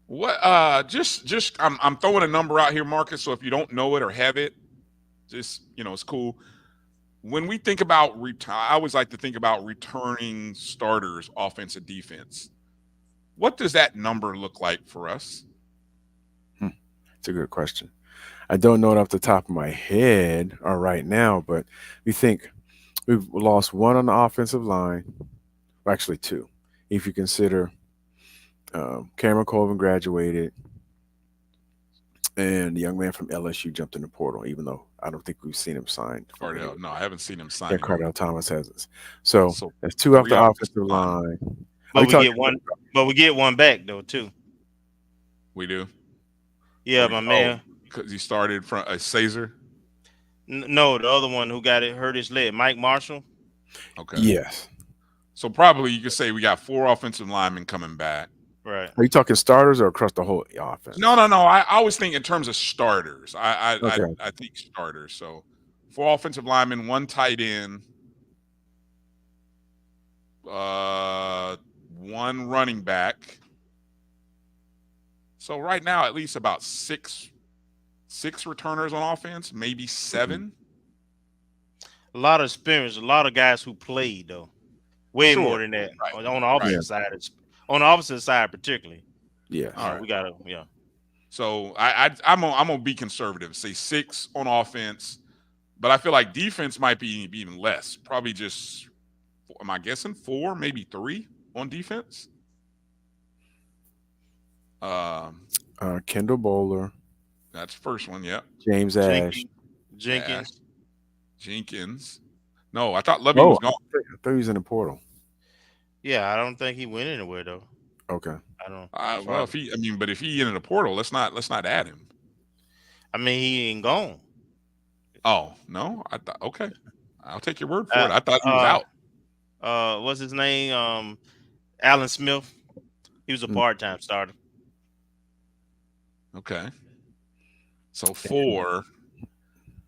What? Just I'm throwing a number out here, Marcus. So if you don't know it or have it, just it's cool. When we think about I always like to think about returning starters, offense and defense. What does that number look like for us? It's a good question. I don't know it off the top of my head or right now, but we think we've lost 1 on the offensive line. Well, actually 2. If you consider Cameron Colvin graduated and the young man from LSU jumped in the portal, even though I don't think we've seen him signed. Cardell, no, I haven't seen him signed. Yeah, Cardell Thomas hasn't. So that's 2 off the offensive line. But we get one back though too. We do. Yeah, my man. Because he started from Caesar. No, the other one who hurt his leg, Mike Marshall. Okay. Yes. So probably you could say we got 4 offensive linemen coming back. Right. Are you talking starters or across the whole offense? No. I always think in terms of starters. I think starters. So 4 offensive linemen, 1 tight end, 1 running back. So right now, at least about 6 returners on offense, maybe 7. A lot of experience, a lot of guys who played though, way more than that on the opposite side. On the opposite side, particularly. Yeah. All right. We gotta. So I'm gonna be conservative, say 6 on offense, but I feel like defense might be even less. Probably just, am I guessing 4, maybe 3 on defense? Kendall Bowler. That's the first one. Yeah. James Ash. Jenkins. No, I thought Lovey was gone. I thought he was in the portal. Yeah, I don't think he went anywhere though. Okay. I don't. Well, if he entered the portal, let's not add him. I mean, he ain't gone. Oh no, I thought okay. I'll take your word for it. I thought he was out. What's his name? Alan Smith. He was a part-time starter. Okay. So 4.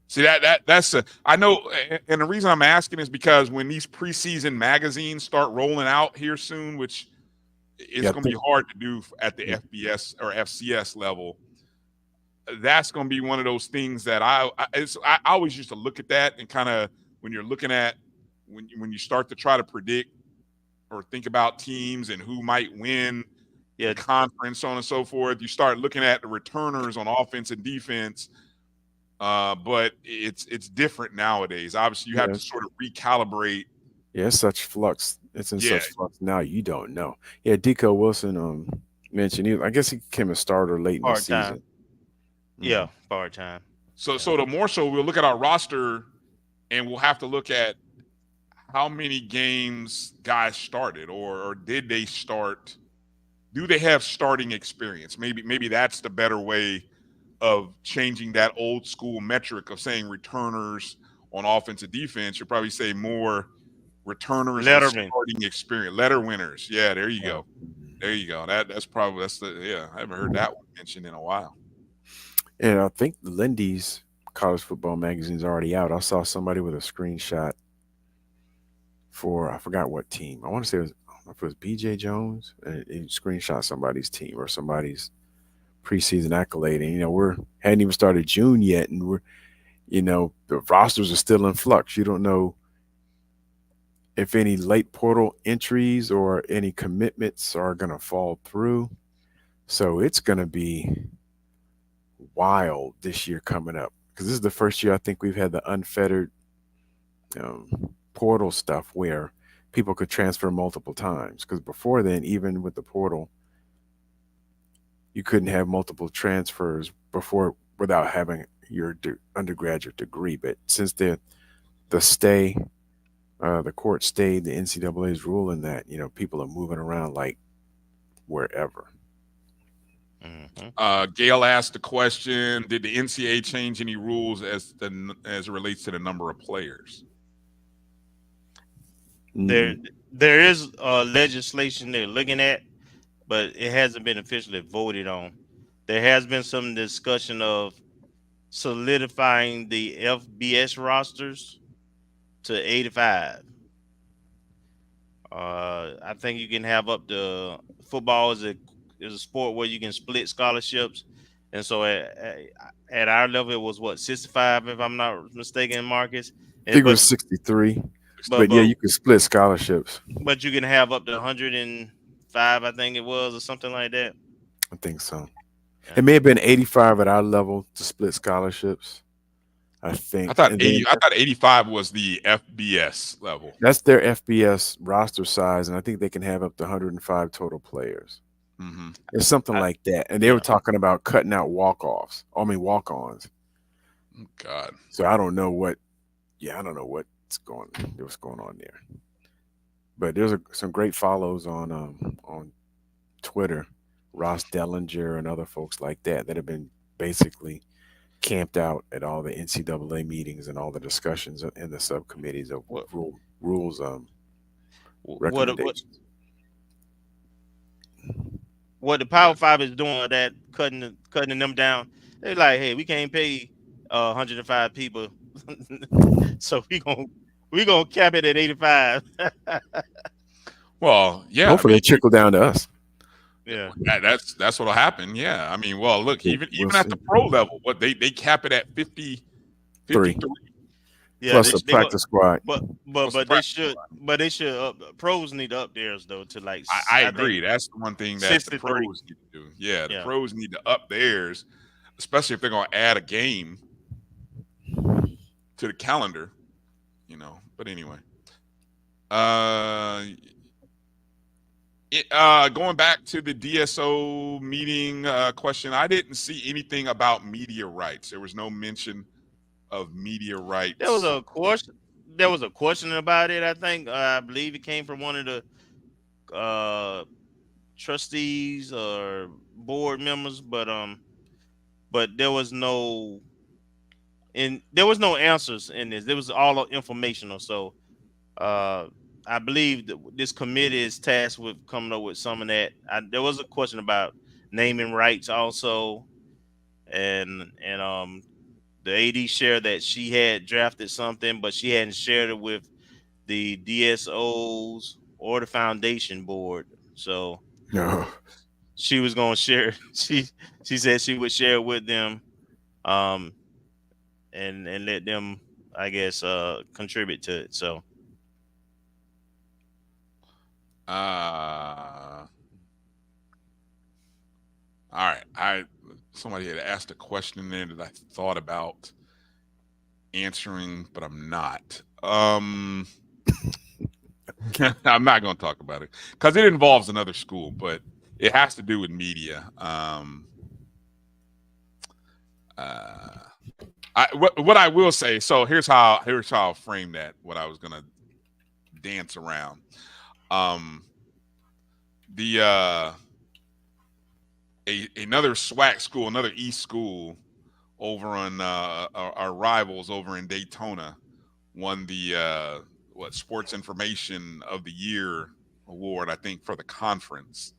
See that's I know, and the reason I'm asking is because when these preseason magazines start rolling out here soon, which is going to be hard to do at the FBS or FCS level, that's going to be one of those things that I always used to look at that and kind of when you're looking at when you start to try to predict or think about teams and who might win the conference, so on and so forth, you start looking at the returners on offense and defense. But it's different nowadays. Obviously, you have to sort of recalibrate. Yeah, it's such flux. It's in such flux now. You don't know. Yeah, Deco Wilson mentioned I guess he became a starter late in the season. Yeah, part-time. So the more so we'll look at our roster and we'll have to look at how many games guys started or did they start? Do they have starting experience? Maybe that's the better way of changing that old school metric of saying returners on offense and defense. You'll probably say more returners and starting experience. Letter winners. Yeah, there you go. There you go. I haven't heard that one mentioned in a while. And I think Lindy's college football magazine is already out. I saw somebody with a screenshot for, I forgot what team. I want to say it was BJ Jones, and he screenshot somebody's team or somebody's preseason accolade. And, we hadn't even started June yet. And the rosters are still in flux. You don't know if any late portal entries or any commitments are going to fall through. So it's going to be wild this year coming up, because this is the first year I think we've had the unfettered portal stuff where people could transfer multiple times. Because before then, even with the portal, you couldn't have multiple transfers before without having your undergraduate degree. But since the court stayed the NCAA's ruling that, people are moving around like wherever. Gail asked the question: did the NCAA change any rules as it relates to the number of players? There is legislation they're looking at, but it hasn't been officially voted on. There has been some discussion of solidifying the FBS rosters to 85. I think you can have up to football is a sport where you can split scholarships, and so at our level it was 65, if I'm not mistaken, Marcus. I think it was 63, but yeah, you could split scholarships. But you can have up to 105, I think it was, or something like that. I think so. Yeah. It may have been 85 at our level to split scholarships. I think. I thought 85 was the FBS level. That's their FBS roster size, and I think they can have up to 105 total players. Mm-hmm. It's something like that. And they were talking about cutting out walk-ons. Walk-ons. Oh, God. So I don't know what's going on there. But there's some great follows on Twitter, Ross Dellinger and other folks like that have been basically camped out at all the NCAA meetings and all the discussions in the subcommittees of rules recommendations. What the Power 5 is doing, that cutting them down, they're like, hey, we can't pay 105 people, so we gonna cap it at 85. Well, yeah. Hopefully they trickle down to us. Yeah, that's what'll happen. Yeah, well, look, even at the pro level, what they cap it at 53. Yeah, plus a practice squad. But they should pros need to up theirs though to like. I agree. That's the one thing that the pros need to do. Yeah, the pros need to up theirs, especially if they're going to add a game to the calendar. But anyway, going back to the DSO meeting question, I didn't see anything about media rights. There was no mention of media rights. There was a question about it. I believe it came from one of the trustees or board members, but there was no answers in this. It was all informational. So I believe that this committee is tasked with coming up with some of that. There was a question about naming rights also, and the AD shared that she had drafted something, but she hadn't shared it with the DSOs or the foundation board. So she was going to share. She said she would share it with them, and let them, I guess, contribute to it. So. All right. Somebody had asked a question there that I thought about answering, but I'm not. I'm not going to talk about it because it involves another school, but it has to do with media. What I will say. So here's how I'll frame that. What I was going to dance around. Another SWAC school, another East school over on our rivals over in Daytona won the Sports Information of the Year award, I think, for the conference.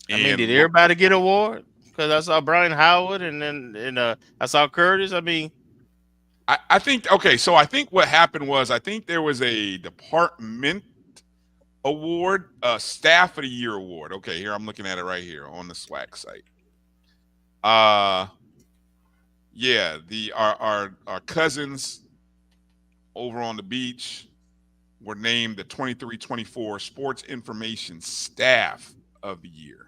Did everybody get an award? Because I saw Brian Howard and I saw Curtis. I think okay. So I think what happened was there was a department award, staff of the year award. Okay, here I'm looking at it right here on the SWAC site. Our cousins over on the beach were named the 23-24 Sports Information Staff of the Year.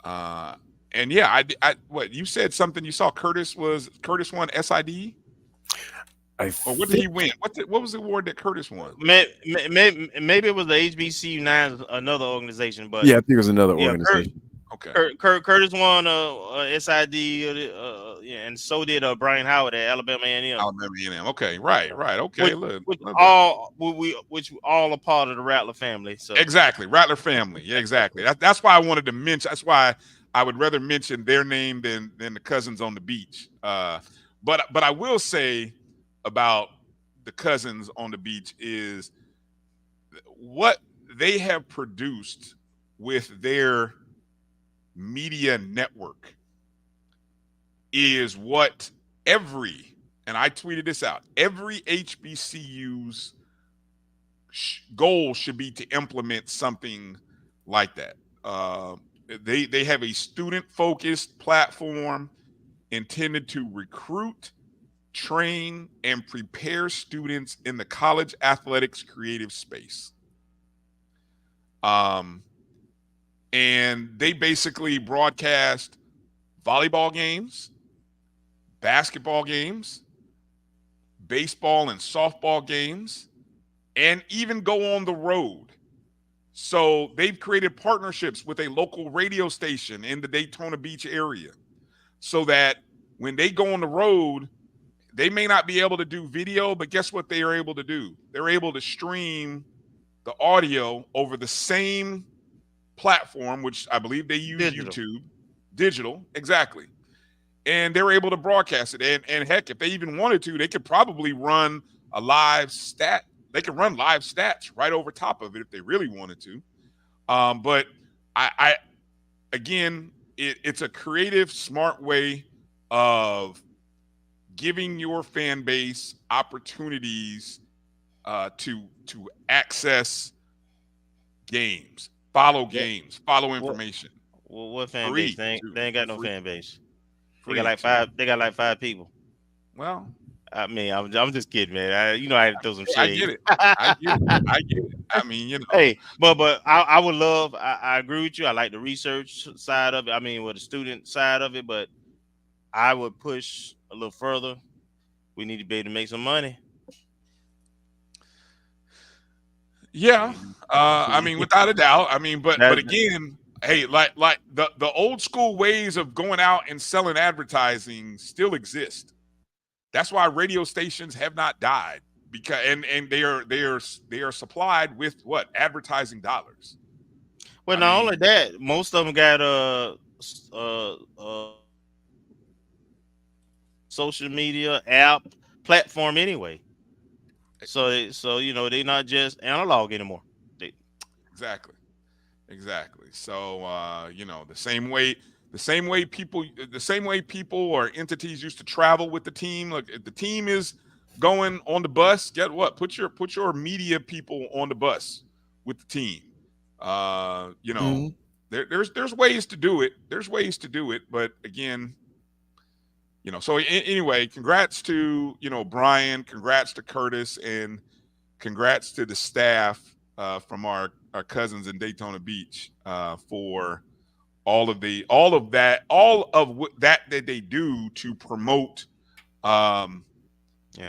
And yeah, what you said something. You saw Curtis won SID. Or what did he win? What was the award that Curtis won? Maybe it was the HBCU 9, another organization, but yeah, I think it was another organization. Curtis won SID, and so did Brian Howard at Alabama A&M. Alabama A&M. Okay, right. Okay, which all a part of the Rattler family. So exactly, Rattler family. Yeah, exactly. That's why I wanted to mention. That's why I would rather mention their name than the cousins on the beach. But I will say about the cousins on the beach is what they have produced with their media network is what and I tweeted this out, every HBCU's goal should be to implement something like that. They have a student-focused platform intended to recruit, train, and prepare students in the college athletics creative space. And they basically broadcast volleyball games, basketball games, baseball and softball games, and even go on the road. So they've created partnerships with a local radio station in the Daytona Beach area so that when they go on the road, they may not be able to do video, but guess what they are able to do? They're able to stream the audio over the same platform, which I believe they use YouTube. Digital, exactly. And they're able to broadcast it. And heck, if they even wanted to, they could probably run a live stat. They could run live stats right over top of it if they really wanted to. But I again, it's a creative, smart way of giving your fan base opportunities to access games, follow games, follow information. Well, what fan base? They ain't got no fan base. They got like five people. Well, I mean, I'm just kidding, man. I had to throw some shade. I get it. I get it. I mean, Hey, but I would love. I agree with you. I like the research side of it. I mean, with the student side of it, but I would push a little further. We need to be able to make some money. Yeah, I mean, without a doubt. I mean, but again, hey, like the old school ways of going out and selling advertising still exist. That's why radio stations have not died, because and they are supplied with what? Advertising dollars. Well, not only that, most of them got social media app platform anyway. So they're not just analog anymore. Exactly. So the same way people or entities used to travel with the team. Look, if the team is going on the bus, get what? Put your media people on the bus with the team. There's ways to do it. But again, so anyway, congrats to Bryan, congrats to Curtis, and congrats to the staff from our cousins in Daytona Beach for all of that they do to promote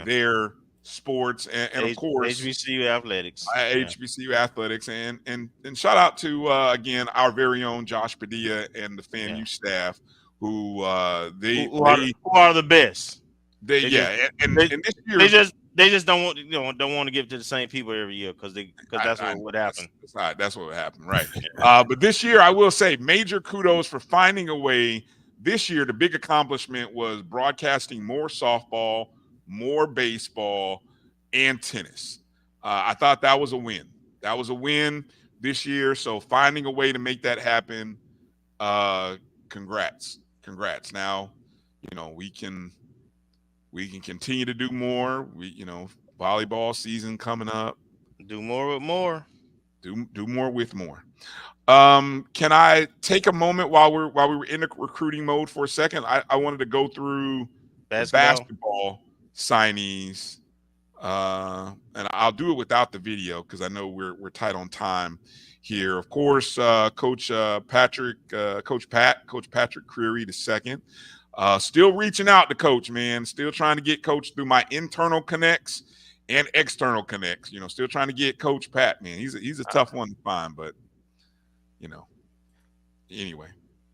their sports and of course HBCU athletics. HBCU athletics and shout out to again our very own Josh Padilla and the FAMU staff who are the best. This year they just don't want to give it to the same people every year because that's what would happen. That's what would happen, right? But this year, I will say major kudos for finding a way. This year, the big accomplishment was broadcasting more softball, more baseball, and tennis. I thought that was a win. That was a win this year. So finding a way to make that happen, congrats. Now, we can continue to do more. Volleyball season coming up. Do more with more. Do more with more. Can I take a moment while we were in the recruiting mode for a second? I wanted to go through basketball signees, and I'll do it without the video because I know we're tight on time here. Of course, Coach Patrick Creary II. Still reaching out to Coach, man. Still trying to get Coach through my internal connects and external connects. Still trying to get Coach Pat, man. He's a tough one to find, but anyway.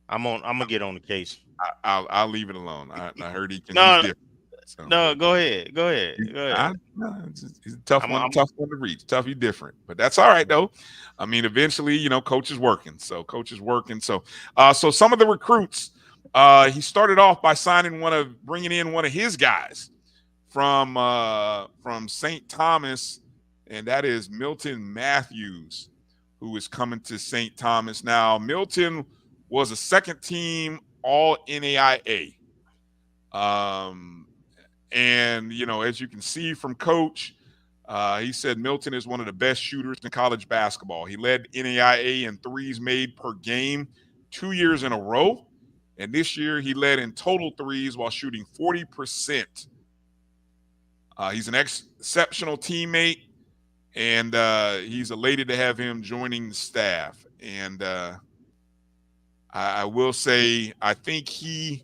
I'm gonna get on the case. I'll leave it alone. I heard he can. No, no, go ahead. He's a tough one to reach. Tough, he's different, but that's all right though. I mean, eventually, Coach is working. So so some of the recruits. He started off by bringing in one of his guys from St. Thomas, and that is Milton Matthews, who is coming to St. Thomas. Now, Milton was a second team All NAIA. And, as you can see from Coach, he said Milton is one of the best shooters in college basketball. He led NAIA in threes made per game 2 years in a row. And this year he led in total threes while shooting 40%. He's an exceptional teammate, and he's elated to have him joining the staff. And I will say, I think he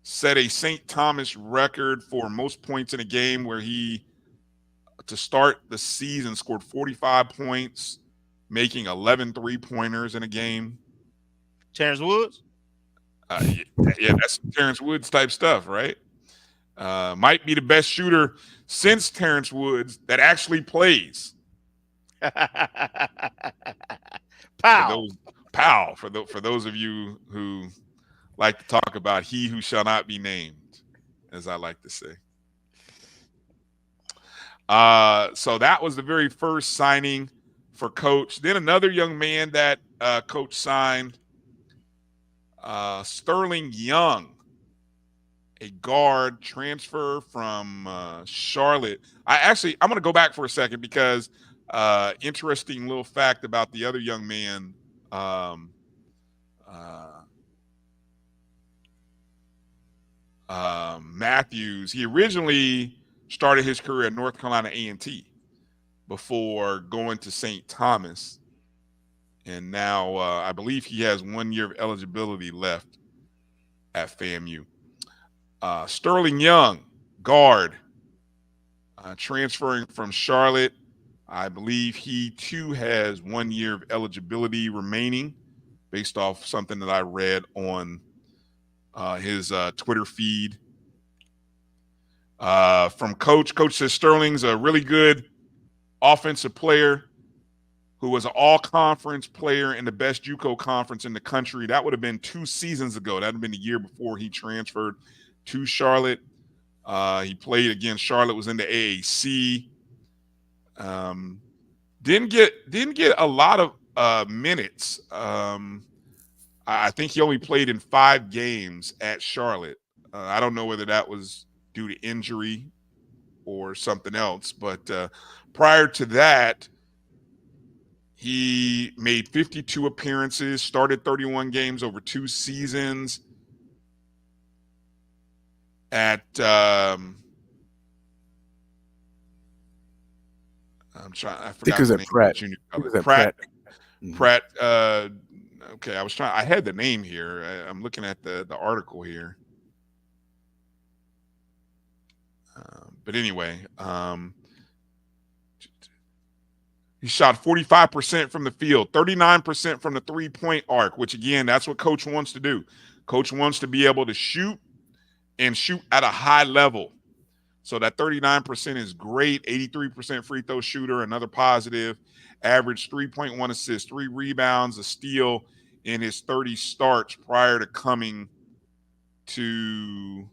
set a St. Thomas record for most points in a game, where he, to start the season, scored 45 points, making 11 three-pointers in a game. Terrence Woods? Yeah, that's Terrence Woods type stuff, right? Might be the best shooter since Terrence Woods that actually plays. Pow. For those of you who like to talk about he who shall not be named, as I like to say. So that was the very first signing for Coach. Then another young man that Coach signed, Sterling Young, a guard transfer from Charlotte. I'm going to go back for a second because interesting little fact about the other young man, Matthews. He originally started his career at North Carolina A&T before going to St. Thomas. And now I believe he has 1 year of eligibility left at FAMU. Sterling Young, guard, transferring from Charlotte. I believe he too has 1 year of eligibility remaining, based off something that I read on his Twitter feed. From Coach. Coach says Sterling's a really good offensive player who was an all-conference player in the best JUCO conference in the country. That would have been 2 seasons ago. That would have been the year before he transferred to Charlotte. He played against Charlotte, was in the AAC. Didn't get a lot of minutes. I think he only played in 5 games at Charlotte. I don't know whether that was due to injury or something else, but prior to that, he made 52 appearances, started 31 games over 2 seasons at I forgot it was at Pratt. Pratt. Okay, I had the name here. I'm looking at the article here. But anyway, he shot 45% from the field, 39% from the three-point arc, which, again, that's what Coach wants to do. Coach wants to be able to shoot and shoot at a high level. So that 39% is great. 83% free throw shooter, another positive. Averaged 3.1 assists, 3 rebounds, a steal in his 30 starts prior to coming to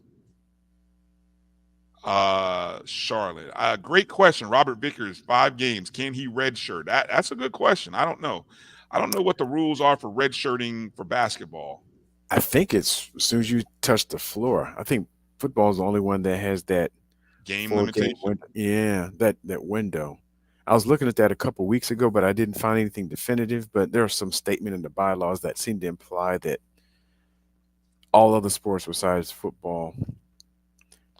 Charlotte. Great question. Robert Vickers, 5 games. Can he redshirt? That's a good question. I don't know. I don't know what the rules are for redshirting for basketball. I think it's as soon as you touch the floor. I think football is the only one that has that game limitation. That window. I was looking at that a couple weeks ago, but I didn't find anything definitive. But there's some statement in the bylaws that seem to imply that all other sports besides football,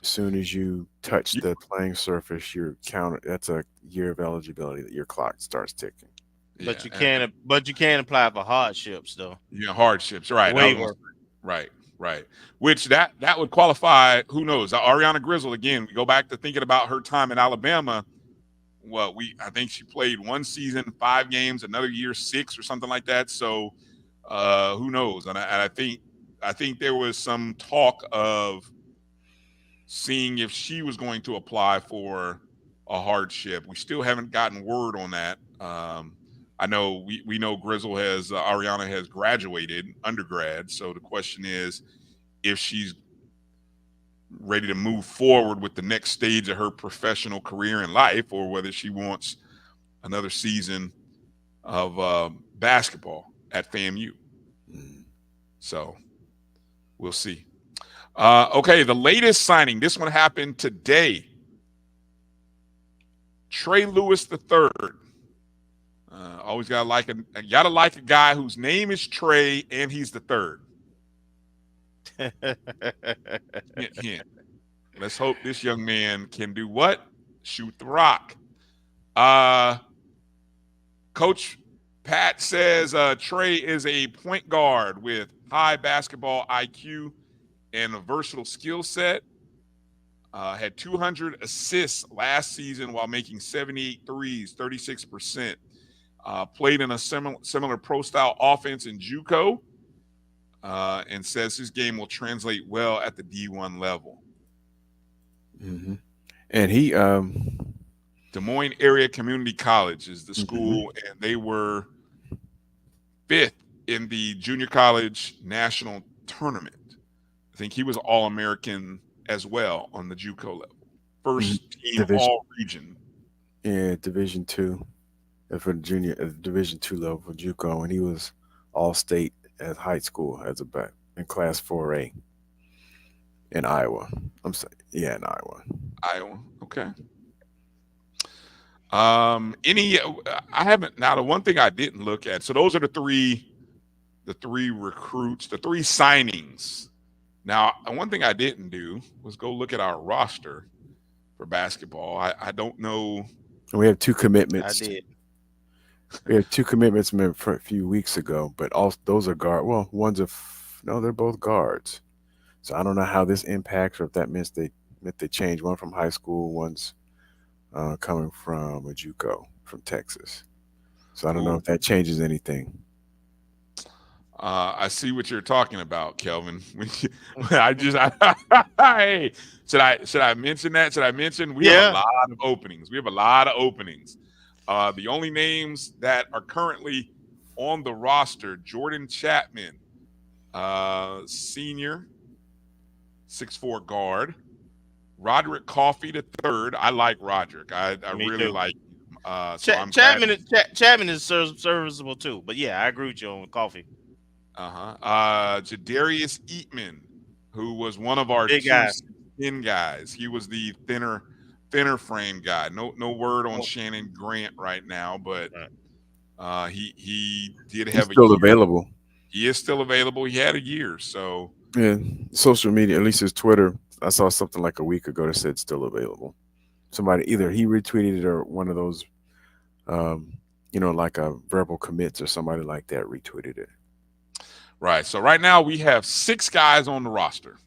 as soon as you touch the playing surface, you're counted. That's a year of eligibility that your clock starts ticking. But you can't apply for hardships though. Yeah, hardships, right? Waiver. Right. Right. Which that would qualify. Who knows? Ariana Grizzle, again, we go back to thinking about her time in Alabama. Well, I think she played one season, 5 games, another year, 6 or something like that. So who knows? And I think there was some talk of seeing if she was going to apply for a hardship. We still haven't gotten word on that. I know we know Ariana has graduated undergrad. So the question is if she's ready to move forward with the next stage of her professional career in life, or whether she wants another season of basketball at FAMU. So we'll see. Okay, the latest signing. This one happened today. Trey Lewis III. Always gotta like a guy whose name is Trey and he's the third. Hint. Let's hope this young man can do what? Shoot the rock. Coach Pat says Trey is a point guard with high basketball IQ and a versatile skill set. Had 200 assists last season while making 78 threes, 36%. Played in a similar pro-style offense in JUCO, and says his game will translate well at the D1 level. Mm-hmm. And he Des Moines Area Community College is the school, and they were 5th in the junior college national tournament. I think he was All-American as well on the JUCO level. First team all region. Yeah, Division II for the junior Division II level for JUCO, and he was All-State at high school as a back in Class 4A in Iowa. I'm saying, yeah, in Iowa. Okay. I haven't. Now, the one thing I didn't look at. So those are the three recruits, the 3 signings. Now, one thing I didn't do was go look at our roster for basketball. I don't know. We have 2 commitments. I did. We have 2 commitments a few weeks ago, but all those are guard. Well, they're both guards. So I don't know how this impacts, or if that means they change. One from high school, one's coming from a JUCO from Texas. So I don't know if that changes anything. I see what you're talking about, Kelvin. Hey, should I mention that? Should I mention we have a lot of openings? We have a lot of openings. The only names that are currently on the roster: Jordan Chapman, senior, 6'4" guard. Roderick Coffey III. I like Roderick. I really like him. Chapman is serviceable too. But yeah, I agree with you on Coffey. Jadarius Eatman, who was one of our thin guys. He was the thinner frame guy. No word on Shannon Grant right now, but he did have He's still available. He is still available. He had a year, so yeah. Social media, at least his Twitter, I saw something like a week ago that said still available. Somebody, either he retweeted it or one of those, like a verbal commits or somebody like that retweeted it. Right. So right now we have 6 guys on the roster.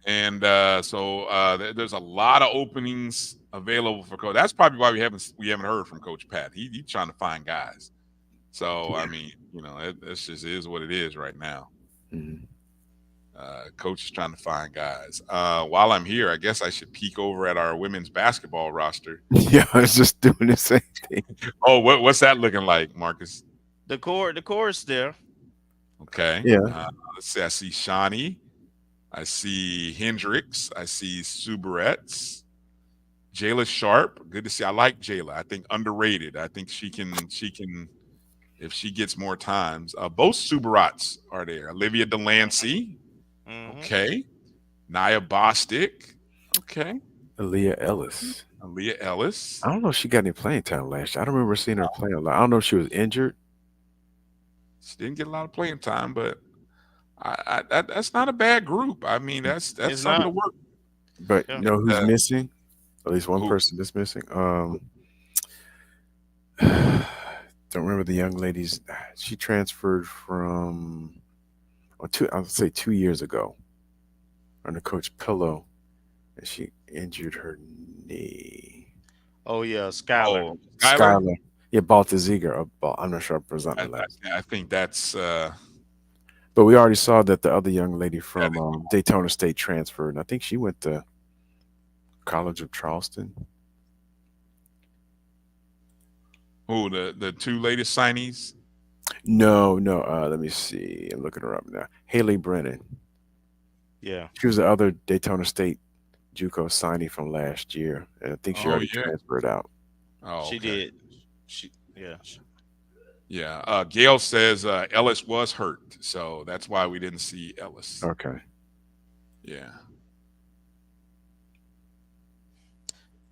And so there's a lot of openings available for coach. That's probably why we haven't heard from Coach Pat. He's trying to find guys. So I mean, it just is what it is right now. Mm-hmm. Coach is trying to find guys. While I'm here, I guess I should peek over at our women's basketball roster. Yeah, I was just doing the same thing. Oh, what's that looking like, Marcus? The core is there. Okay. Yeah. Let's see. I see Shawnee. I see Hendricks. I see Subaretz. Jayla Sharp. Good to see. I like Jayla. I think underrated. I think she can if she gets more times. Both Subarats are there. Olivia Delancey. Mm-hmm. Okay. Nia Bostic. Okay. Aaliyah Ellis. I don't know if she got any playing time last year. I don't remember seeing her play a lot. I don't know if she was injured. She didn't get a lot of playing time, but that's not a bad group. I mean, that's something to work. But you know who's missing? At least one person that's missing. Don't remember the young lady's. She transferred from. I would say 2 years ago, under Coach Pillow, and she injured her knee. Oh yeah, Skylar. Oh, Skylar. Yeah, Baltazar. I'm not sure I'm presenting that. I think that's. But we already saw that the other young lady from Daytona State transferred, and I think she went to College of Charleston. Oh, the two latest signees? No. Let me see. I'm looking her up now. Haley Brennan. Yeah. She was the other Daytona State JUCO signee from last year, and I think she already transferred out. Oh, she did. Yeah. Gail says Ellis was hurt, so that's why we didn't see Ellis. Okay. Yeah.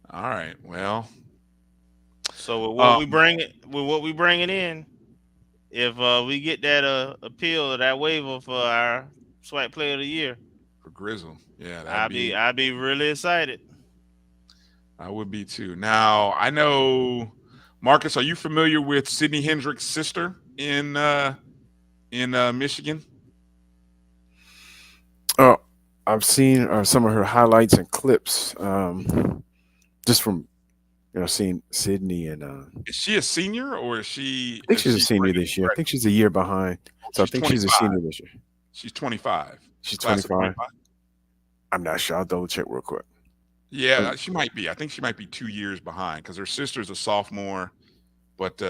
All right. Well. So with what we bringing in, if we get that appeal or that waiver for our SWAC Player of the Year for Grizzle, yeah, I'd be really excited. I would be too. Now I know, Marcus, are you familiar with Sydney Hendricks' sister in Michigan? Oh, I've seen some of her highlights and clips, just from seeing Sydney and. Is she a senior or is she? I think she's a senior this year. I think she's a year behind, so I think 25. she's a senior this year. She's 25. She's 25. I'm not sure. I'll double check real quick. Yeah, she might be. I think she might be 2 years behind because her sister's a sophomore. But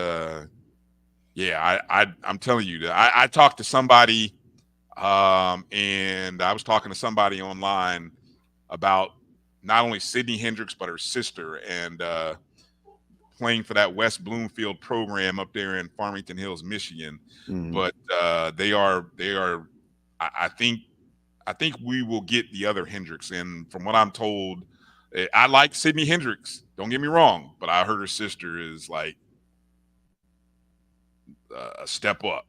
yeah, I'm telling you, I talked to somebody, and I was talking to somebody online about not only Sydney Hendricks but her sister, and playing for that West Bloomfield program up there in Farmington Hills, Michigan. Mm-hmm. But they are. I think we will get the other Hendricks, and from what I'm told, I like Sydney Hendricks. Don't get me wrong, but I heard her sister is like a step up.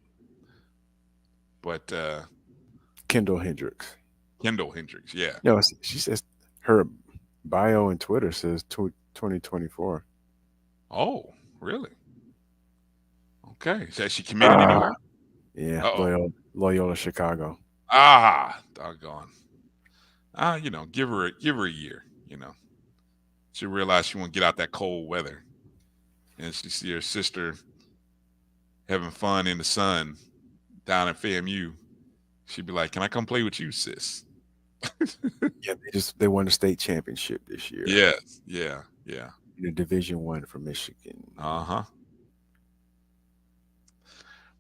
But Kendall Hendricks. Yeah. No, she says her bio and Twitter says 2024. Oh, really? Okay. So she committed anywhere? Yeah. Loyola Chicago. Doggone. Give her a year. She'll realize she won't get out that cold weather, and she see her sister having fun in the sun down at FAMU. She'd be like, "Can I come play with you, sis?" Yeah, they won the state championship this year. Yes, yeah. The Division I from Michigan.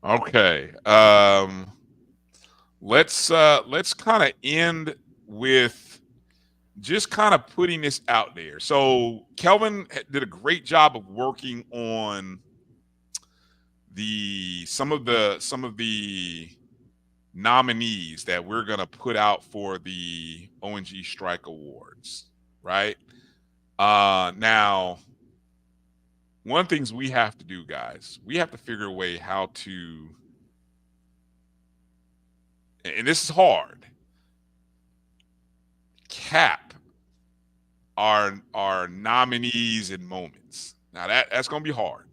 Okay. Let's kind of end with just kind of putting this out there. So Kelvin did a great job of working on some of the nominees that we're going to put out for the O&G Strike Awards, right? Now, one of the things we have to do, guys, we have to figure a way how to, and this is hard, cap our nominees and moments. Now that's going to be hard.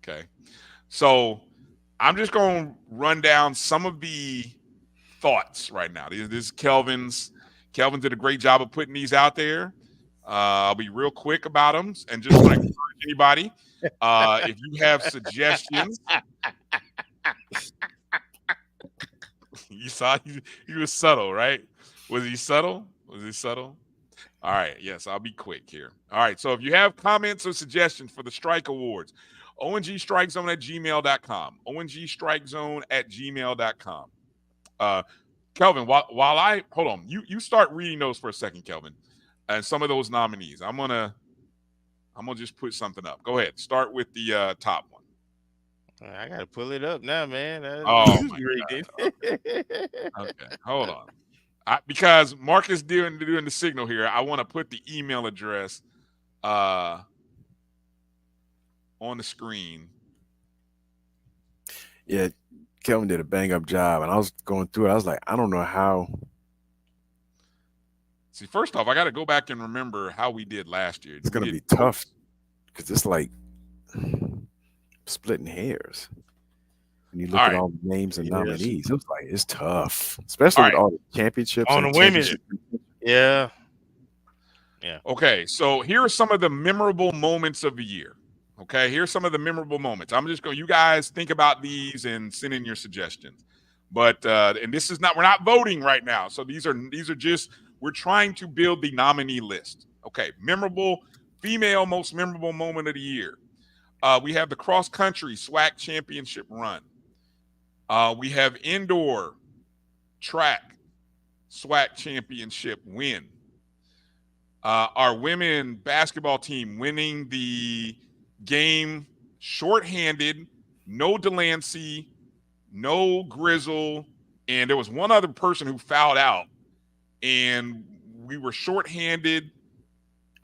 Okay. So I'm just going to run down some of the thoughts right now. This is Kelvin's. Kelvin did a great job of putting these out there. I'll be real quick about them and just want to encourage anybody. If you have suggestions, you saw he was subtle, right? Was he subtle? All right. Yes, I'll be quick here. All right. So if you have comments or suggestions for the Strike Awards, O&G StrikeZone at gmail.com. O&G StrikeZone at gmail.com. Kelvin, while I hold on, you start reading those for a second, Kelvin, and some of those nominees. I'm gonna just put something up. Go ahead. Start with the top one. I gotta pull it up now, man. Oh my God. Okay, hold on. Because Marcus doing the signal here, I want to put the email address on the screen. Yeah, Kelvin did a bang-up job, and I was going through it. I was like, I don't know how. See, first off, I got to go back and remember how we did last year. It's going to be tough because it's like splitting hairs. When you look at all the names and nominees, it was like, it's tough, especially with all the championships on and the women. Yeah. Okay, so here are some of the memorable moments of the year. Okay, here's some of the memorable moments. I'm just going. You guys think about these and send in your suggestions. But and this is not. We're not voting right now. So these are just. We're trying to build the nominee list. Okay, female most memorable moment of the year. We have the cross country SWAC championship run. We have indoor track SWAC championship win. Our women basketball team winning the game shorthanded, no Delancey, no Grizzle, and there was one other person who fouled out, and we were shorthanded,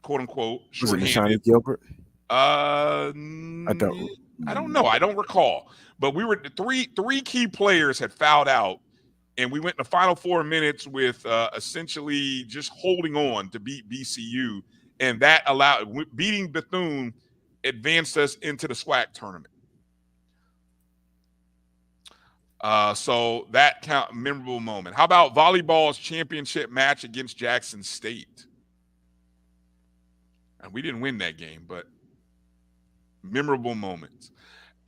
quote unquote. Was it Shani Gilbert? I don't know. I don't recall. But we were three key players had fouled out, and we went in the final 4 minutes with essentially just holding on to beat BCU, and that allowed beating Bethune advanced us into the SWAC tournament. So that memorable moment. How about volleyball's championship match against Jackson State? And we didn't win that game, but memorable moments.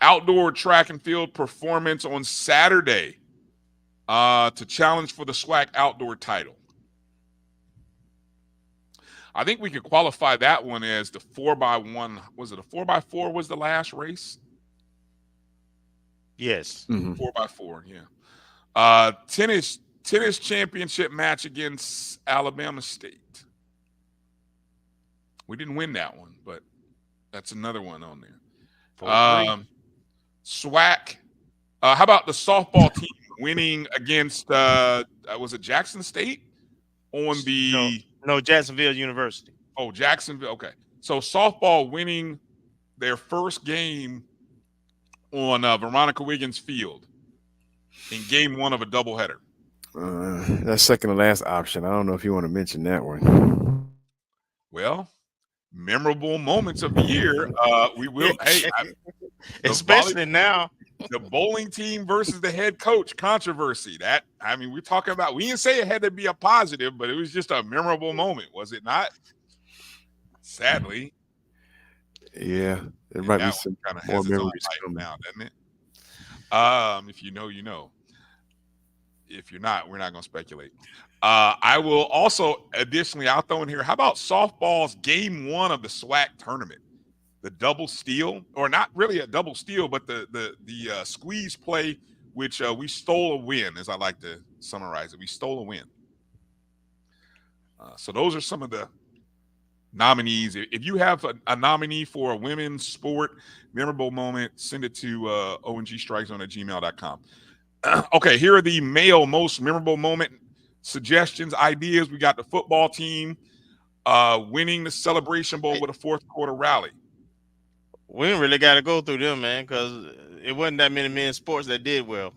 Outdoor track and field performance on Saturday to challenge for the SWAC outdoor title. I think we could qualify that one as the 4x1. Was it a 4x4 was the last race? Yes. 4x4, yeah. Tennis championship match against Alabama State. We didn't win that one, but that's another one on there. SWAC. How about the softball team winning against was it Jackson State on the no Jacksonville University. Oh, Jacksonville. Okay. So softball winning their first game on Veronica Wiggins Field in game 1 of a doubleheader. That's second to last option. I don't know if you want to mention that one. Well, memorable moments of the year. We will. Hey, especially now. The bowling team versus the head coach controversy. We're talking about. We didn't say it had to be a positive, but it was just a memorable moment, was it not? Sadly. Yeah, there might be some kind of more memories now, doesn't it? If you know, you know. If you're not, we're not going to speculate. I will also additionally, I'll throw in here. How about softball's game 1 of the SWAC tournament? The double steal, or not really a double steal, but the squeeze play, which we stole a win, as I like to summarize it. We stole a win. So those are some of the nominees. If you have a nominee for a women's sport memorable moment, send it to O&G StrikeZone at gmail.com. Okay, here are the male most memorable moment suggestions, ideas. We got the football team winning the Celebration Bowl with a fourth quarter rally. We didn't really got to go through them, man, because it wasn't that many men's sports that did well.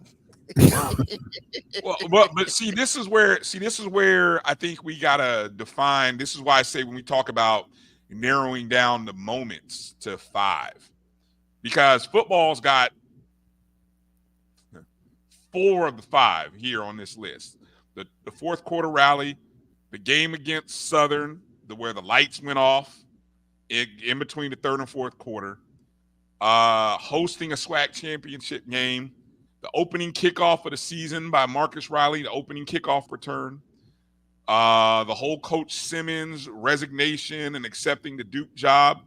but see, this is where I think we gotta define. This is why I say when we talk about narrowing down the moments to 5, because football's got 4 of the 5 here on this list. The fourth quarter rally, the game against Southern, where the lights went off in between the third and fourth quarter, hosting a SWAC championship game, the opening kickoff of the season by Marcus Riley, the opening kickoff return, the whole Coach Simmons resignation and accepting the Duke job,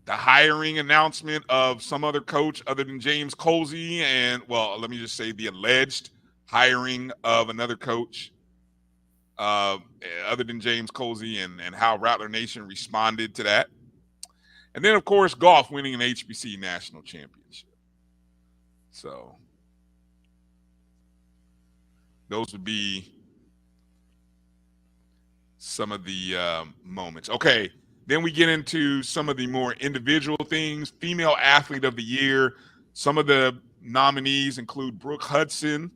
the hiring announcement of some other coach other than James Colsey, and, well, let me just say the alleged hiring of another coach other than James Colsey, and how Rattler Nation responded to that. And then, of course, golf winning an HBC national championship. So those would be some of the moments. Okay, then we get into some of the more individual things. Female Athlete of the Year. Some of the nominees include Brooke Hudson,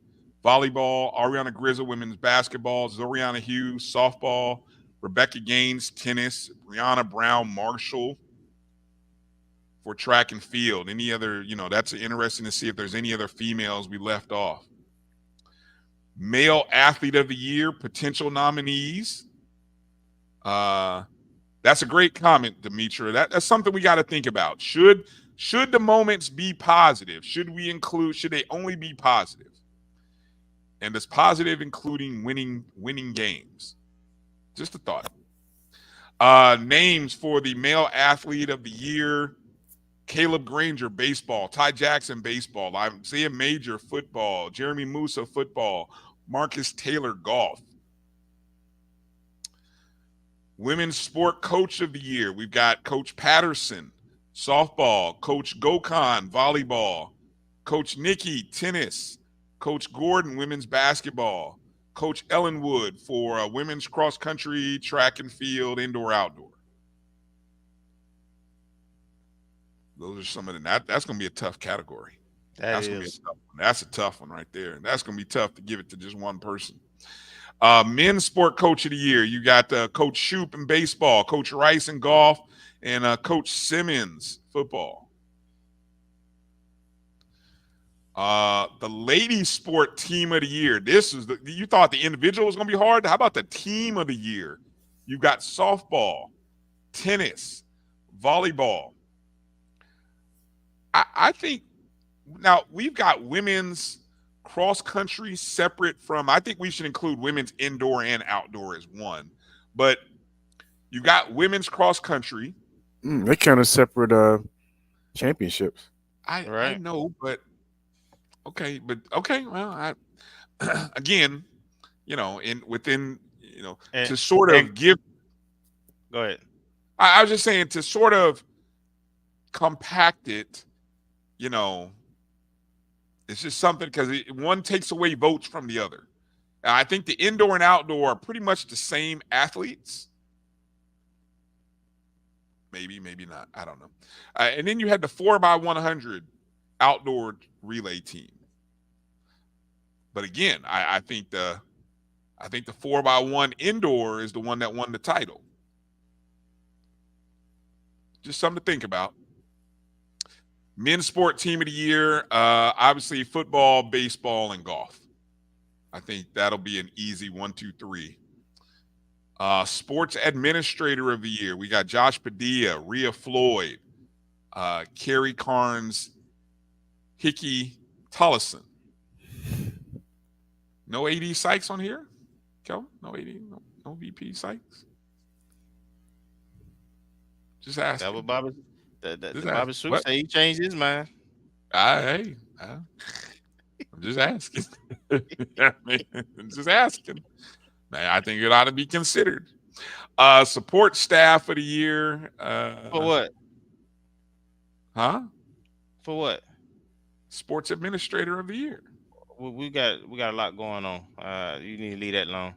volleyball; Ariana Grizzle, women's basketball; Zoriana Hughes, softball; Rebecca Gaines, tennis; Brianna Brown Marshall, for track and field. Any other, that's interesting to see if there's any other females we left off. Male Athlete of the Year, potential nominees. That's a great comment, Demetra. That's something we got to think about. Should the moments be positive? Should they only be positive? And does positive including winning games? Just a thought. Names for the Male Athlete of the Year: Caleb Granger, baseball; Ty Jackson, baseball; Isaiah Major, football; Jeremy Musa, football; Marcus Taylor, golf. Women's Sport Coach of the Year: we've got Coach Patterson, softball; Coach Gokhan, volleyball; Coach Nikki, tennis; Coach Gordon, women's basketball; Coach Ellenwood for women's cross country, track and field, indoor, outdoor. Those are some of them. That's going to be a tough category. That's going to be a tough one. That's a tough one right there. And that's going to be tough to give it to just one person. Men's Sport Coach of the Year: you got Coach Shouppe in baseball, Coach Rice in golf, and Coach Simmons, football. The Ladies Sport Team of the Year. You thought the individual was going to be hard. How about the Team of the Year? You got softball, tennis, volleyball. I think now we've got women's cross country separate from, I think we should include women's indoor and outdoor as one. But you got women's cross country. They kind of separate championships. I know, but okay. Well, again, to sort of give. Go ahead. I was just saying, to sort of compact it, it's just something, because one takes away votes from the other. I think the indoor and outdoor are pretty much the same athletes. Maybe not. I don't know. And then you had the 4x100 outdoor relay team. But again, I think the 4x1 indoor is the one that won the title. Just something to think about. Men's Sport Team of the Year, obviously football, baseball, and golf. I think that'll be an easy 1, 2, 3. Sports Administrator of the Year, we got Josh Padilla, Rhea Floyd, Carrie Carnes, Hickey Tullison. No AD Sykes on here, Kelvin? No AD, no VP Sykes? Just ask. That was Bobby. Bobby Swoops say he changed his mind. I'm just asking. I'm just asking. Man, I think it ought to be considered. Support Staff of the Year. For what? Huh? For what? Sports Administrator of the Year. We got a lot going on. You need to leave that alone.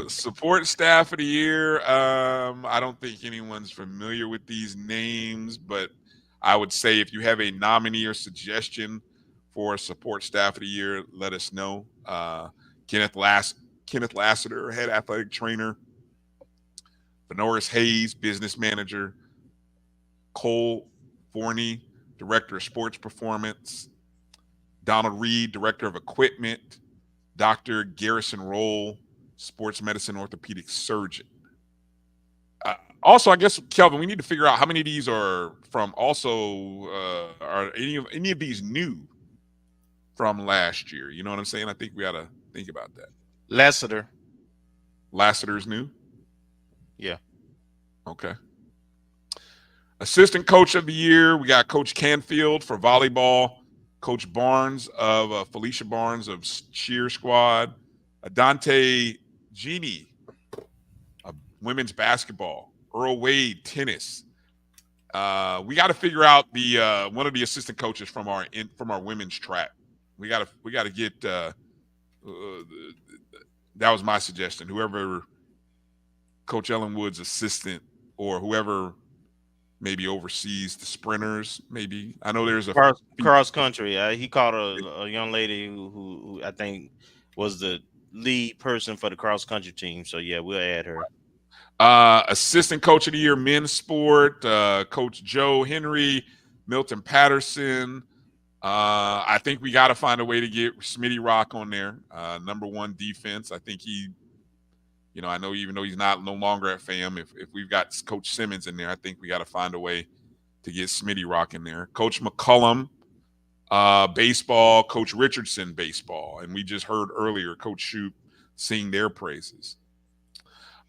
Support Staff of the Year. I don't think anyone's familiar with these names, but I would say if you have a nominee or suggestion for Support Staff of the Year, let us know. Kenneth Lassiter, head athletic trainer. Venoris Hayes, business manager. Cole Forney, director of sports performance. Donald Reed, director of equipment. Dr. Garrison Roll, sports medicine orthopedic surgeon. Also, I guess, Kelvin, we need to figure out how many of these are from are any of these new from last year? You know what I'm saying? I think we got to think about that. Lassiter's new? Yeah. Okay. Assistant Coach of the Year, we got Coach Canfield for volleyball. Coach Barnes Felicia Barnes of cheer squad. Dante Genie, women's basketball. Earl Wade, tennis. We got to figure out the one of the assistant coaches from our women's track. We got to get. That was my suggestion. Whoever Coach Ellen Wood's assistant, or whoever maybe oversees the sprinters. Maybe I know there's a cross country. He called a young lady who I think was the lead person for the cross country team. So yeah, we'll add her. Assistant Coach of the Year, men's sport, Coach Joe Henry, Milton Patterson. I think we got to find a way to get Smitty Rock on there. Number one defense. I think he, I know even though he's no longer at FAM, if we've got Coach Simmons in there, I think we got to find a way to get Smitty Rock in there. Coach McCullum, baseball, Coach Richardson, baseball. And we just heard earlier Coach Shouppe sing their praises.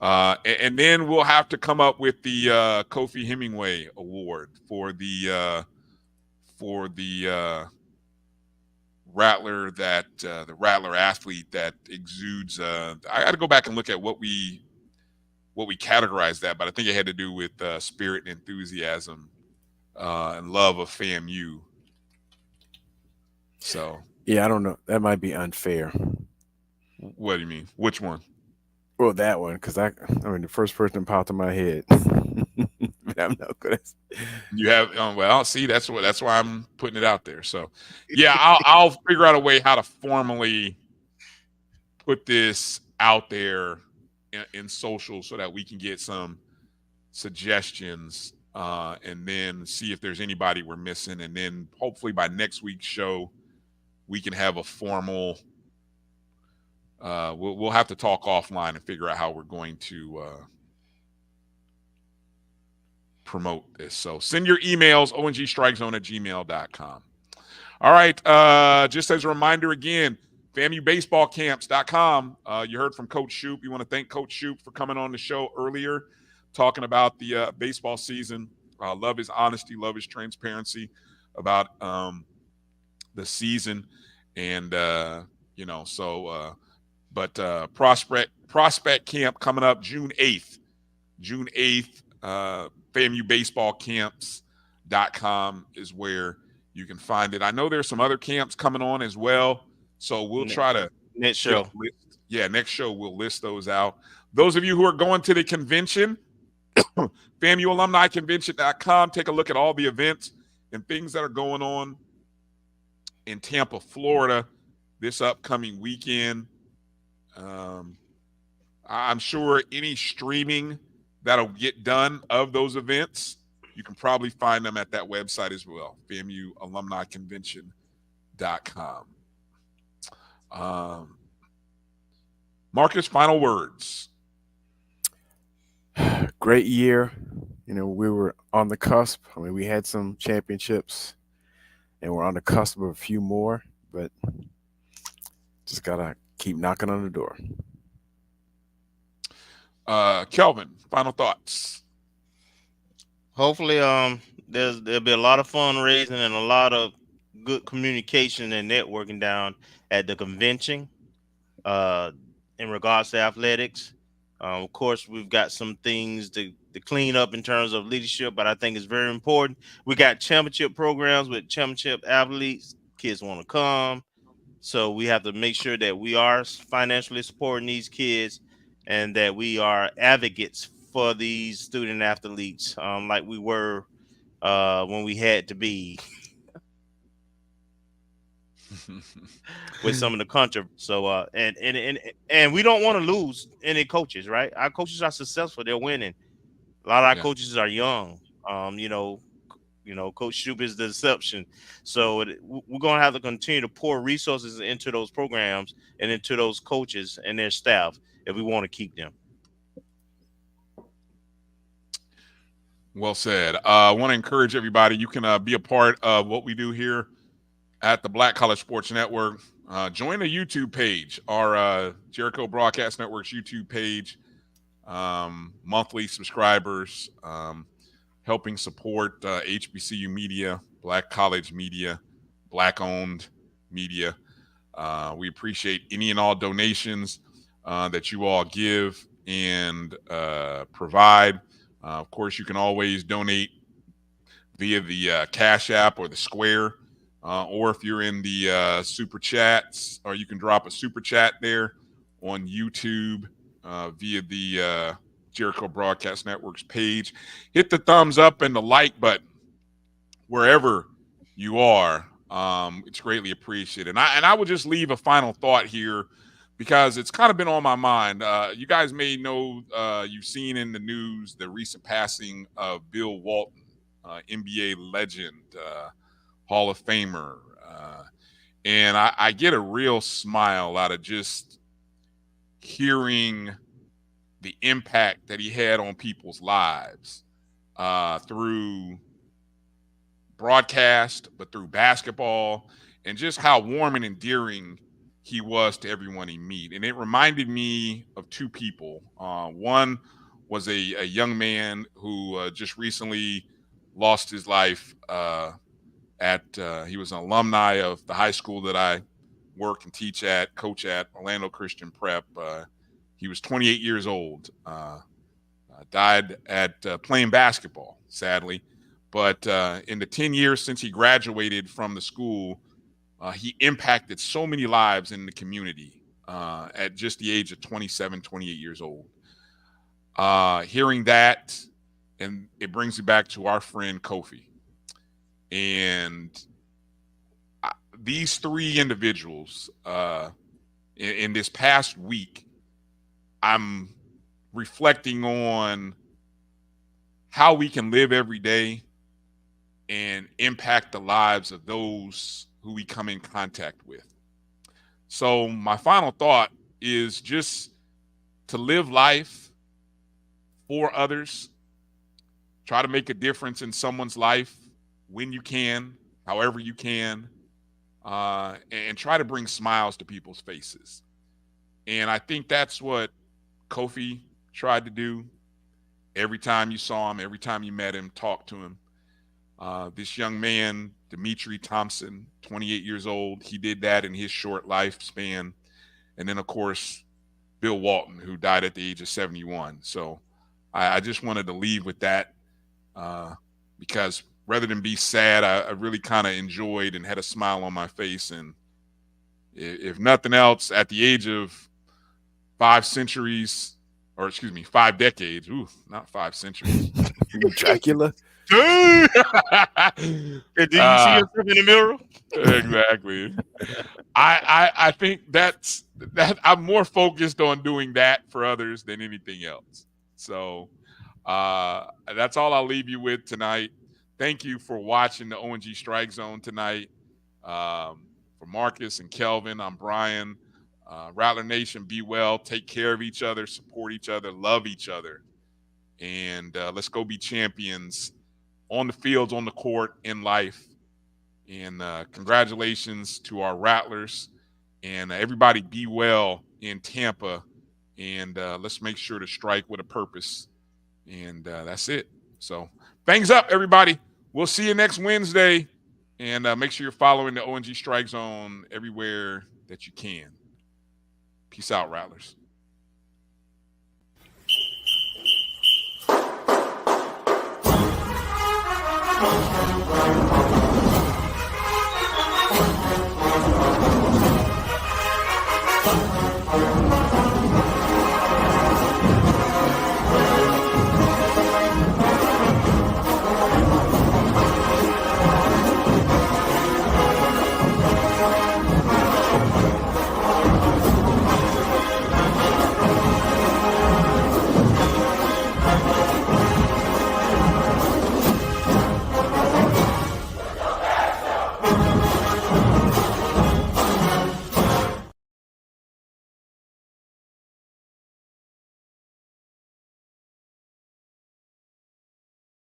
And then we'll have to come up with the Kofi Hemingway Award for the Rattler the Rattler athlete that exudes. I got to go back and look at what we categorized that, but I think it had to do with spirit and enthusiasm and love of FAMU. So yeah, I don't know. That might be unfair. What do you mean? Which one? Well, that one, because I mean, the first person that popped in my head. I'm not good. You have well, see, that's why I'm putting it out there. So, yeah, I'll figure out a way how to formally put this out there in social so that we can get some suggestions and then see if there's anybody we're missing, and then hopefully by next week's show we can have a formal. We'll have to talk offline and figure out how we're going to promote this. So send your emails, ONGStrikeZone@gmail.com. All right. Just as a reminder again, FAMUBaseballCamps.com. You heard from Coach Shouppe. You want to thank Coach Shouppe for coming on the show earlier, talking about the baseball season. Love his honesty, love his transparency about the season. And, Prospect Camp coming up June 8th. FAMUBaseballCamps.com is where you can find it. I know there's some other camps coming on as well, so we'll try to next show. Next show we'll list those out. Those of you who are going to the convention, FAMUAlumniConvention.com. Take a look at all the events and things that are going on in Tampa, Florida this upcoming weekend. I'm sure any streaming that'll get done of those events, you can probably find them at that website as well, FAMUAlumniConvention.com. Marcus, final words. Great year. We were on the cusp. I mean, we had some championships, and we're on the cusp of a few more, but just got to keep knocking on the door. Kelvin, final thoughts. Hopefully, there'll be a lot of fundraising and a lot of good communication and networking down at the convention in regards to athletics. Of course, we've got some things to clean up in terms of leadership, but I think it's very important. We got championship programs with championship athletes. Kids want to come. So we have to make sure that we are financially supporting these kids and that we are advocates for these student athletes like we were when we had to be with some of the country. So and we don't want to lose any coaches, right? Our coaches are successful. They're winning. A lot of our coaches are young. Coach Shouppe is the exception. So we're going to have to continue to pour resources into those programs and into those coaches and their staff if we want to keep them. Well said. I want to encourage everybody. You can be a part of what we do here at the Black College Sports Network. Join the YouTube page, our Jericho Broadcast Network's YouTube page. Monthly subscribers, helping support HBCU media, Black college media, Black-owned media. We appreciate any and all donations that you all give and provide. Of course, you can always donate via the Cash App or the Square, or if you're in the Super Chats, or you can drop a Super Chat there on YouTube via the Jericho Broadcast Network's page. Hit the thumbs up and the like button wherever you are. It's greatly appreciated. And I will just leave a final thought here because it's kind of been on my mind. You guys may know, you've seen in the news the recent passing of Bill Walton, NBA legend, Hall of Famer. And I get a real smile out of just hearing the impact that he had on people's lives through broadcast, but through basketball, and just how warm and endearing he was to everyone he met. And it reminded me of two people. One was a young man who just recently lost his life he was an alumni of the high school that I work and teach at, coach at, Orlando Christian Prep. He was 28 years old, died at playing basketball, sadly. But in the 10 years since he graduated from the school, he impacted so many lives in the community at just the age of 27, 28 years old. Hearing that, and it brings me back to our friend Kofi. And these three individuals, in this past week, I'm reflecting on how we can live every day and impact the lives of those who we come in contact with. So my final thought is just to live life for others, try to make a difference in someone's life when you can, however you can, and try to bring smiles to people's faces. And I think that's what Kofi tried to do. Every time you saw him, every time you met him, talked to him. This young man, Dimitri Thompson, 28 years old, he did that in his short lifespan. And then, of course, Bill Walton, who died at the age of 71. So I just wanted to leave with that because rather than be sad, I really kind of enjoyed and had a smile on my face. And if nothing else, at the age of 5 decades, ooh, not 5 centuries. Dracula. Did you see yourself in the mirror? Exactly. I think that I'm more focused on doing that for others than anything else. So that's all I'll leave you with tonight. Thank you for watching the O&G StrikeZone tonight. For Marcus and Kelvin, I'm Bryan. Rattler Nation, be well. Take care of each other. Support each other. Love each other. And let's go be champions on the fields, on the court, in life. And congratulations to our Rattlers. And everybody be well in Tampa. And let's make sure to strike with a purpose. And that's it. So thanks up, everybody. We'll see you next Wednesday. And make sure you're following the O&G StrikeZone everywhere that you can. Peace out, Rattlers. Thank you.